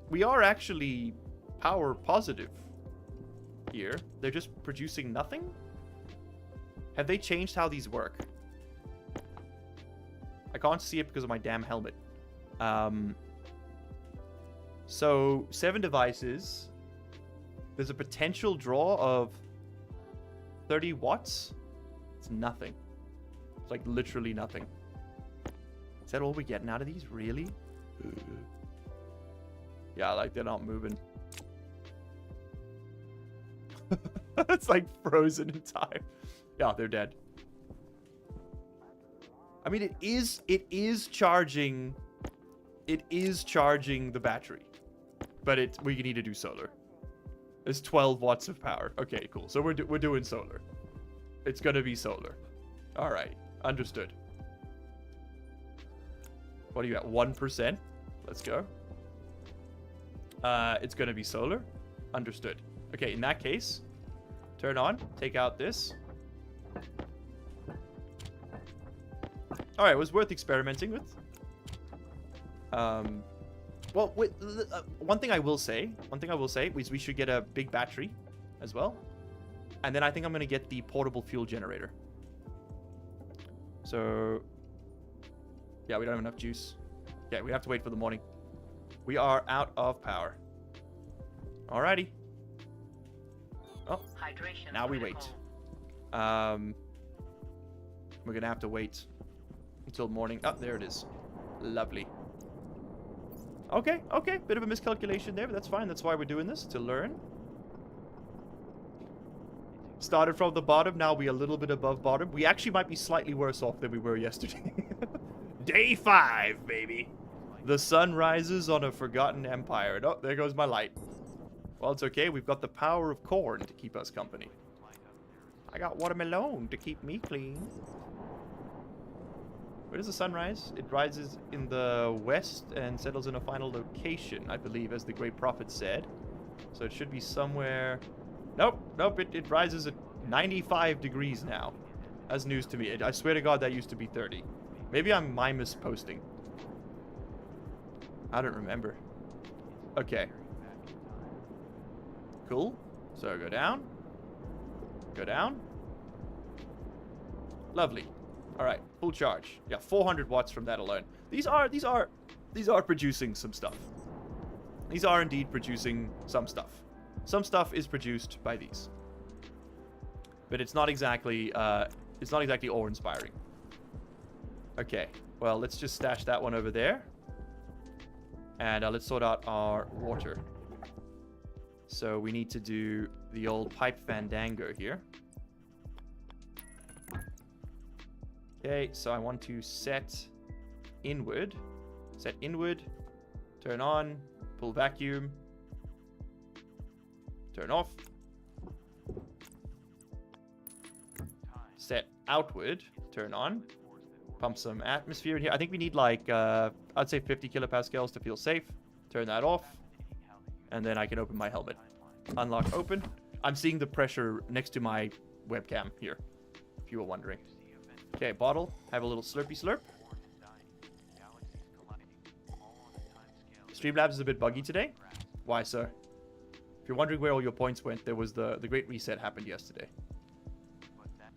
A: we are actually power positive here. They're just producing nothing? Have they changed how these work? I can't see it because of my damn helmet. So, 7 devices. There's a potential draw of 30 watts. It's nothing. It's like literally nothing. Is that all we're getting out of these? Really? Yeah, like they're not moving. It's like frozen in time. Yeah, they're dead. I mean, it is charging the battery. But we need to do solar. It's 12 watts of power. Okay, cool. So we're doing solar. It's gonna be solar. All right, understood. What are you at? 1%. Let's go. It's gonna be solar. Understood. Okay, in that case, turn on. Take out this. All right, it was worth experimenting with. Well, one thing I will say is we should get a big battery as well. And then I think I'm going to get the portable fuel generator. So, yeah, we don't have enough juice. Yeah, we have to wait for the morning. We are out of power. Alrighty. Oh,
F: Hydration
A: now we wait. We're going to have to wait until morning. Oh, there it is. Lovely. Okay. Bit of a miscalculation there, but that's fine. That's why we're doing this, to learn. Started from the bottom, now we're a little bit above bottom. We actually might be slightly worse off than we were yesterday. Day 5, baby. The sun rises on a forgotten empire. Oh, there goes my light. Well, it's okay. We've got the power of corn to keep us company. I got watermelon to keep me clean. Where does the sun rise? It rises in the west and settles in a final location, I believe, as the great prophet said. So it should be somewhere... Nope, it rises at 95 degrees now. That's news to me. I swear to God that used to be 30. Maybe I'm misposting. I don't remember. Okay. Cool. So go down. Go down. Lovely. All right, full charge. Yeah, 400 watts from that alone. These are producing some stuff. These are indeed producing some stuff. Some stuff is produced by these, but it's not exactly awe-inspiring. Okay, well, let's just stash that one over there, and let's sort out our water. So we need to do the old pipe fandango here. Okay, so I want to set inward, turn on, pull vacuum, turn off, set outward, turn on, pump some atmosphere in here. I think we need like, I'd say 50 kilopascals to feel safe. Turn that off, and then I can open my helmet. Unlock open. I'm seeing the pressure next to my webcam here, if you were wondering. Okay, bottle. Have a little slurpy slurp. Streamlabs is a bit buggy today. Why, sir? If you're wondering where all your points went, there was the great reset happened yesterday.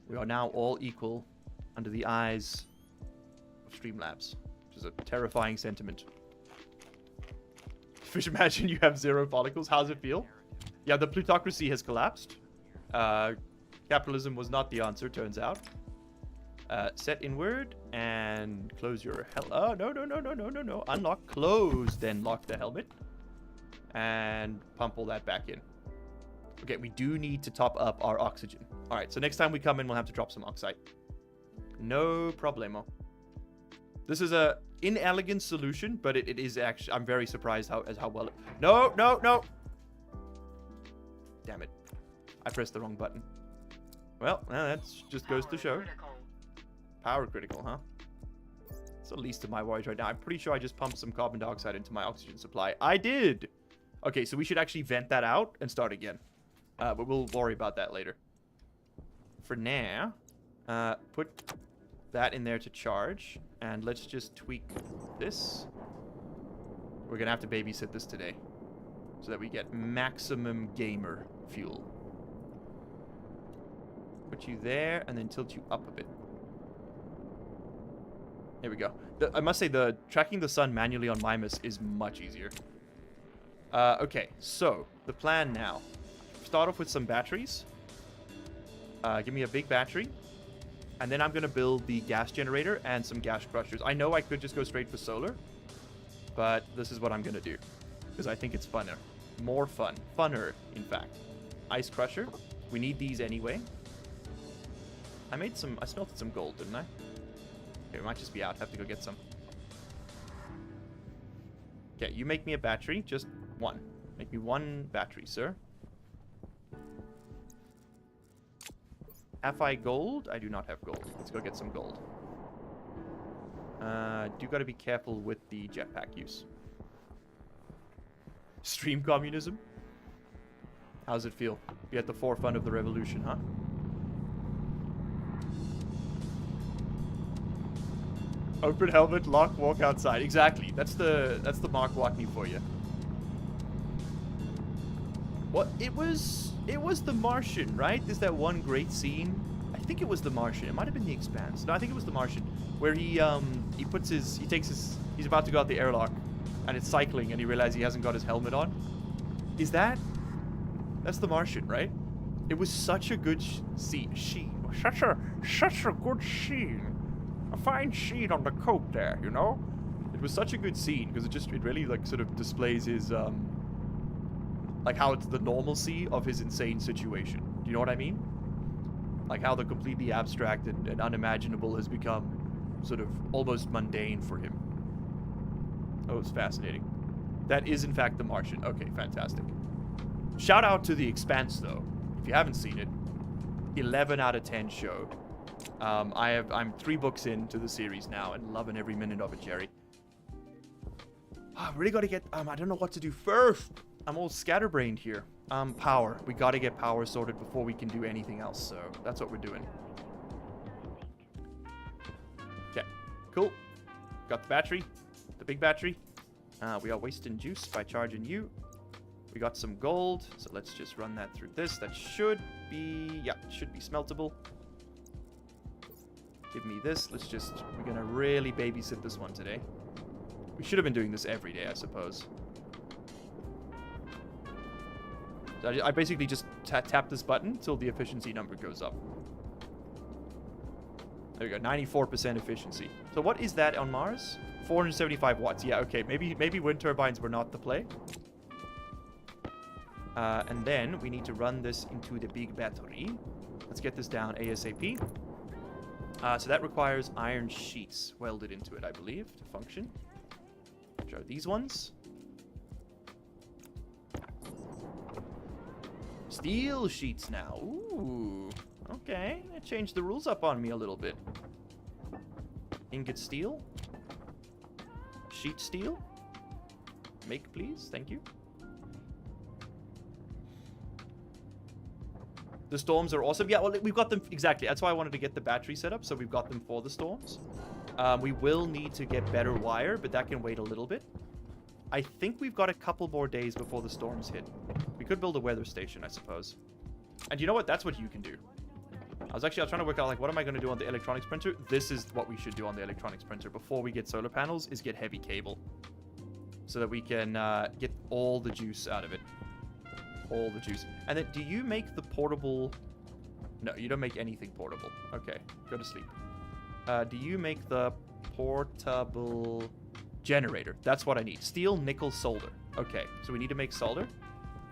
A: We are now all equal under the eyes of Streamlabs, which is a terrifying sentiment. Fish, imagine you have 0 follicles. How does it feel? Yeah, the plutocracy has collapsed. Capitalism was not the answer, turns out. Set inward and close your oh, no. Unlock, close, then lock the helmet. And pump all that back in. Okay, we do need to top up our oxygen. All right, so next time we come in, we'll have to drop some oxide. No problemo. This is a inelegant solution, but it is actually... I'm very surprised how well it... No, no, no! Damn it. I pressed the wrong button. Well, that just goes to show. Power critical, huh? It's the least of my worries right now. I'm pretty sure I just pumped some carbon dioxide into my oxygen supply. I did! Okay, so we should actually vent that out and start again. But we'll worry about that later. For now, put that in there to charge. And let's just tweak this. We're going to have to babysit this today. So that we get maximum gamer fuel. Put you there and then tilt you up a bit. There we go. I must say, tracking the sun manually on Mimus is much easier. Okay, so the plan now. Start off with some batteries. Give me a big battery. And then I'm going to build the gas generator and some gas crushers. I know I could just go straight for solar. But this is what I'm going to do. Because I think it's funner. More fun. Funner, in fact. Ice crusher. We need these anyway. I smelted some gold, didn't I? Okay, we might just be out. Have to go get some. Okay, you make me a battery. Just one. Make me one battery, sir. Have I gold? I do not have gold. Let's go get some gold. Do gotta be careful with the jetpack use. Stream communism? How's it feel? Be at the forefront of the revolution, huh? Open helmet, lock, walk outside. Exactly. That's the Mark Watney for you. What? It was The Martian, right? There's that one great scene. I think it was The Martian. It might have been The Expanse. No, I think it was The Martian, where he's about to go out the airlock, and it's cycling, and he realizes he hasn't got his helmet on. That's The Martian, right? It was such a good scene. Such a good scene. A fine sheen on the coat there, you know? It was such a good scene because it really like sort of displays his like how it's the normalcy of his insane situation. Do you know what I mean? Like how the completely abstract and unimaginable has become sort of almost mundane for him. Oh, it's fascinating. That is in fact The Martian. Okay, fantastic. Shout out to The Expanse though. If you haven't seen it, 11 out of 10 show. I'm 3 books into the series now and loving every minute of it, Jerry. I really got to get, I don't know what to do first. I'm all scatterbrained here. Power. We got to get power sorted before we can do anything else, so that's what we're doing. Okay, cool. Got the battery, the big battery. We are wasting juice by charging you. We got some gold, so let's just run that through this. That should be, yeah, should be smeltable. Give me this. We're going to really babysit this one today. We should have been doing this every day, I suppose. So I basically just tap this button until the efficiency number goes up. There we go, 94% efficiency. So what is that on Mars? 475 watts. Yeah, okay, maybe wind turbines were not the play. And then we need to run this into the big battery. Let's get this down ASAP. So that requires iron sheets welded into it, I believe, to function. Which are these ones. Steel sheets now. Ooh. Okay. That changed the rules up on me a little bit. Ingot steel. Sheet steel. Make, please. Thank you. The storms are awesome. Yeah, well, we've got them. Exactly. That's why I wanted to get the battery set up, so we've got them for the storms. We will need to get better wire, but that can wait a little bit. I think we've got a couple more days before the storms hit. We could build a weather station, I suppose. And you know what? That's what you can do. I was trying to work out, like, what am I going to do on the electronics printer? This is what we should do on the electronics printer before we get solar panels, is get heavy cable. So that we can get all the juice out of it. All the juice. And then, do you make the portable... No, you don't make anything portable. Okay, go to sleep. Do you make the portable generator? That's what I need. Steel, nickel, solder. Okay, so we need to make solder.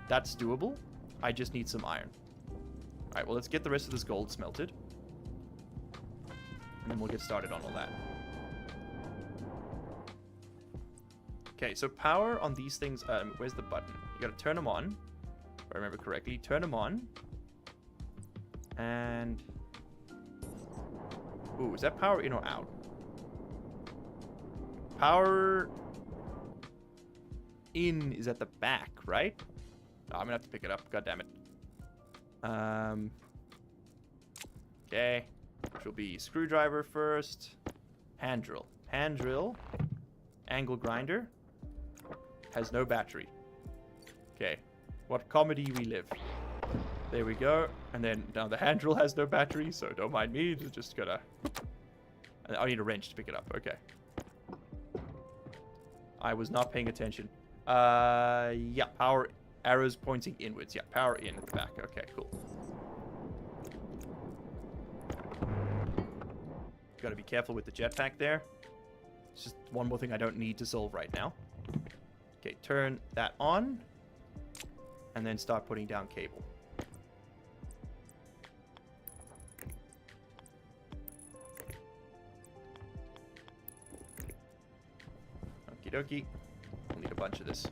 A: That's doable. I just need some iron. Alright, well, let's get the rest of this gold smelted. And then we'll get started on all that. Okay, so power on these things. Where's the button? You gotta turn them on. If I remember correctly, turn them on. And ooh, is that power in or out? Power in is at the back, right? Oh, I'm gonna have to pick it up. God damn it. Okay, which will be screwdriver first. Hand drill. Hand drill. Angle grinder. Has no battery. Okay. What comedy we live. There we go. And then now the hand drill has no battery, so don't mind me. Just gotta... I need a wrench to pick it up. Okay. I was not paying attention. Yeah, power arrows pointing inwards. Yeah, power in at the back. Okay, cool. Gotta be careful with the jetpack there. It's just one more thing I don't need to solve right now. Okay, turn that on. And then start putting down cable. Okie dokie. We'll need a bunch of this.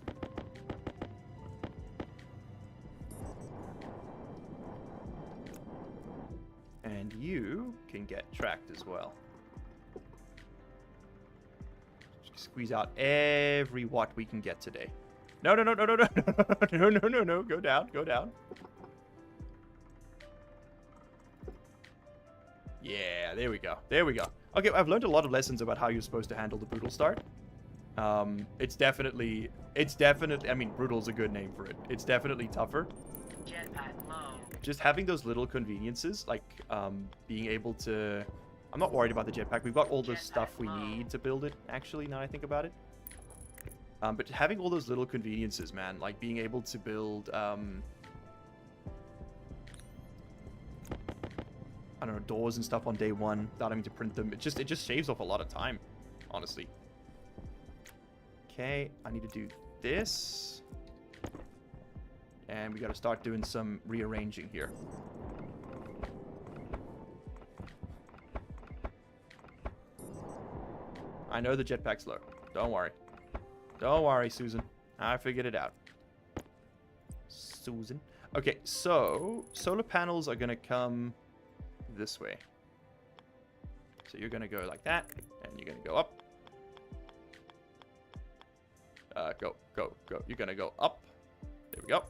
A: And you can get tracked as well. Just squeeze out every watt we can get today. No, no, no, no, no, no, no, no, no, no. Go down, go down. Yeah, there we go. There we go. Okay, I've learned a lot of lessons about how you're supposed to handle the brutal start. It's definitely, I mean, brutal is a good name for it. It's definitely tougher.
F: Jetpack low.
A: Just having those little conveniences, like being able to... I'm not worried about the jetpack. We've got all the stuff we need to build it, actually, now I think about it. But having all those little conveniences, man, like being able to build... I don't know, doors and stuff on day one without having to print them. It just shaves off a lot of time, honestly. Okay, I need to do this. And we got to start doing some rearranging here. I know the jetpack's low. Don't worry. Don't worry, Susan. I figured it out. Susan. Okay, so solar panels are going to come this way. So you're going to go like that, and you're going to go up. Go, go, go. You're going to go up. There we go.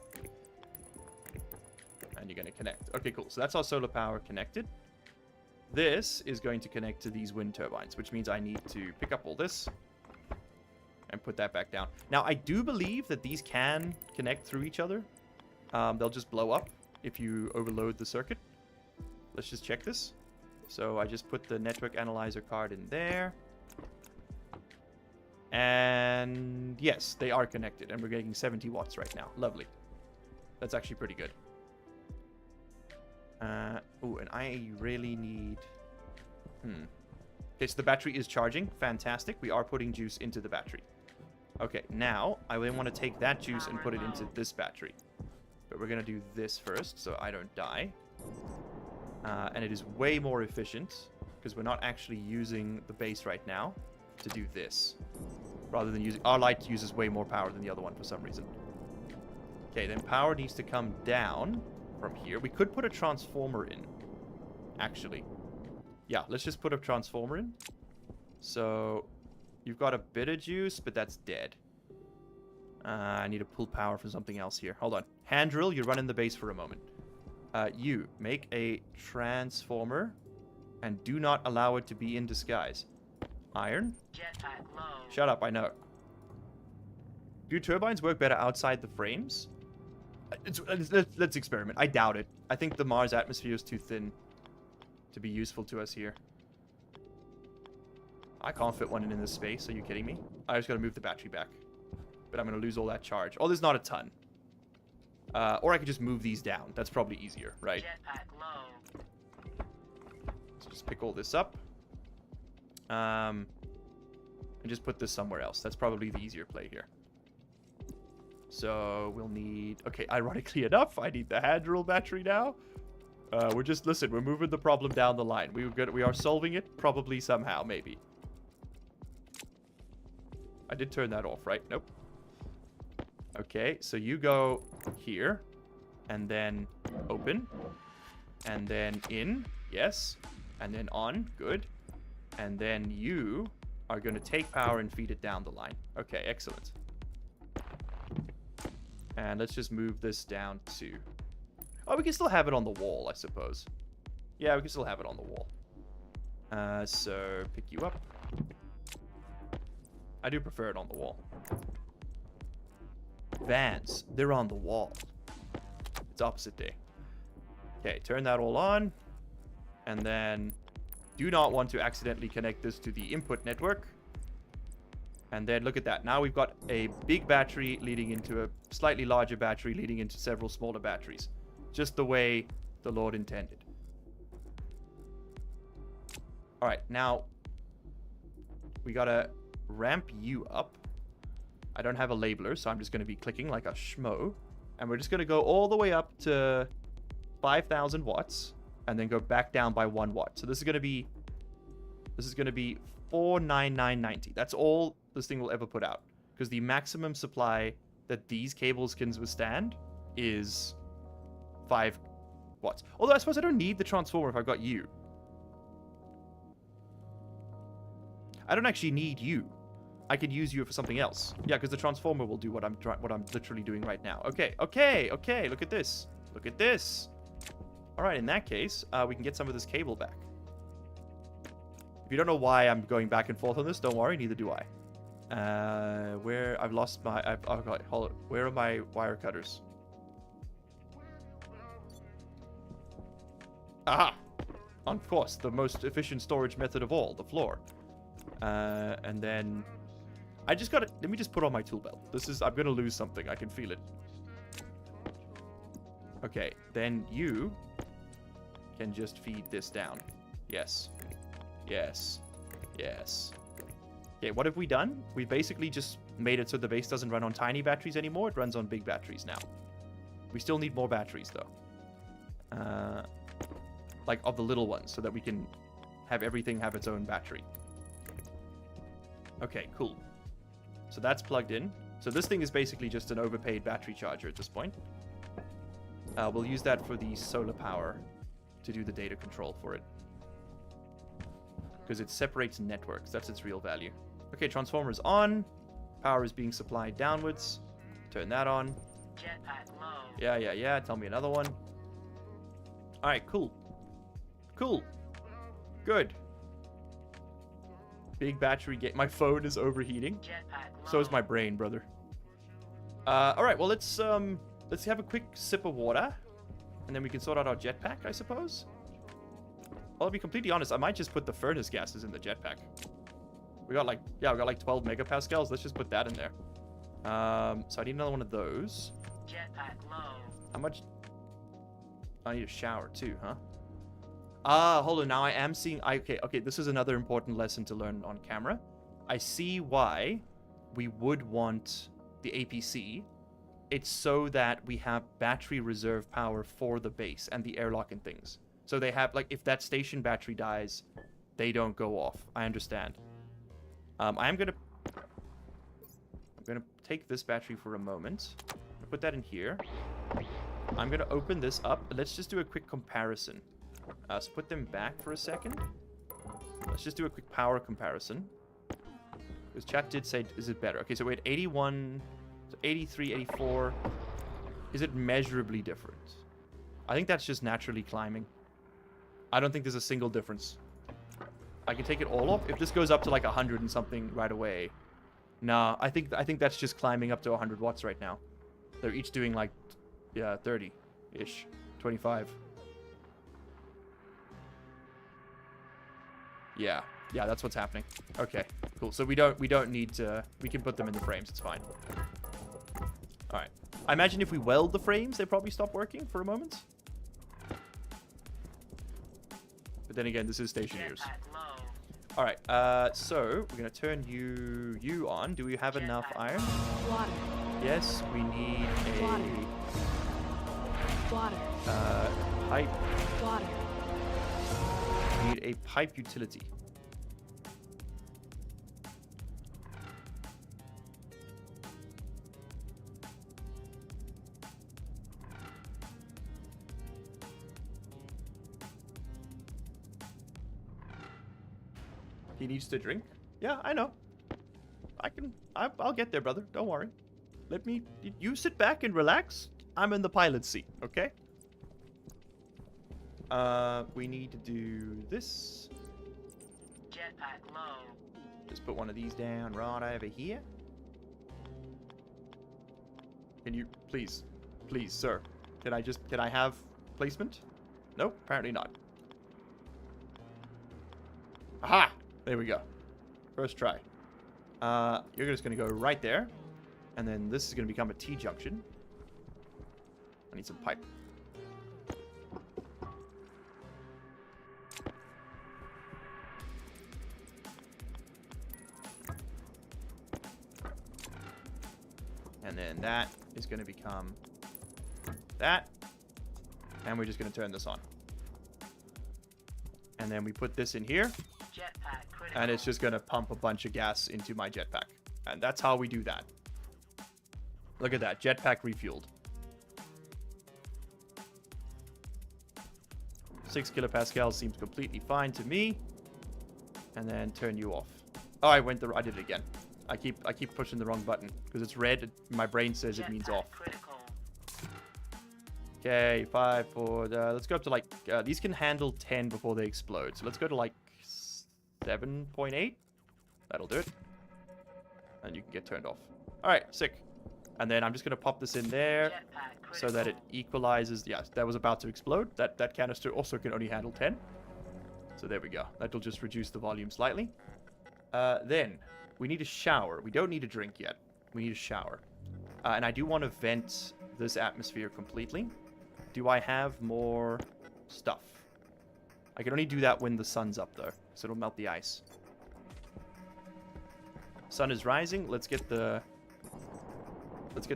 A: And you're going to connect. Okay, cool. So that's our solar power connected. This is going to connect to these wind turbines, which means I need to pick up all this and put that back down. Now, I do believe that these can connect through each other. They'll just blow up if you overload the circuit. Let's just check this. So I just put the network analyzer card in there. And yes, they are connected, and we're getting 70 watts right now. Lovely. That's actually pretty good. Oh, and I really need... Okay, so the battery is charging. Fantastic. We are putting juice into the battery. Okay, now I then want to take that juice and put it into this battery. But we're going to do this first, so I don't die. And it is way more efficient, because we're not actually using the base right now to do this. Rather than using... Our light uses way more power than the other one for some reason. Okay, then power needs to come down from here. We could put a transformer in, actually. Yeah, let's just put a transformer in. So, you've got a bit of juice, but that's dead. I need to pull power from something else here. Hold on. Hand drill, you run in the base for a moment. You make a transformer and do not allow it to be in disguise. Iron.
F: Jetpack low.
A: Shut up, I know. Do turbines work better outside the frames? Let's experiment. I doubt it. I think the Mars atmosphere is too thin to be useful to us here. I can't fit one in this space. Are you kidding me? I just got to move the battery back. But I'm going to lose all that charge. Oh, there's not a ton. Or I could just move these down. That's probably easier, right?
F: Jetpack low.
A: So just pick all this up. And just put this somewhere else. That's probably the easier play here. So we'll need... Okay, ironically enough, I need the hand drill battery now. We're just... Listen, we're moving the problem down the line. We are solving it, probably somehow, maybe. I did turn that off, right? Nope. Okay, so you go here. And then open. And then in. Yes. And then on. Good. And then you are going to take power and feed it down the line. Okay, excellent. And let's just move this down to... Oh, we can still have it on the wall, I suppose. Yeah, we can still have it on the wall. So, pick you up. I do prefer it on the wall. Vans, they're on the wall. It's opposite day. Okay, turn that all on. And then do not want to accidentally connect this to the input network. And then look at that. Now we've got a big battery leading into a slightly larger battery leading into several smaller batteries. Just the way the Lord intended. Alright, now we gotta ramp you up. I don't have a labeler, so I'm just going to be clicking like a schmo. And we're just going to go all the way up to 5,000 watts and then go back down by 1 watt. So this is going to be 49990. That's all this thing will ever put out, because the maximum supply that these cables can withstand is 5 watts. Although I suppose I don't need the transformer if I've got you. I don't actually need you. I could use you for something else. Yeah, because the transformer will do what I'm literally doing right now. Okay. Look at this. Look at this. All right. In that case, we can get some of this cable back. If you don't know why I'm going back and forth on this, don't worry. Neither do I. Where I've lost my. Hold it. Where are my wire cutters? Aha! Of course, the most efficient storage method of all, the floor. And then I just gotta, let me just put on my tool belt. I'm gonna lose something. I can feel it. Okay, then you can just feed this down. Yes. Yes. Yes. Okay, what have we done? We basically just made it so the base doesn't run on tiny batteries anymore. It runs on big batteries now. We still need more batteries, though. Like, of the little ones, so that we can have everything have its own battery. Okay, cool. So that's plugged in. So this thing is basically just an overpaid battery charger at this point. We'll use that for the solar power to do the data control for it. Because it separates networks. That's its real value. Okay, transformer's on. Power is being supplied downwards. Turn that on.
F: Jetpack low.
A: Yeah. Tell me another one. Alright, cool. Cool. Good. Big battery gate. My phone is overheating.
F: Jetpack low.
A: So is my brain, brother. Alright, well, let's have a quick sip of water. And then we can sort out our jetpack, I suppose. Well, I'll be completely honest, I might just put the furnace gases in the jetpack. We got like 12 megapascals. Let's just put that in there. So I need another one of those.
F: Jetpack low.
A: How much? I need a shower too, huh? Hold on. Now I am seeing. Okay. This is another important lesson to learn on camera. I see why we would want the APC. It's so that we have battery reserve power for the base and the airlock and things. So they have, like, if that station battery dies, they don't go off. I understand. I'm gonna take this battery for a moment. Put that in here. I'm gonna open this up. Let's just do a quick comparison. So put them back for a second. Let's just do a quick power comparison. Because chat did say, is it better? Okay, so we're at 81, so 83, 84. Is it measurably different? I think that's just naturally climbing. I don't think there's a single difference. I can take it all off. If this goes up to like 100 and something right away. Nah, I think that's just climbing up to 100 watts right now. They're each doing like, yeah, 30-ish, 25. Yeah, that's what's happening. Okay, cool. So we don't need to. We can put them in the frames. It's fine. All right. I imagine if we weld the frames, they probably stop working for a moment. But then again, this is Stationeers.
F: Jetpack low.
A: All right. So we're gonna turn you on. Do we have enough iron?
H: Water.
A: Yes, we need a
H: Water.
A: pipe.
H: Water.
A: We need a pipe utility. He needs to drink. Yeah, I know. I'll get there, brother. Don't worry. You sit back and relax. I'm in the pilot's seat, okay? We need to do this.
F: Jetpack low.
A: Just put one of these down right over here. Can you, please, sir. Can I have placement? Nope, apparently not. Aha! There we go. First try. You're just gonna go right there. And then this is gonna become a T-junction. I need some pipe. And then that is going to become that. And we're just going to turn this on. And then we put this in here.
F: Jetpack critical.
A: And it's just going to pump a bunch of gas into my jetpack. And that's how we do that. Look at that. Jetpack refueled. 6 kilopascals seems completely fine to me. And then turn you off. Oh, I did it again. I keep pushing the wrong button because it's red. My brain says it means off.
F: Critical.
A: Okay, 5, 4. Let's go up to like these can handle 10 before they explode. So let's go to like 7.8. That'll do it. And you can get turned off. All right, sick. And then I'm just gonna pop this in there so that it equalizes. Yes, that was about to explode. That canister also can only handle 10. So there we go. That'll just reduce the volume slightly. Then we need a shower. We don't need a drink yet. We need a shower. And I do want to vent this atmosphere completely. Do I have more stuff? I can only do that when the sun's up, though, so it'll melt the ice. Sun is rising. Let's get the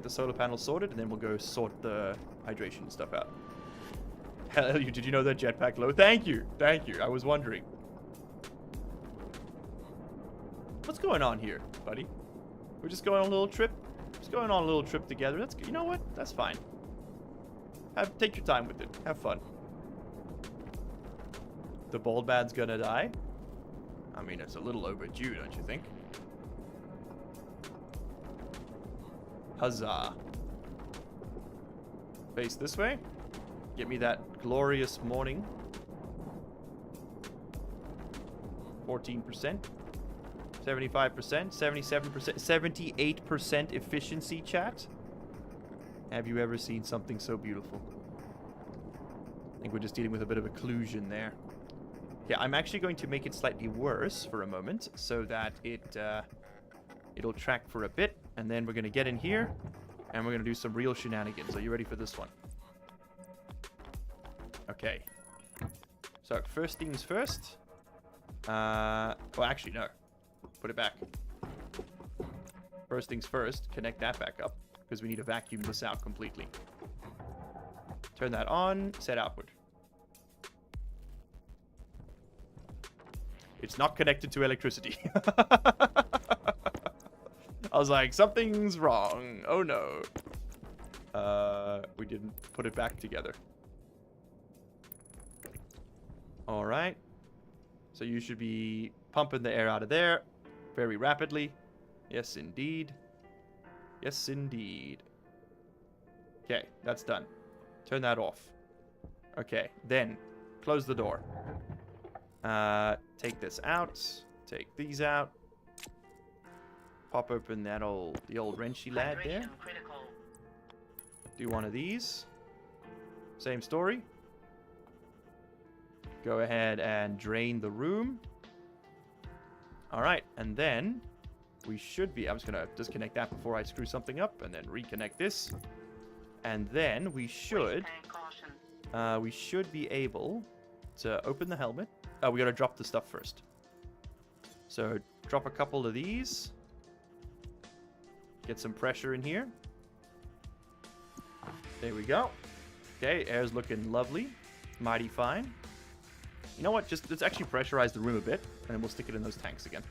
A: solar panel sorted, and then we'll go sort the hydration stuff out. Hell, did you know that jetpack low? Thank you. Thank you. I was wondering. What's going on here, buddy? We're just going on a little trip. Just going on a little trip together. That's, you know what? That's fine. Take your time with it. Have fun. The bald bad's gonna die. I mean, it's a little overdue, don't you think? Huzzah. Face this way. Get me that glorious morning. 14%. 75%, 77%, 78% efficiency, chat. Have you ever seen something so beautiful? I think we're just dealing with a bit of occlusion there. Yeah, I'm actually going to make it slightly worse for a moment so that it'll track for a bit, and then we're going to get in here and we're going to do some real shenanigans. Are you ready for this one? Okay. So, first things first. Well, actually, no. Put it back. First things first, connect that back up, because we need to vacuum this out completely. Turn that on, set outward. It's not connected to electricity. I was like, something's wrong. Oh no. We didn't put it back together. Alright. So you should be pumping the air out of there very rapidly. Yes, indeed. Yes, indeed. Okay, that's done. Turn that off. Okay, then close the door. Take this out. Take these out. Pop open the old wrenchy lad there. Do one of these. Same story. Go ahead and drain the room. Alright, and then we should be... I'm just going to disconnect that before I screw something up, and then reconnect this. And then we should be able to open the helmet. Oh, we got to drop the stuff first. So drop a couple of these. Get some pressure in here. There we go. Okay, air's looking lovely. Mighty fine. You know what? Just let's actually pressurize the room a bit, and then we'll stick it in those tanks again.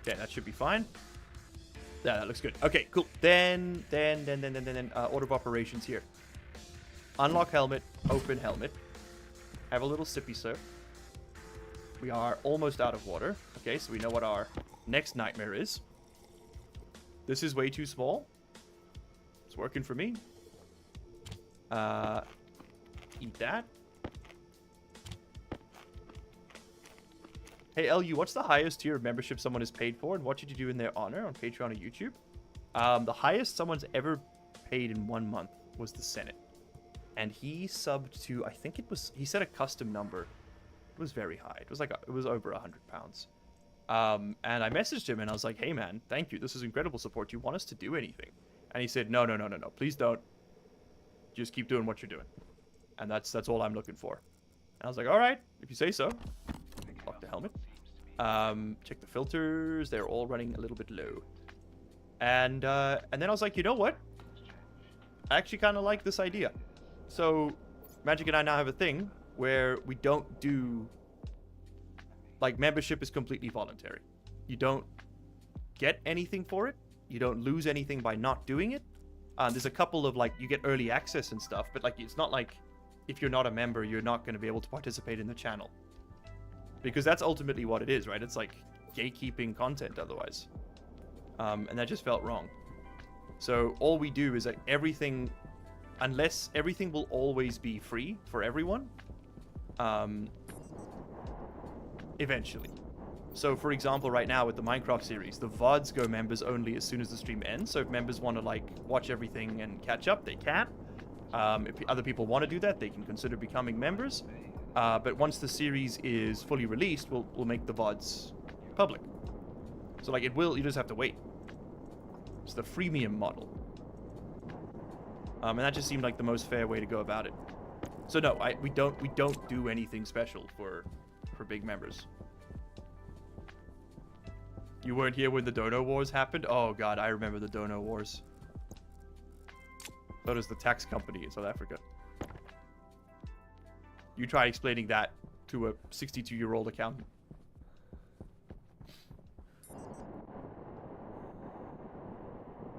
A: Okay, that should be fine. Yeah, that looks good. Okay, cool. Then, order of operations here. Unlock helmet, open helmet. Have a little sippy sip. We are almost out of water. Okay, so we know what our next nightmare is. This is way too small. It's working for me. Eat that. Hey, LU, what's the highest tier of membership someone has paid for, and what should you do in their honor on Patreon or YouTube? The highest someone's ever paid in 1 month was the Senate. And he subbed to, I think it was, he said a custom number. It was very high. It was like, it was over £100. And I messaged him and I was like, hey man, thank you. This is incredible support. Do you want us to do anything? And he said, no. Please don't. Just keep doing what you're doing. And that's all I'm looking for. And I was like, all right, if you say so. Lock the helmet. Check the filters. They're all running a little bit low. And then I was like, you know what? I actually kind of like this idea. So Magic and I now have a thing where we don't do... Like, membership is completely voluntary. You don't get anything for it. You don't lose anything by not doing it. There's a couple of, like, you get early access and stuff, but, like, it's not like if you're not a member, you're not going to be able to participate in the channel. Because that's ultimately what it is, right? It's like gatekeeping content otherwise. And that just felt wrong. So all we do is that everything, unless everything will always be free for everyone, eventually. So for example, right now with the Minecraft series, the VODs go members only as soon as the stream ends. So if members want to like watch everything and catch up, they can. If other people want to do that, they can consider becoming members. But once the series is fully released, we'll make the VODs public. So like it will, you just have to wait. It's the freemium model. And that just seemed like the most fair way to go about it. So no, we don't do anything special for big members. You weren't here when the Dono Wars happened? Oh god, I remember the Dono Wars. So does the tax company in South Africa. You try explaining that to a 62-year-old accountant.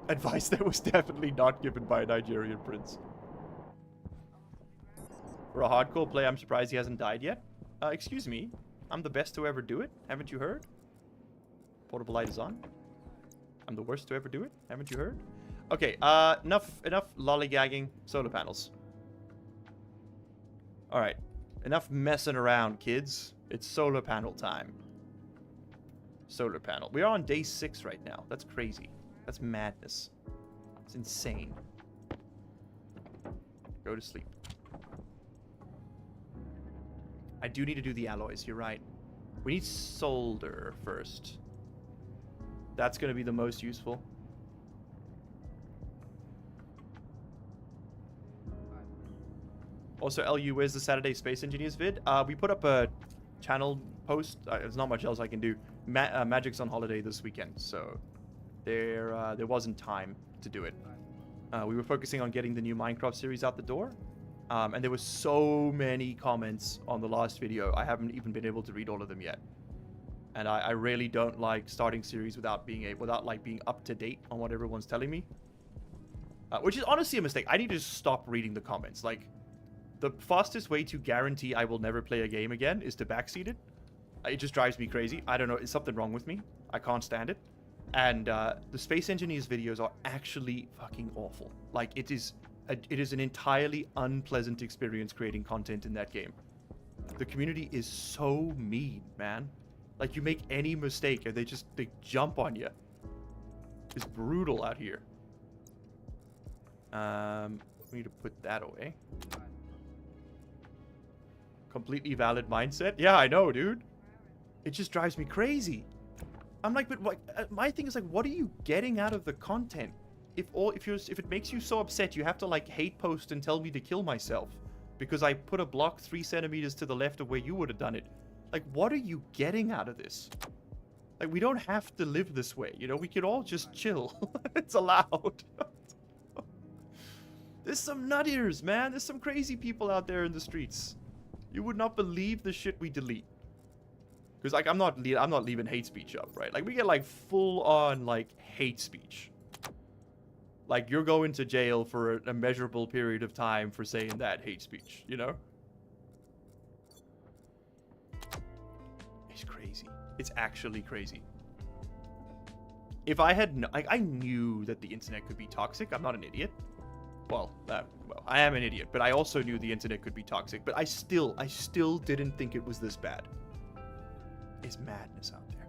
A: Advice that was definitely not given by a Nigerian prince. For a hardcore play, I'm surprised he hasn't died yet. Excuse me. I'm the best to ever do it. Haven't you heard? Portable light is on. I'm the worst to ever do it. Haven't you heard? Okay, enough lollygagging. Solar panels. Alright. Enough messing around, kids. It's solar panel time. Solar panel. We are on day 6 right now. That's crazy. That's madness. It's insane. Go to sleep. I do need to do the alloys. You're right. We need solder first. That's going to be the most useful. Also, LU, where's the Saturday Space Engineers vid? We put up a channel post. There's not much else I can do. Magic's on holiday this weekend, so there wasn't time to do it. We were focusing on getting the new Minecraft series out the door. And there were so many comments on the last video. I haven't even been able to read all of them yet. And I really don't like starting series without being up to date on what everyone's telling me. Which is honestly a mistake. I need to stop reading the comments. Like, the fastest way to guarantee I will never play a game again is to backseat it. It just drives me crazy. I don't know. It's something wrong with me. I can't stand it. And the Space Engineers videos are actually fucking awful. Like, it is an entirely unpleasant experience creating content in that game. The community is so mean, man. Like, you make any mistake and they jump on you. It's brutal out here. We need to put that away. Completely valid mindset. Yeah, I know, dude. It just drives me crazy. I'm like, but what? My thing is like, what are you getting out of the content? If it makes you so upset, you have to like hate post and tell me to kill myself because I put a block 3 centimeters to the left of where you would have done it. Like, what are you getting out of this? Like, we don't have to live this way, you know? We could all just chill. It's allowed. There's some nut ears, man. There's some crazy people out there in the streets. You would not believe the shit we delete. Because like I'm not leaving hate speech up, right? Like we get like full on like hate speech. Like you're going to jail for a measurable period of time for saying that hate speech, you know? It's crazy. It's actually crazy. If I had... I knew that the internet could be toxic. I'm not an idiot. Well, I am an idiot, but I also knew the internet could be toxic. But I still didn't think it was this bad. It's madness out there.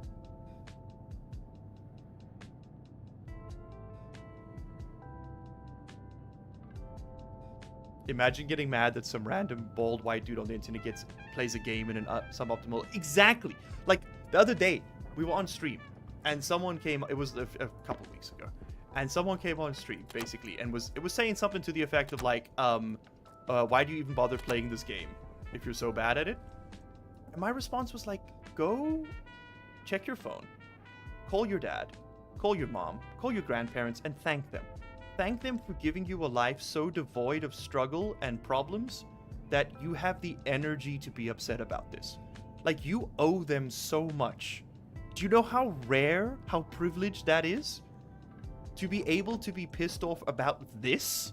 A: Imagine getting mad that some random bald white dude on the internet plays a game in an suboptimal... Exactly! Like, the other day, we were on stream, and someone came... It was a couple weeks ago. And someone came on stream, basically, and it was saying something to the effect of, like, why do you even bother playing this game if you're so bad at it? And my response was like, go check your phone, call your dad, call your mom, call your grandparents, and thank them. Thank them for giving you a life so devoid of struggle and problems that you have the energy to be upset about this. Like, you owe them so much. Do you know how rare, how privileged that is? To be able to be pissed off about this?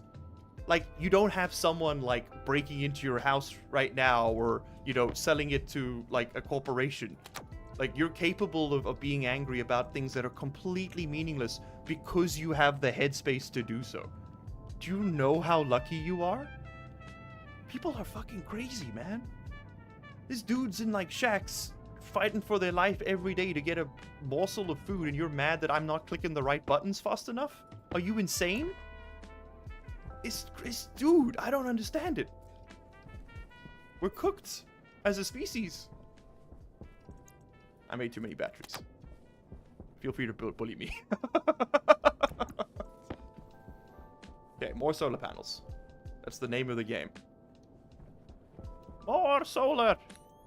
A: Like, you don't have someone, like, breaking into your house right now or, you know, selling it to, like, a corporation. Like, you're capable of being angry about things that are completely meaningless because you have the headspace to do so. Do you know how lucky you are? People are fucking crazy, man. This dude's in, like, shacks fighting for their life every day to get a morsel of food, and you're mad that I'm not clicking the right buttons fast enough? Are you insane? Dude, I don't understand it. We're cooked as a species. I made too many batteries. Feel free to bully me. Okay, more solar panels. That's the name of the game. More solar!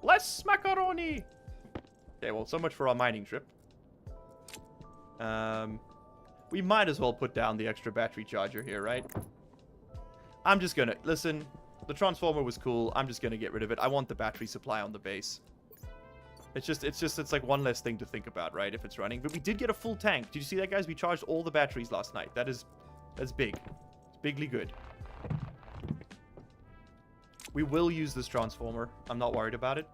A: Less macaroni! Okay, well, so much for our mining trip. We might as well put down the extra battery charger here, right? I'm just gonna... Listen, the transformer was cool. I'm just gonna get rid of it. I want the battery supply on the base. It's like one less thing to think about, right? If it's running. But we did get a full tank. Did you see that, guys? We charged all the batteries last night. That's big. It's bigly good. We will use this transformer. I'm not worried about it.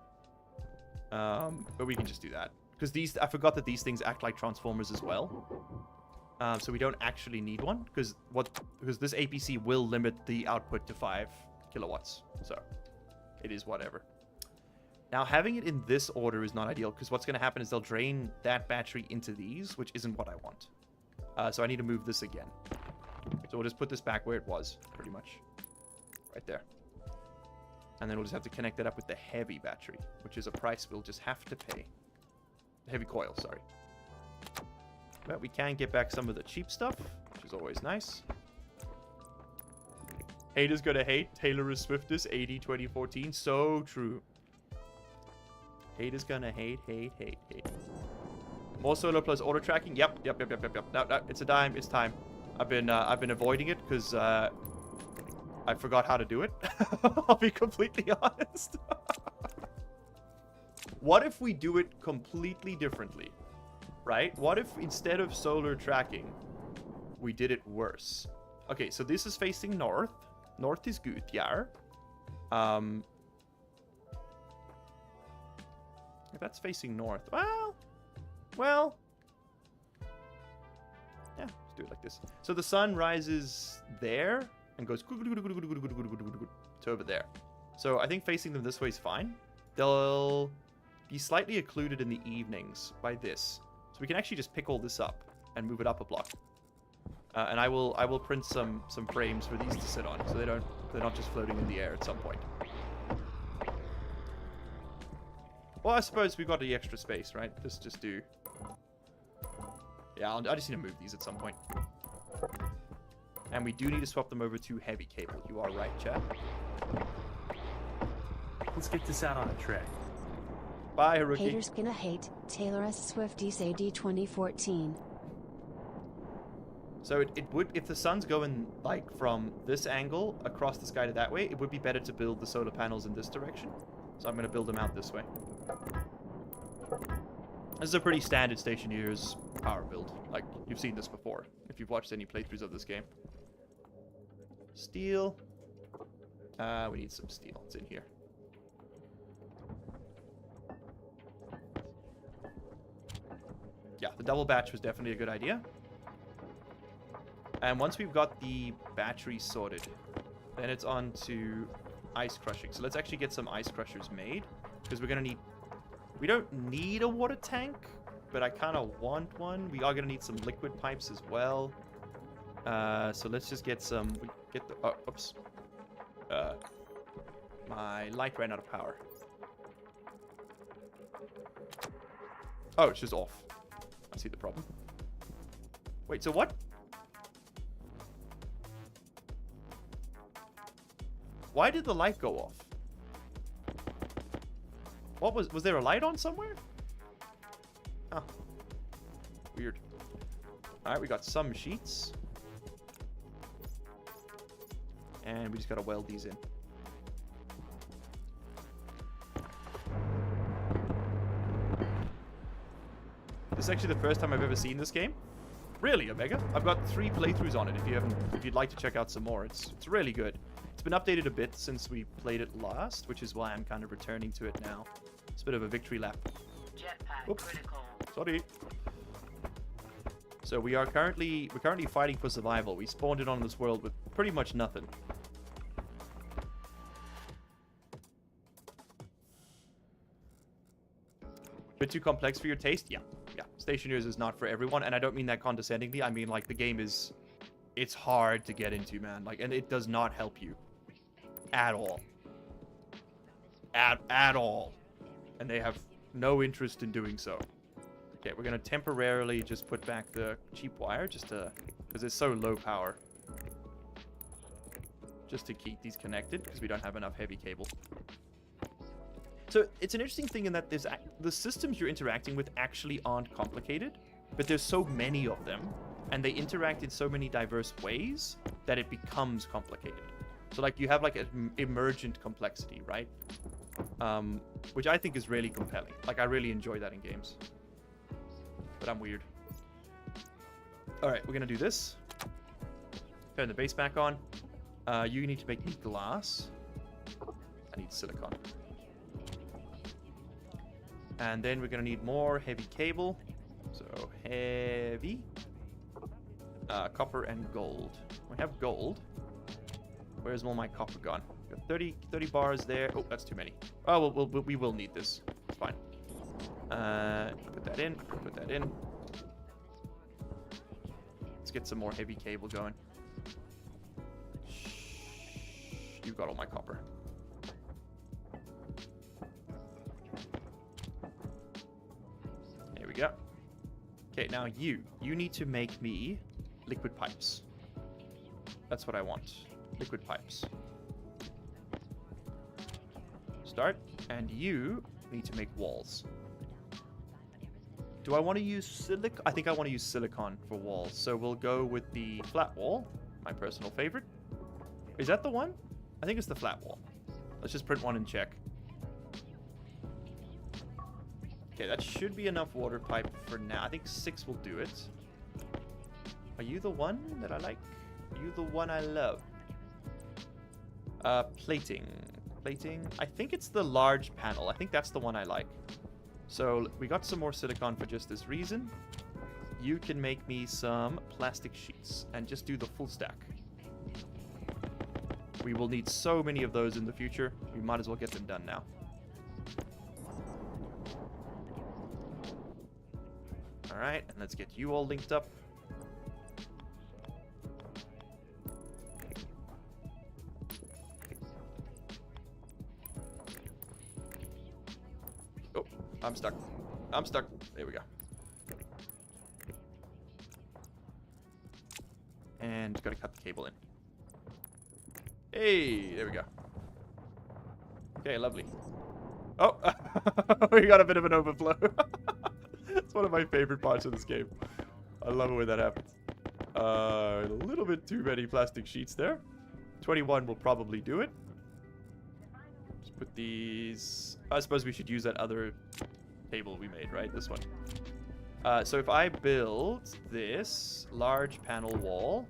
A: But we can just do that. Because I forgot that these things act like transformers as well. So we don't actually need one. Because this APC will limit the output to 5 kilowatts. So it is whatever. Now, having it in this order is not ideal, because what's going to happen is they'll drain that battery into these, which isn't what I want. So I need to move this again. So we'll just put this back where it was, pretty much. Right there. And then we'll just have to connect that up with the heavy battery, which is a price we'll just have to pay. The heavy coil, sorry. But we can get back some of the cheap stuff, which is always nice. Haters gonna hate. Taylor is Swiftest, 80 2014. So true. Haters gonna hate. More solar plus auto tracking. Yep. No, it's a dime. It's time. I've been avoiding it because I forgot how to do it. I'll be completely honest. What if we do it completely differently? Right? What if instead of solar tracking, we did it worse? Okay, so this is facing north. North is good, yeah. If that's facing north, well, yeah, let's do it like this. So the sun rises there and goes to over there. So I think facing them this way is fine. They'll be slightly occluded in the evenings by this. So we can actually just pick all this up and move it up a block. And I will print some frames for these to sit on, so they're not just floating in the air at some point. Well, I suppose we've got the extra space, right? Just do... Yeah, I just need to move these at some point. And we do need to swap them over to heavy cable. You are right, Chad.
G: Let's get this out on a tray.
A: Bye, Haruki.
H: Haters gonna hate. Taylor S. Swifties AD 2014.
A: So it would, if the sun's going like from this angle across the sky to that way, it would be better to build the solar panels in this direction. So I'm going to build them out this way. This is a pretty standard Stationeers power build. Like, you've seen this before, if you've watched any playthroughs of this game. Steel. We need some steel. It's in here. Yeah, the double batch was definitely a good idea. And once we've got the battery sorted, then it's on to ice crushing. So let's actually get some ice crushers made, because we're going to need... We don't need a water tank, but I kind of want one. We are going to need some liquid pipes as well. So let's just get some... Get the... Oh, oops. My light ran out of power. Oh, it's just off. I see the problem. Wait, so what? Why did the light go off? What was there a light on somewhere? Huh. Weird. Alright, we got some sheets. And we just gotta weld these in. This is actually the first time I've ever seen this game. Really, Omega? I've got 3 playthroughs on it. If you'd like to check out some more, it's really good. It's been updated a bit since we played it last, which is why I'm kind of returning to it now. It's a bit of a victory lap.
F: Jetpack
A: Oops.
F: critical.
A: Sorry. So we're currently fighting for survival. We spawned in on this world with pretty much nothing. Bit too complex for your taste? Yeah. Stationeers is not for everyone, and I don't mean that condescendingly. I mean, like, the game is... It's hard to get into, man. Like, and it does not help you. At all. At all. And they have no interest in doing so. Okay, we're gonna temporarily just put back the cheap wire, just to... Because it's so low power. Just to keep these connected, because we don't have enough heavy cable. So it's an interesting thing in that the systems you're interacting with actually aren't complicated, but there's so many of them, and they interact in so many diverse ways that it becomes complicated. So like you have like an emergent complexity, right? Which I think is really compelling. Like I really enjoy that in games. But I'm weird. All right, we're gonna do this. Turn the base back on. You need to make me glass. I need silicon. And then we're going to need more heavy cable. So heavy. Copper and gold. We have gold. Where's all my copper gone? Got 30 bars there. Oh, that's too many. Oh, we will need this. It's fine. Put that in. Put that in. Let's get some more heavy cable going. Shh. You've got all my copper. We go. Okay, now you need to make me liquid pipes. That's what I want. Liquid pipes. Start. And you need to make walls. Do I want to use silicon? I think I want to use silicon for walls. So we'll go with the flat wall. My personal favorite. Is that the one? I think it's the flat wall. Let's just print one and check. Okay, that should be enough water pipe for now. I think 6 will do it. Are you the one that I like? Are you the one I love? Plating. Plating. I think it's the large panel. I think that's the one I like. So we got some more silicon for just this reason. You can make me some plastic sheets and just do the full stack. We will need so many of those in the future. We might as well get them done now. Alright, and let's get you all linked up. Oh, I'm stuck. I'm stuck. There we go. And gotta cut the cable in. Hey, there we go. Okay, lovely. Oh, we got a bit of an overflow. It's one of my favorite parts of this game. I love it when that happens. A little bit too many plastic sheets there. 21 will probably do it. Just put these... I suppose we should use that other table we made, right? This one. So if I build this large panel wall,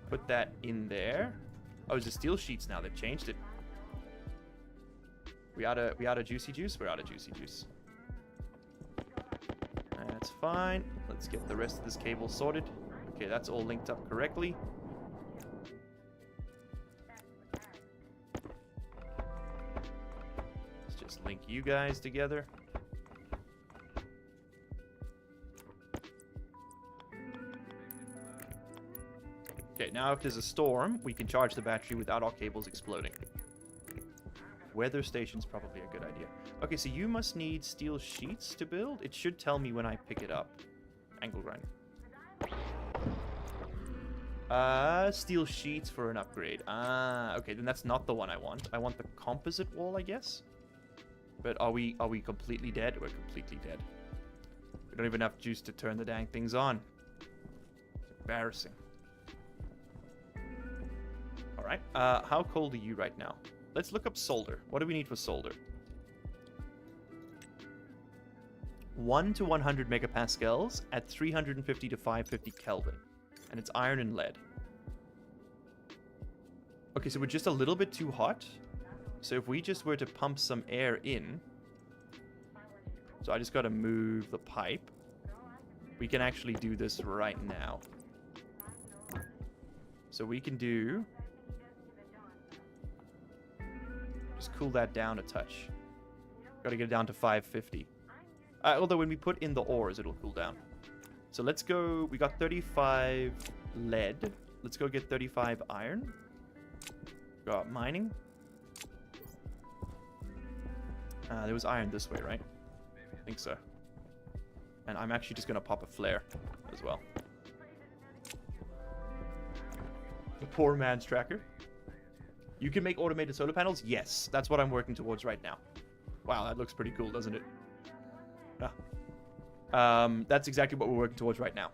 A: put that in there. Oh, it's the steel sheets now. They've changed it. We out of juicy juice? We're out of juicy juice. That's fine. Let's get the rest of this cable sorted. Okay, that's all linked up correctly. Let's just link you guys together. Okay, now if there's a storm, we can charge the battery without our cables exploding. Weather station's probably a good idea. Okay, so you must need steel sheets to build. It should tell me when I pick it up. Angle grinder. Steel sheets for an upgrade. Okay, then that's not the one I want. I want the composite wall, I guess. But are we completely dead? We're completely dead. We don't even have juice to turn the dang things on. It's embarrassing. Alright, how cold are you right now? Let's look up solder. What do we need for solder? 1 to 100 megapascals at 350 to 550 Kelvin. And it's iron and lead. Okay, so we're just a little bit too hot. So if we just were to pump some air in... So I just got to move the pipe. We can actually do this right now. So we can do... Just cool that down a touch. Got to get it down to 550. Although when we put in the ores, it'll cool down. So let's go... We got 35 lead. Let's go get 35 iron. Got mining. There was iron this way, right? I think so. And I'm actually just going to pop a flare as well. The poor man's tracker. You can make automated solar panels? Yes. That's what I'm working towards right now. Wow, that looks pretty cool, doesn't it? That's exactly what we're working towards right now.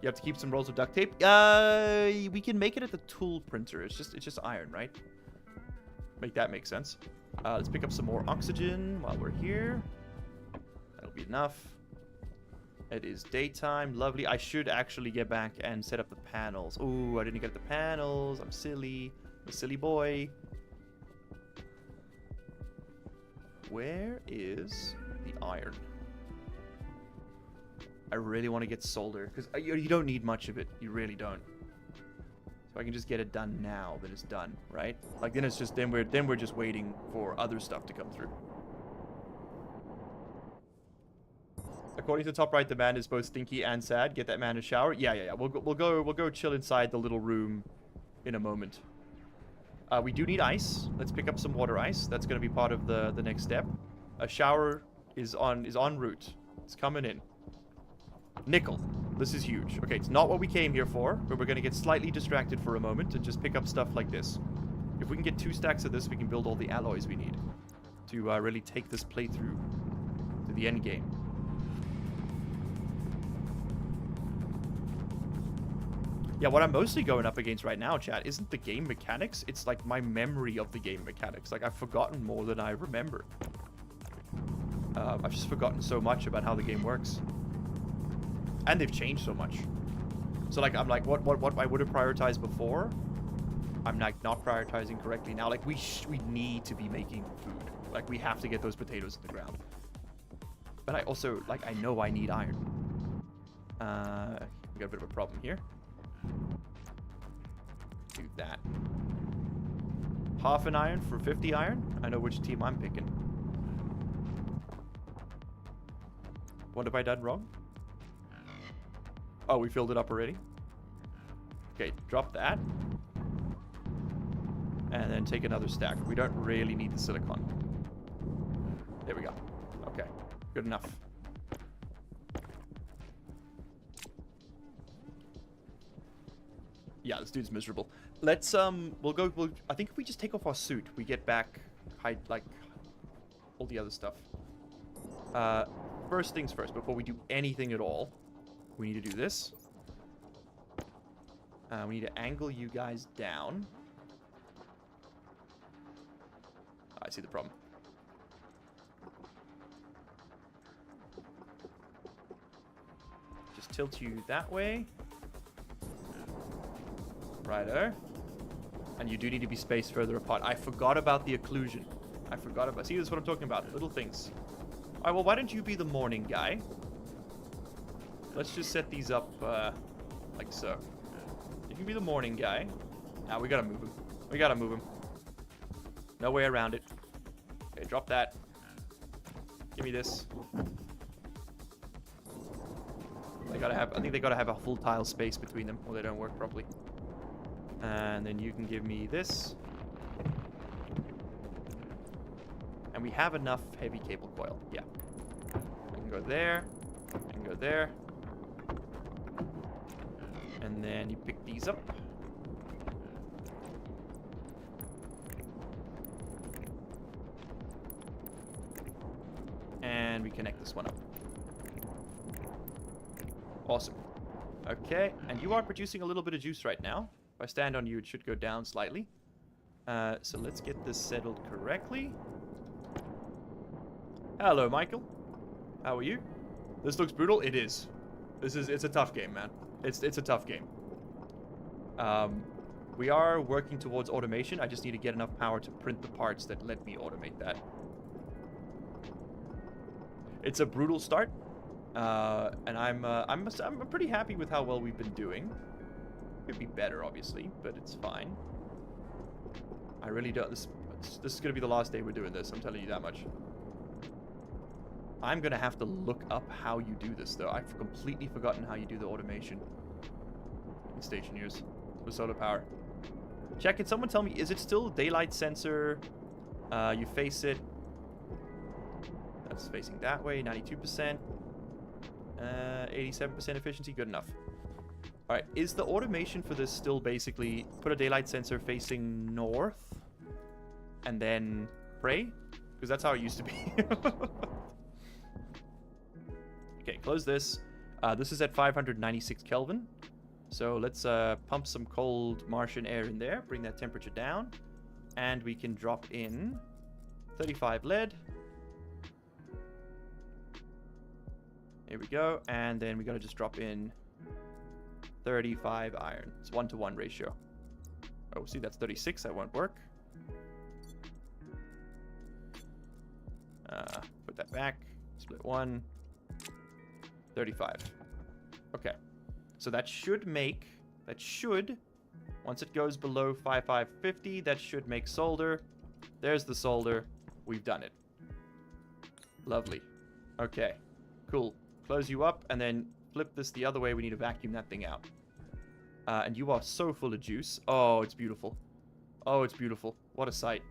A: You have to keep some rolls of duct tape. We can make it at the tool printer. It's just iron, right? Make that make sense. Let's pick up some more oxygen while we're here. That'll be enough. It is daytime. Lovely. I should actually get back and set up the panels. Ooh, I didn't get the panels. I'm silly. I'm a silly boy. Where is the iron? I really want to get solder because you don't need much of it. You really don't. So I can just get it done now. Then it's done, right? Like then it's just then we're just waiting for other stuff to come through. According to the top right, the man is both stinky and sad. Get that man a shower. Yeah. We'll go chill inside the little room in a moment. We do need ice. Let's pick up some water ice. That's going to be part of the next step. A shower is en route. It's coming in. Nickel. This is huge. Okay, it's not what we came here for, but we're going to get slightly distracted for a moment and just pick up stuff like this. If we can get 2 stacks of this, we can build all the alloys we need to really take this playthrough to the end game. Yeah, what I'm mostly going up against right now, chat, isn't the game mechanics. It's like my memory of the game mechanics. Like, I've forgotten more than I remember. I've just forgotten so much about how the game works. And they've changed so much. So, like, I'm like, what I would have prioritized before, I'm, like, not prioritizing correctly now. Like, we need to be making food. Like, we have to get those potatoes in the ground. But I also, like, I know I need iron. We got a bit of a problem here. Do that. Half an iron for 50 iron. I know which team I'm picking. What have I done wrong? Oh, we filled it up already. Okay, drop that. And then take another stack. We don't really need the silicon. There we go. Okay, good enough. Yeah, this dude's miserable. Let's, I think if we just take off our suit, we get back, like, all the other stuff. First things first, before we do anything at all, we need to do this. We need to angle you guys down. I see the problem. Just tilt you that way. Righto. And you do need to be spaced further apart. I forgot about the occlusion. I forgot about... See, this is what I'm talking about. Little things. Alright, well, why don't you be the morning guy? Let's just set these up, like so. You can be the morning guy. Now, we gotta move him. We gotta move him. No way around it. Okay, drop that. Give me this. They gotta have, I think they gotta have a full tile space between them, or they don't work properly. And then you can give me this. And we have enough heavy cable coil. Yeah. I can go there. I can go there. And then you pick these up. And we connect this one up. Awesome. Okay, and you are producing a little bit of juice right now. If I stand on you, it should go down slightly. So let's get this settled correctly. Hello, Michael. How are you? This looks brutal. It is. It's a tough game, man. It's a tough game. We are working towards automation. I just need to get enough power to print the parts that let me automate that. It's a brutal start, and I'm pretty happy with how well we've been doing. Could be better, obviously, but it's fine. I really don't. This is gonna be the last day we're doing this. I'm telling you that much. I'm gonna have to look up how you do this, though. I've completely forgotten how you do the automation in Stationeers with solar power. Check, can someone tell me, is it still daylight sensor? You face it. That's facing that way, 92%. 87% efficiency, good enough. Alright, is the automation for this still basically put a daylight sensor facing north and then pray? Because that's how it used to be. Okay, close this. This is at 596 Kelvin. So let's pump some cold Martian air in there, bring that temperature down. And we can drop in 35 lead. Here we go. And then we got to just drop in 35 iron. It's 1-to-1 ratio. Oh, see, that's 36. That won't work. Put that back. Split 1. 35. Okay. So that should make... Once it goes below 5550, that should make solder. There's the solder. We've done it. Lovely. Okay. Cool. Close you up, and then flip this the other way. We need to vacuum that thing out. And you are so full of juice. Oh, it's beautiful. Oh, it's beautiful. What a sight.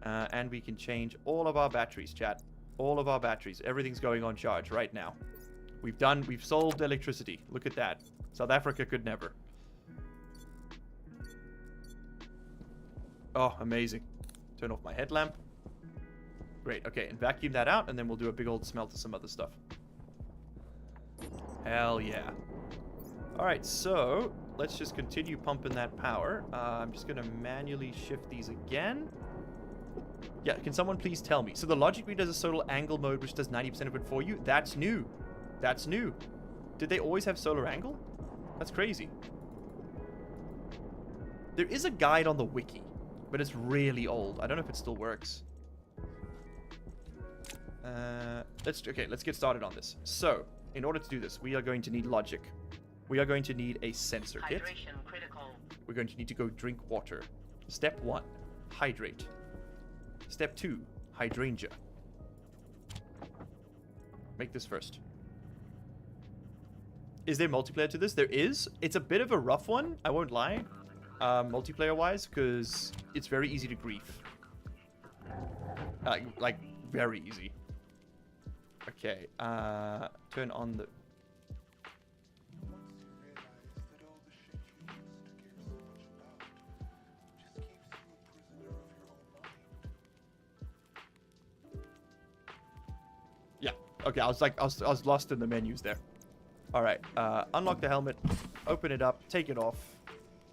A: And we can change all of our batteries, chat. All of our batteries. Everything's going on charge right now. We've solved electricity. Look at that. South Africa could never. Oh, amazing. Turn off my headlamp. Great. Okay, and vacuum that out, and then we'll do a big old smelt of some other stuff. Hell yeah. Alright, so let's just continue pumping that power. I'm just going to manually shift these again. Yeah, can someone please tell me? So the logic reader does a solar angle mode, which does 90% of it for you? That's new. That's new. Did they always have solar angle? That's crazy. There is a guide on the wiki, but it's really old. I don't know if it still works. Let's get started on this. So, in order to do this, we are going to need logic. We are going to need a sensor kit.
F: Hydration critical.
A: We're going to need to go drink water. Step 1, hydrate. Step 2, hydrangea. Make this first. Is there multiplayer to this? There is. It's a bit of a rough one, I won't lie. Multiplayer-wise, because it's very easy to grief. Like, very easy. Okay, turn on the... Yeah, okay, I was lost in the menus there. Alright, unlock the helmet, open it up, take it off,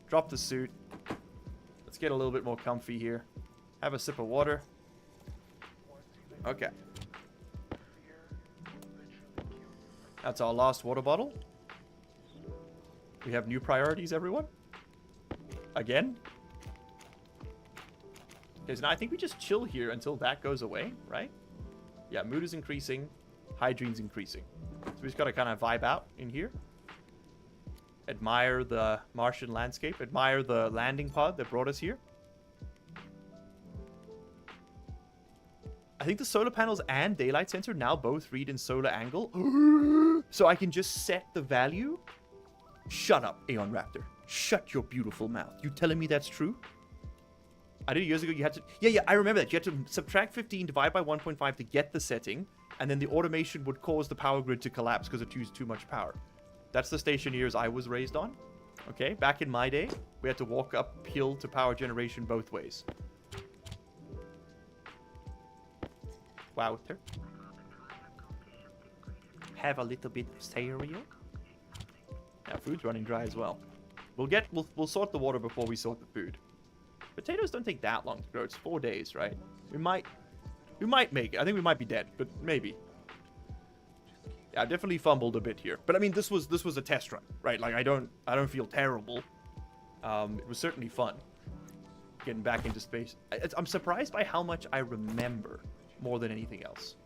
A: drop the suit. Let's get a little bit more comfy here. Have a sip of water. Okay. That's our last water bottle. We have new priorities, everyone. Again. Okay, so now I think we just chill here until that goes away, right? Yeah, mood is increasing. Hydrogen's increasing. So we just got to kind of vibe out in here. Admire the Martian landscape. Admire the landing pod that brought us here. I think the solar panels and daylight sensor now both read in solar angle. So I can just set the value. Shut up, Aeon Raptor. Shut your beautiful mouth. You telling me that's true? I did it years ago. You had to... Yeah, I remember that. You had to subtract 15, divide by 1.5 to get the setting. And then the automation would cause the power grid to collapse because it used too much power. That's the Stationeers I was raised on. Okay, back in my day, we had to walk uphill to power generation both ways. Wow, there. Have a little bit of cereal. Yeah, food's running dry as well. We'll sort the water before we sort the food. Potatoes don't take that long to grow. It's 4 days, right? We might make it. I think we might be dead, but maybe. Yeah, I definitely fumbled a bit here. But I mean, this was a test run, right? Like I don't feel terrible. It was certainly fun getting back into space. I'm surprised by how much I remember more than anything else.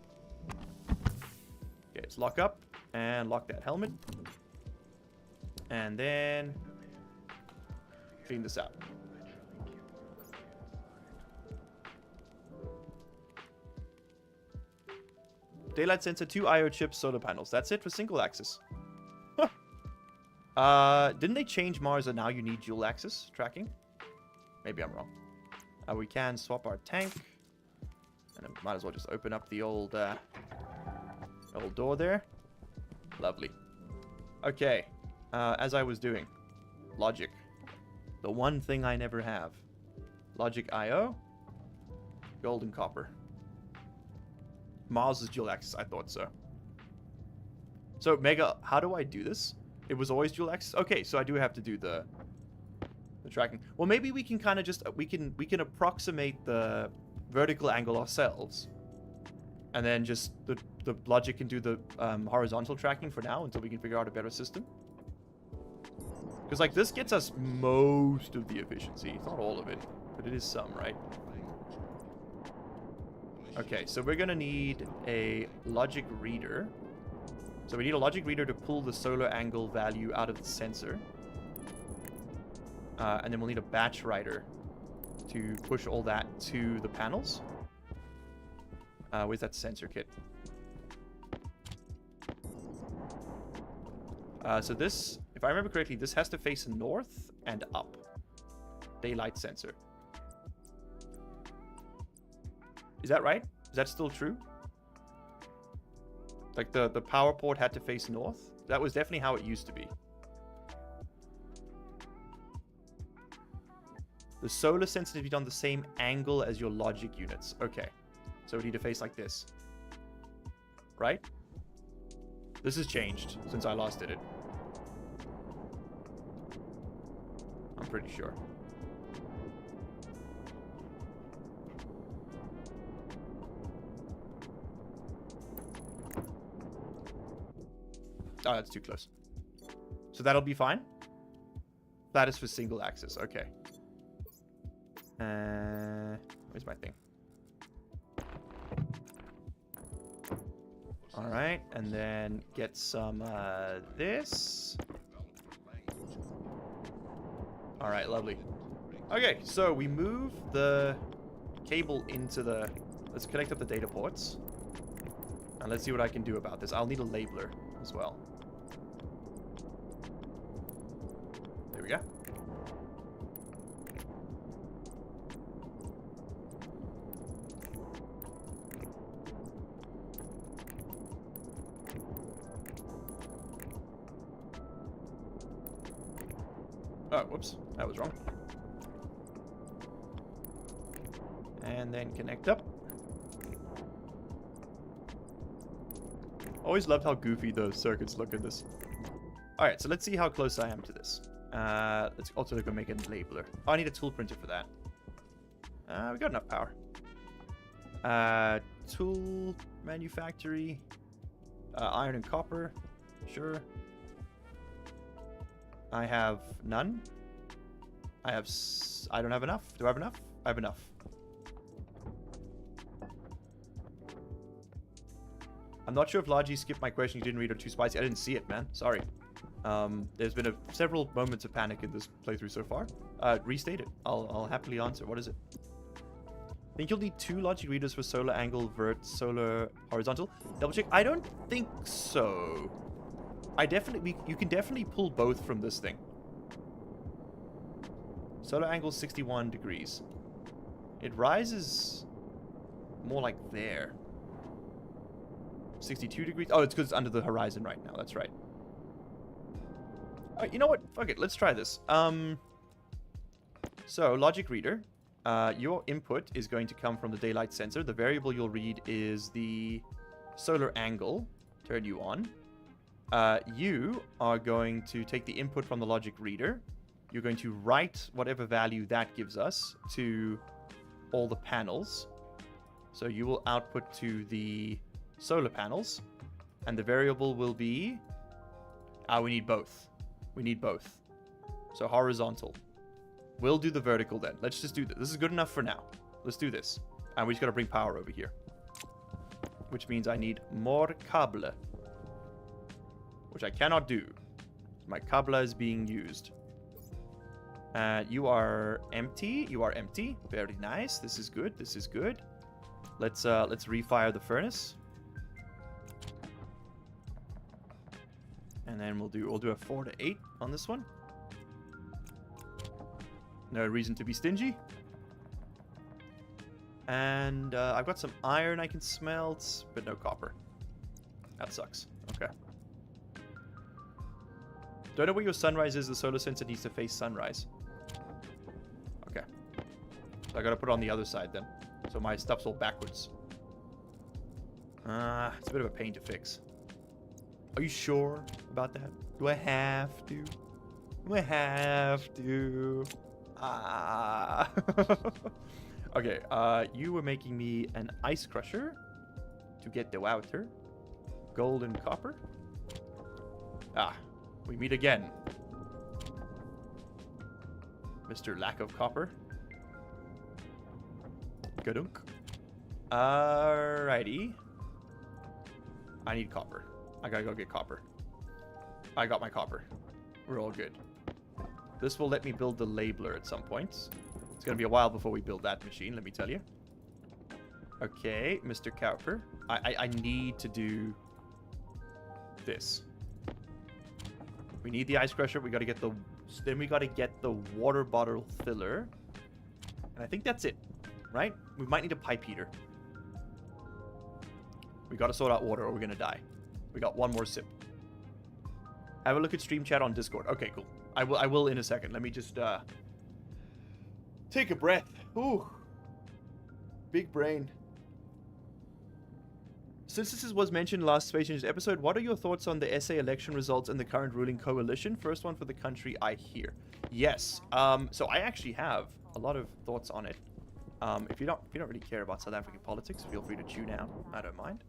A: Okay, let's lock up and lock that helmet. And then clean this out. Daylight sensor, 2 IO chips, solar panels. That's it for single axis. Huh. Didn't they change Mars and now you need dual axis tracking? Maybe I'm wrong. We can swap our tank. And I might as well just open up the old door there. Lovely. Okay. As I was doing. Logic. The one thing I never have. Logic IO. Gold and copper. Mars is dual axis. I thought so. So, Mega, how do I do this? It was always dual axis? Okay, so I do have to do the tracking. Well, maybe we can kind of just... We can approximate the vertical angle ourselves. And then just the logic can do the horizontal tracking for now until we can figure out a better system. Because, like, this gets us most of the efficiency. It's not all of it, but it is some, right? Okay, so we're going to need a logic reader. So we need a logic reader to pull the solar angle value out of the sensor. And then we'll need a batch writer to push all that to the panels. Where's that sensor kit? So this, if I remember correctly, this has to face north and up. Daylight sensor. Is that right? Is that still true? Like the power port had to face north? That was definitely how it used to be. The solar sensor needs to be on the same angle as your logic units. Okay. So we need to face like this. Right? This has changed since I last did it. I'm pretty sure. Oh, that's too close. So that'll be fine. That is for single axis. Okay. Where's my thing? All right, and then get some this. All right, lovely. Okay, so we move the cable into the... Let's connect up the data ports. And let's see what I can do about this. I'll need a labeler as well. There we go. Oh, whoops. That was wrong. And then connect up. Always loved how goofy those circuits look in this. Alright, so let's see how close I am to this. Let's also go make a labeler. Oh, I need a tool printer for that. We got enough power. Tool manufactory. Iron and copper. Sure. I have none. I don't have enough. Do I have enough? I have enough. I'm not sure if Logi skipped my question. You didn't read or too spicy. I didn't see it, man. Sorry. There's been several moments of panic in this playthrough so far. Restate it. I'll happily answer. What is it? I think you'll need 2 logic readers for solar angle, vert, solar, horizontal. Double check. I don't think so. You can definitely pull both from this thing. Solar angle 61 degrees. It rises more like there. 62 degrees. Oh, it's because it's under the horizon right now. That's right. Alright, you know what? Fuck it. Let's try this. So, logic reader. Your input is going to come from the daylight sensor. The variable you'll read is the solar angle. Turn you on. You are going to take the input from the logic reader. You're going to write whatever value that gives us to all the panels. So you will output to the solar panels. And the variable will be... we need both. We need both. So horizontal. We'll do the vertical then. Let's just do this. This is good enough for now. Let's do this. And we just got to bring power over here. Which means I need more cable. Which I cannot do. My cable is being used. You are empty. You are empty. Very nice. This is good. This is good. Let's refire the furnace. And then we'll do a 4 to 8 on this one. No reason to be stingy. And I've got some iron I can smelt, but no copper. That sucks. Okay. Don't know where your sunrise is. The solar sensor needs to face sunrise. Okay. So I gotta put it on the other side then. So my stuff's all backwards. It's a bit of a pain to fix. Are you sure about that? Do I have to? Do I have to? Okay, you were making me an ice crusher to get the outer. Gold and copper. We meet again. Mr. Lack of Copper. Gadunk. Alrighty. I need copper. I gotta go get copper. I got my copper. We're all good. This will let me build the labeler at some point. It's gonna be a while before we build that machine, let me tell you. Okay, Mr. Cowper. I need to do this. We need the ice crusher. We gotta get the... Then we gotta get the water bottle filler. And I think that's it, right? We might need a pipe heater. We gotta sort out water or we're gonna die. We got one more sip. Have a look at stream chat on Discord. Okay, cool. I will in a second. Let me just take a breath. Ooh. Big brain. Since this was mentioned last Stationeers episode, what are your thoughts on the SA election results and the current ruling coalition? First one for the country, I hear. Yes. So I actually have a lot of thoughts on it. If you don't really care about South African politics, feel free to tune out. I don't mind.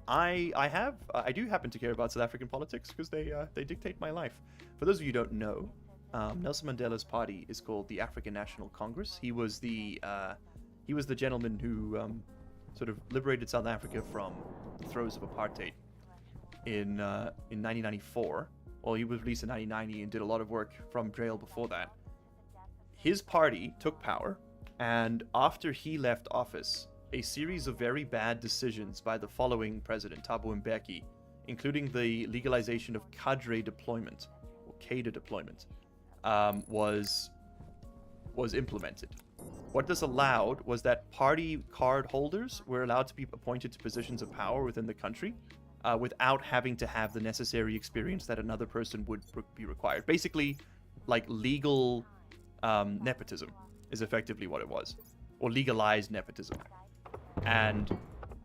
A: I do happen to care about South African politics because they dictate my life. For those of you who don't know, Nelson Mandela's party is called the African National Congress. He was the gentleman who sort of liberated South Africa from the throes of apartheid in 1994. Well, he was released in 1990 and did a lot of work from jail before that. His party took power, and after he left office, a series of very bad decisions by the following president, Thabo Mbeki, including the legalization of cadre deployment, or CADA deployment, was implemented. What this allowed was that party card holders were allowed to be appointed to positions of power within the country without having to have the necessary experience that another person would be required. Basically, like legal nepotism is effectively what it was, or legalized nepotism. And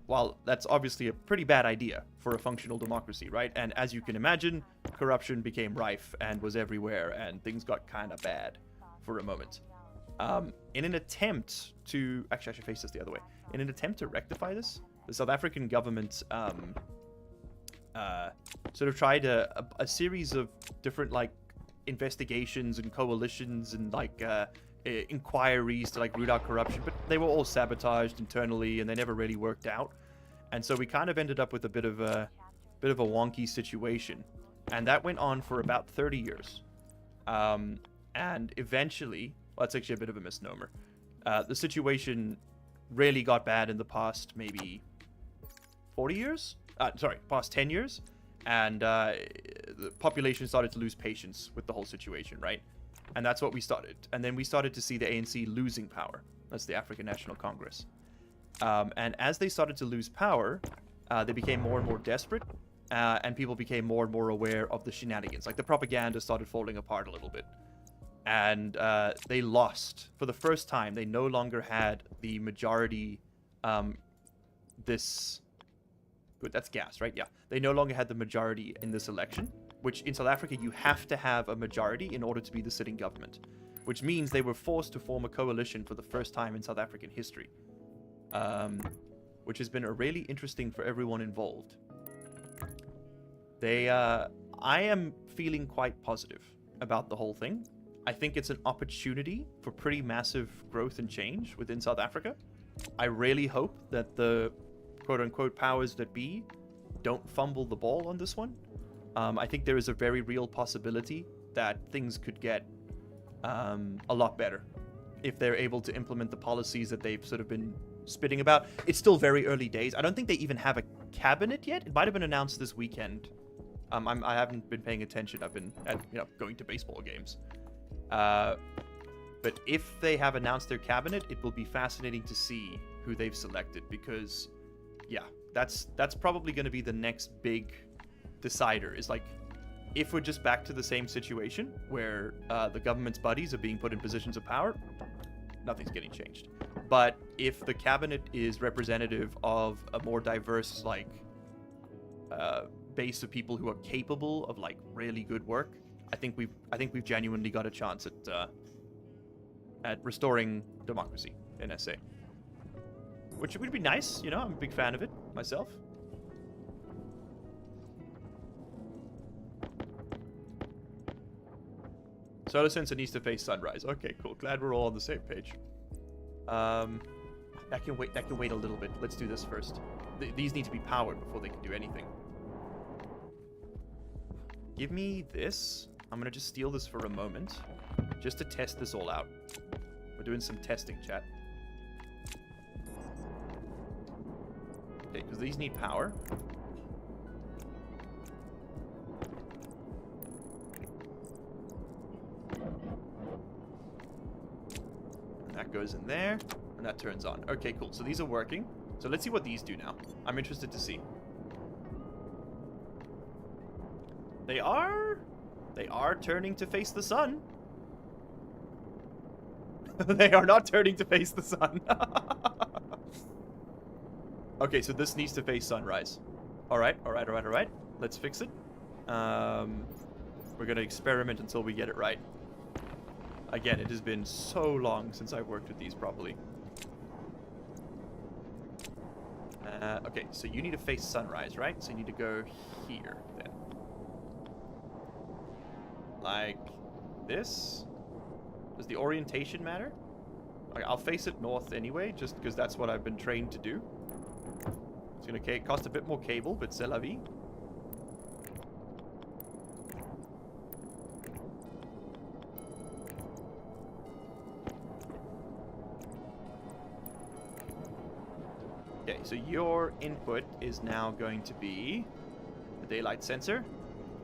A: while that's obviously a pretty bad idea for a functional democracy, right? And as you can imagine, corruption became rife and was everywhere, and things got kind of bad for a moment. In an attempt to... Actually, I should face this the other way. In an attempt to rectify this, the South African government sort of tried a series of different, like, investigations and coalitions and, like, inquiries to, like, root out corruption, but they were all sabotaged internally and they never really worked out. And so we kind of ended up with a bit of a wonky situation. And that went on for about 30 years. And eventually, well, that's actually a bit of a misnomer. The situation really got bad in the past maybe 40 years? Past 10 years. And the population started to lose patience with the whole situation, right? And that's what we started. And then we started to see the ANC losing power. That's the African National Congress. And as they started to lose power, they became more and more desperate. And people became more and more aware of the shenanigans. Like, the propaganda started falling apart a little bit. And they lost. For the first time, they no longer had the majority. Good, that's gas, right? Yeah. They no longer had the majority in this election, which in South Africa, you have to have a majority in order to be the sitting government, which means they were forced to form a coalition for the first time in South African history, which has been really interesting for everyone involved. I am feeling quite positive about the whole thing. I think it's an opportunity for pretty massive growth and change within South Africa. I really hope that the quote-unquote powers that be don't fumble the ball on this one. I think there is a very real possibility that things could get a lot better if they're able to implement the policies that they've sort of been spitting about. It's still very early days. I don't think they even have a cabinet yet. It might have been announced this weekend. I haven't been paying attention. I've been going to baseball games. But if they have announced their cabinet, it will be fascinating to see who they've selected, because yeah, that's probably going to be the next big decider. Is like, if we're just back to the same situation where the government's buddies are being put in positions of power, nothing's getting changed. But if the cabinet is representative of a more diverse base of people who are capable of really good work, I think we've genuinely got a chance at restoring democracy in SA. Which would be nice, I'm a big fan of it myself. Solar sensor needs to face sunrise. Okay, cool. Glad we're all on the same page. That can wait a little bit. Let's do this first. These need to be powered before they can do anything. Give me this. I'm gonna just steal this for a moment, just to test this all out. We're doing some testing, chat. Okay, because these need power. And that goes in there, and that turns on. Okay, cool. So these are working. So let's see what these do now. I'm interested to see. They are turning to face the sun. They are not turning to face the sun. Okay, so this needs to face sunrise. All right. Let's fix it. We're gonna experiment until we get it right. Again, it has been so long since I've worked with these properly. Okay, so you need to face sunrise, right? So you need to go here, then. Like this? Does the orientation matter? Like, I'll face it north anyway, just because that's what I've been trained to do. It's gonna cost a bit more cable, but c'est la vie. Okay, so your input is now going to be the daylight sensor.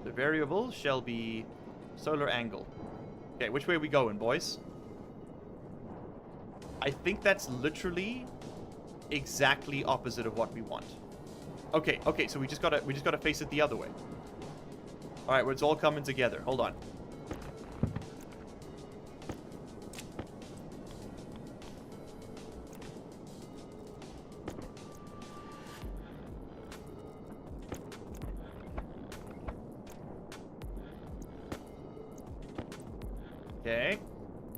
A: The variable shall be solar angle. Okay, which way are we going, boys? I think that's literally exactly opposite of what we want. Okay, so we just gotta face it the other way. All right, well, it's all coming together. Hold on. Okay,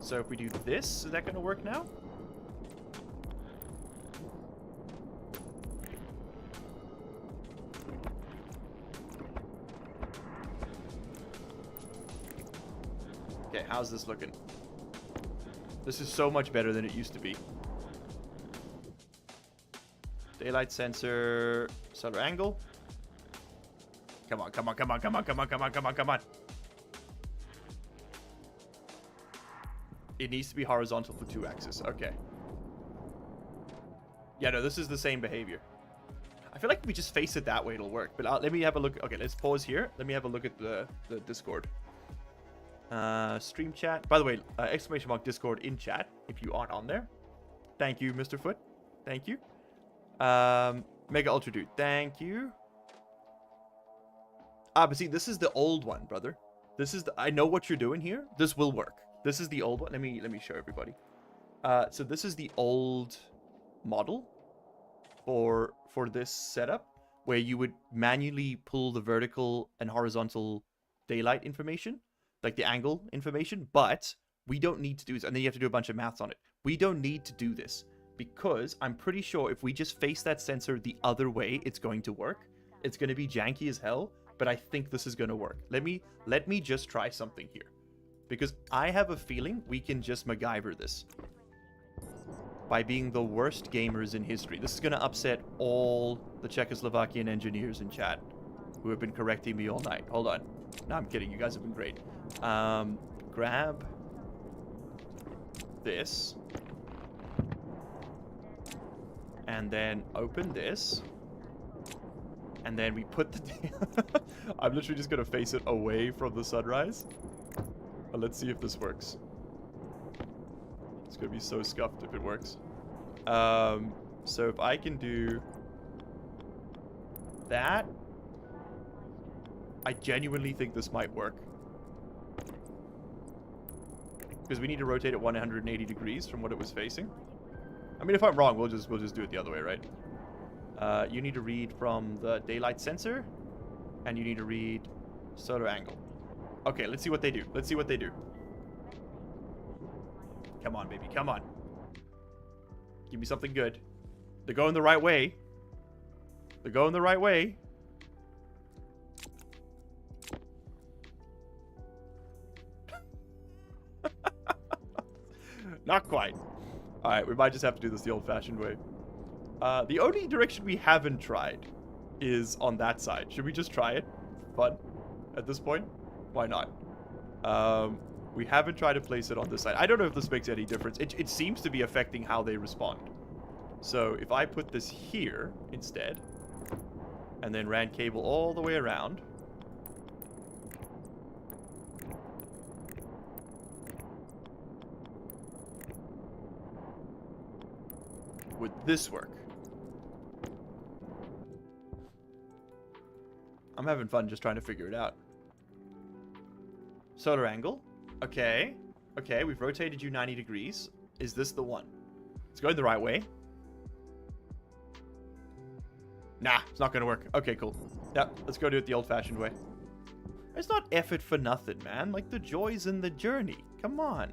A: so if we do this, is that going to work now? Okay, how's this looking? This is so much better than it used to be. Daylight sensor, solar angle. Come on, come on, come on, come on, come on, come on, come on, come on. It needs to be horizontal for 2 axis. Okay. Yeah, no, this is the same behavior. I feel like if we just face it that way, it'll work. But let me have a look. Okay, let's pause here. Let me have a look at the Discord. Stream chat. By the way, exclamation mark Discord in chat if you aren't on there. Thank you, Mr. Foot. Thank you. Mega Ultra Dude. Thank you. But see, this is the old one, brother. This is the... I know what you're doing here. This will work. This is the old one. Let me show everybody. So this is the old model for this setup, where you would manually pull the vertical and horizontal daylight information, like the angle information, but we don't need to do this. And then you have to do a bunch of maths on it. We don't need to do this because I'm pretty sure if we just face that sensor the other way, it's going to work. It's going to be janky as hell, but I think this is going to work. Let me just try something here, because I have a feeling we can just MacGyver this by being the worst gamers in history. This is going to upset all the Czechoslovakian engineers in chat who have been correcting me all night. Hold on. No, I'm kidding. You guys have been great. Grab this. And then open this. And then we put the... I'm literally just going to face it away from the sunrise. But let's see if this works. It's going to be so scuffed if it works. So if I can do that, I genuinely think this might work. Because we need to rotate it 180 degrees from what it was facing. I mean, if I'm wrong, we'll just do it the other way, right? You need to read from the daylight sensor, and you need to read solar angle. Okay, let's see what they do. Let's see what they do. Come on, baby. Come on. Give me something good. They're going the right way. They're going the right way. Not quite. Alright, we might just have to do this the old-fashioned way. The only direction we haven't tried is on that side. Should we just try it? Fun. At this point? Why not? We haven't tried to place it on this side. I don't know if this makes any difference. It seems to be affecting how they respond. So if I put this here instead, and then ran cable all the way around, would this work? I'm having fun just trying to figure it out. Solar angle. Okay. Okay, we've rotated you 90 degrees. Is this the one? It's going the right way. Nah, it's not going to work. Okay, cool. Yeah, let's go do it the old-fashioned way. It's not effort for nothing, man. Like, the joy's in the journey. Come on.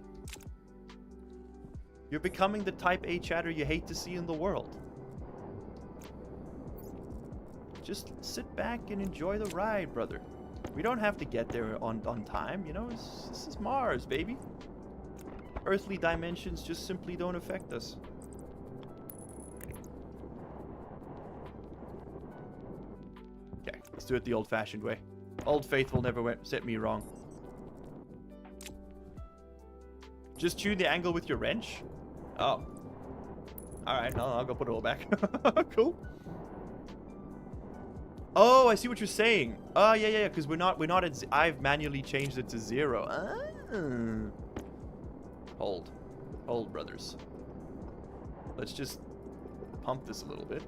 A: You're becoming the type A chatter you hate to see in the world. Just sit back and enjoy the ride, brother. We don't have to get there on time, you know? This is Mars, baby. Earthly dimensions just simply don't affect us. Okay, let's do it the old-fashioned way. Old Faithful never set me wrong. Just tune the angle with your wrench? Oh. Alright, I'll go put it all back. Cool. Oh, I see what you're saying. Oh, yeah, because we're not at... I've manually changed it to 0. Ah. Hold, brothers. Let's just pump this a little bit.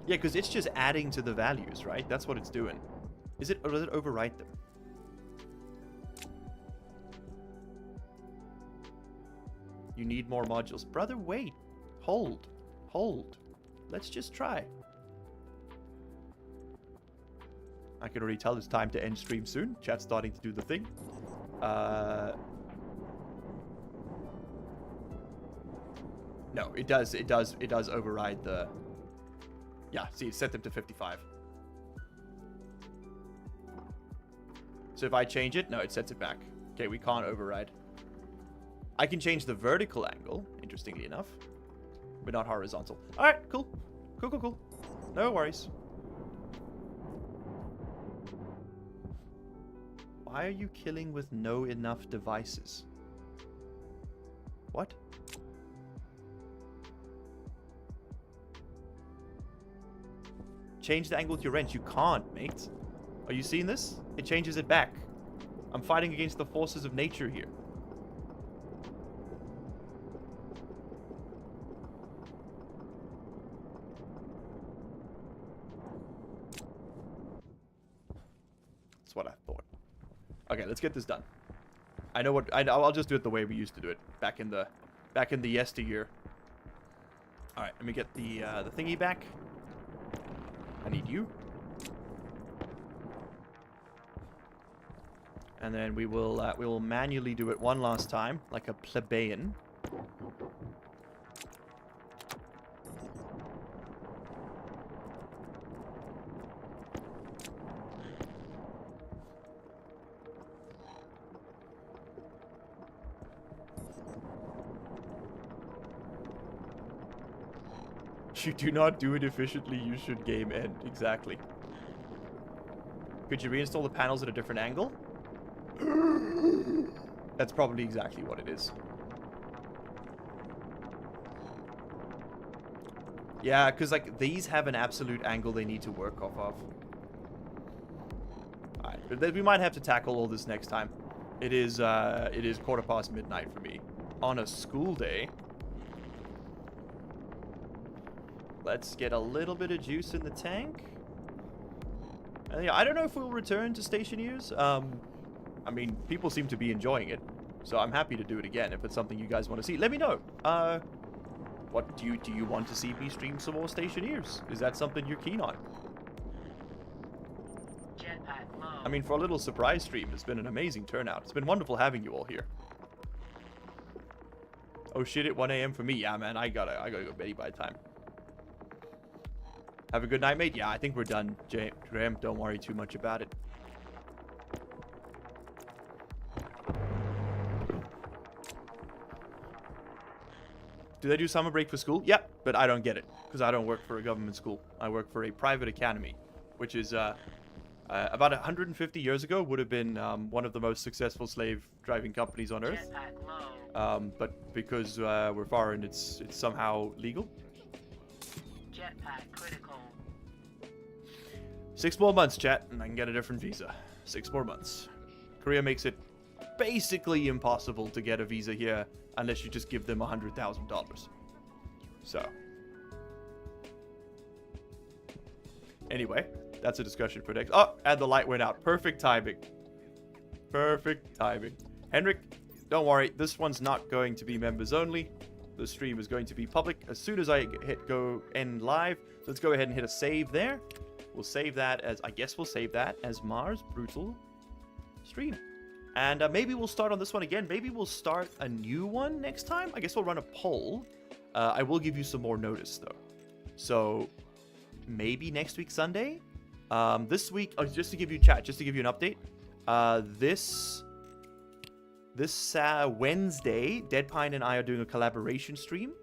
A: Yeah, because it's just adding to the values, right? That's what it's doing. Is it, or does it overwrite them? You need more modules. Brother, wait. Hold. Let's just try. I can already tell it's time to end stream soon. Chat's starting to do the thing. No, it does override the... Yeah, see, it set them to 55. So if I change it, no, it sets it back. Okay, we can't override. I can change the vertical angle, interestingly enough. But not horizontal. Alright, cool. Cool. No worries. Why are you killing with no enough devices? What? Change the angle with your wrench. You can't, mate. Are you seeing this? It changes it back. I'm fighting against the forces of nature here. That's what I thought. Okay, let's get this done. I know what I'll just do it the way we used to do it back in the yesteryear. All right, let me get the thingy back. I need you. And then we will manually do it one last time, like a plebeian. You do not do it efficiently, you should game end. Exactly. Could you reinstall the panels at a different angle? That's probably exactly what it is. Yeah, because like these have an absolute angle they need to work off of. Alright, we might have to tackle all this next time. It is midnight for me. On a school day. Let's get a little bit of juice in the tank. And yeah, I don't know if we'll return to Stationeers. I mean, people seem to be enjoying it, so I'm happy to do it again if it's something you guys want to see. Let me know. What do you want to see me stream some more Stationeers? Is that something you're keen on?
F: Jetpack low.
A: I mean, for a little surprise stream, it's been an amazing turnout. It's been wonderful having you all here. Oh shit! At 1 a.m. for me. Yeah, man, I gotta go beddy by the time. Have a good night, mate. Yeah, I think we're done, Graham. Don't worry too much about it. Do they do summer break for school? Yep, but I don't get it because I don't work for a government school. I work for a private academy, which is about 150 years ago would have been one of the most successful slave driving companies on earth.
F: Jetpack low.
A: But because we're foreign, it's somehow legal.
F: Jetpack critical.
A: 6 more months, chat, and I can get a different visa. 6 more months. Korea makes it basically impossible to get a visa here unless you just give them $100,000. So. Anyway, that's a discussion for next. Oh, and the light went out. Perfect timing. Perfect timing. Henrik, don't worry. This one's not going to be members only. The stream is going to be public as soon as I hit go end live. Let's go ahead and hit a save there. We'll save that as, I guess we'll save that as Mars Brutal stream. And maybe we'll start on this one again. Maybe we'll start a new one next time. I guess we'll run a poll. I will give you some more notice though. So maybe next week Sunday. This week, just to give you chat, just to give you an update. This Wednesday, Deadpine and I are doing a collaboration stream.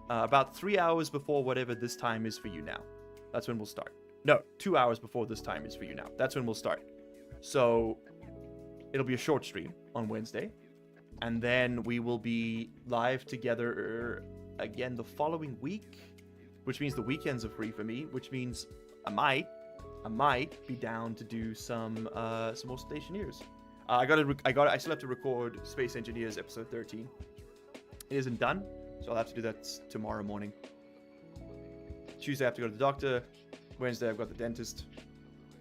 A: About 3 hours before whatever this time is for you now. That's when we'll start. No, 2 hours before this time is for you now. That's when we'll start. So it'll be a short stream on Wednesday. And then we will be live together again the following week. Which means the weekends are free for me. Which means I might be down to do some more Stationeers. I still have to record Space Engineers episode 13. It isn't done, so I'll have to do that tomorrow morning. Tuesday I have to go to the doctor. Wednesday I've got the dentist.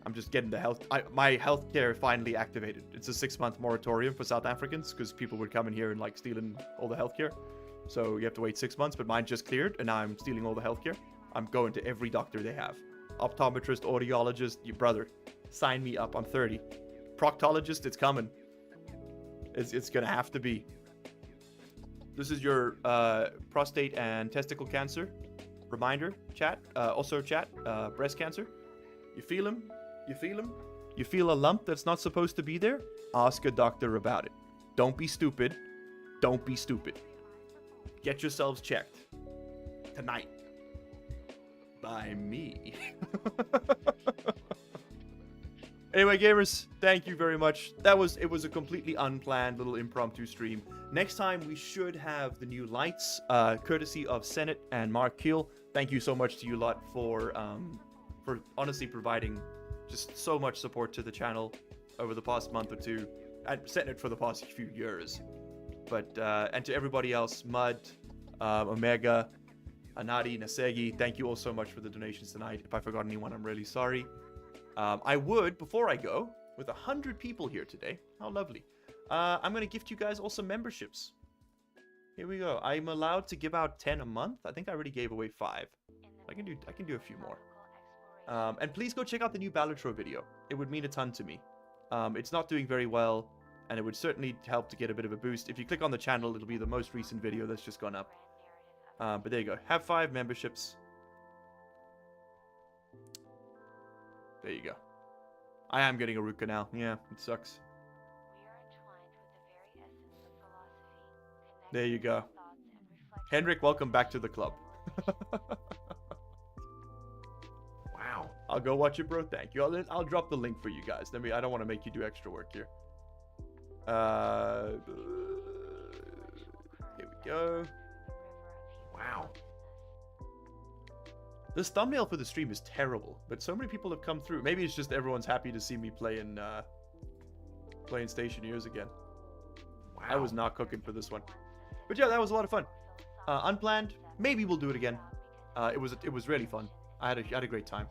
A: I'm just getting the my healthcare finally activated. It's a 6-month moratorium for South Africans because people would come in here and like stealing all the healthcare. So you have to wait 6 months, but mine just cleared and now I'm stealing all the healthcare. I'm going to every doctor they have. Optometrist, audiologist, your brother. Sign me up, I'm 30. Proctologist, it's coming. It's gonna have to be. This is your prostate and testicle cancer reminder, chat. Also chat, breast cancer. You feel him? You feel him? You feel a lump that's not supposed to be there? Ask a doctor about it. Don't be stupid. Don't be stupid. Get yourselves checked. Tonight. By me. Anyway, gamers, thank you very much. It was a completely unplanned little impromptu stream. Next time we should have the new lights, courtesy of Senate and Mark Keel. Thank you so much to you lot for honestly providing just so much support to the channel over the past month or two, and Senate for the past few years. But and to everybody else, Mud, Omega, Anadi, Nasegi, thank you all so much for the donations tonight. If I forgot anyone, I'm really sorry. I would, before I go, with 100 people here today, how lovely, I'm going to gift you guys all some memberships. Here we go. I'm allowed to give out 10 a month. I think I already gave away 5. I can do a few more. And please go check out the new Balatro video. It would mean a ton to me. It's not doing very well, and it would certainly help to get a bit of a boost. If you click on the channel, it'll be the most recent video that's just gone up. But there you go. Have 5 memberships. There you go. I am getting a root canal. Yeah, it sucks. There you go. Henrik, welcome back to the club. Wow. I'll go watch it, bro. Thank you. I'll drop the link for you guys. I don't want to make you do extra work here. Here we go. Wow. This thumbnail for the stream is terrible, but so many people have come through. Maybe it's just everyone's happy to see me playing Stationeers again. Wow. I was not cooking for this one. But yeah, that was a lot of fun. Unplanned. Maybe we'll do it again. It was really fun. I had a great time.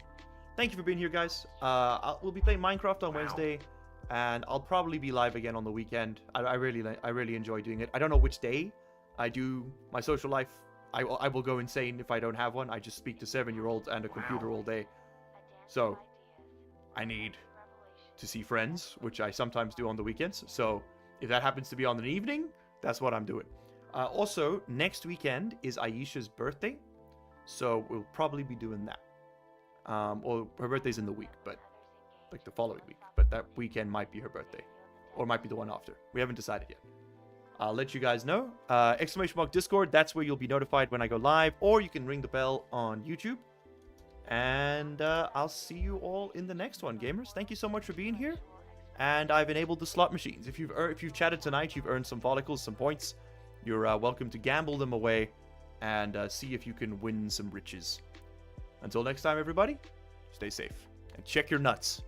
A: Thank you for being here, guys. We'll be playing Minecraft on Wednesday, and I'll probably be live again on the weekend. I really enjoy doing it. I don't know which day I do my social life. I will go insane if I don't have one. I just speak to 7-year-olds and a computer all day. So, I need to see friends, which I sometimes do on the weekends. So, if that happens to be on an evening, that's what I'm doing. Also, next weekend is Aisha's birthday. So, we'll probably be doing that. Or her birthday's in the week, but like the following week. But that weekend might be her birthday. Or might be the one after. We haven't decided yet. I'll let you guys know. ! Discord, that's where you'll be notified when I go live, or you can ring the bell on YouTube. And I'll see you all in the next one, gamers. Thank you so much for being here. And I've enabled the slot machines. If you've chatted tonight, you've earned some follicles, some points. You're welcome to gamble them away and see if you can win some riches. Until next time, everybody, stay safe and check your nuts.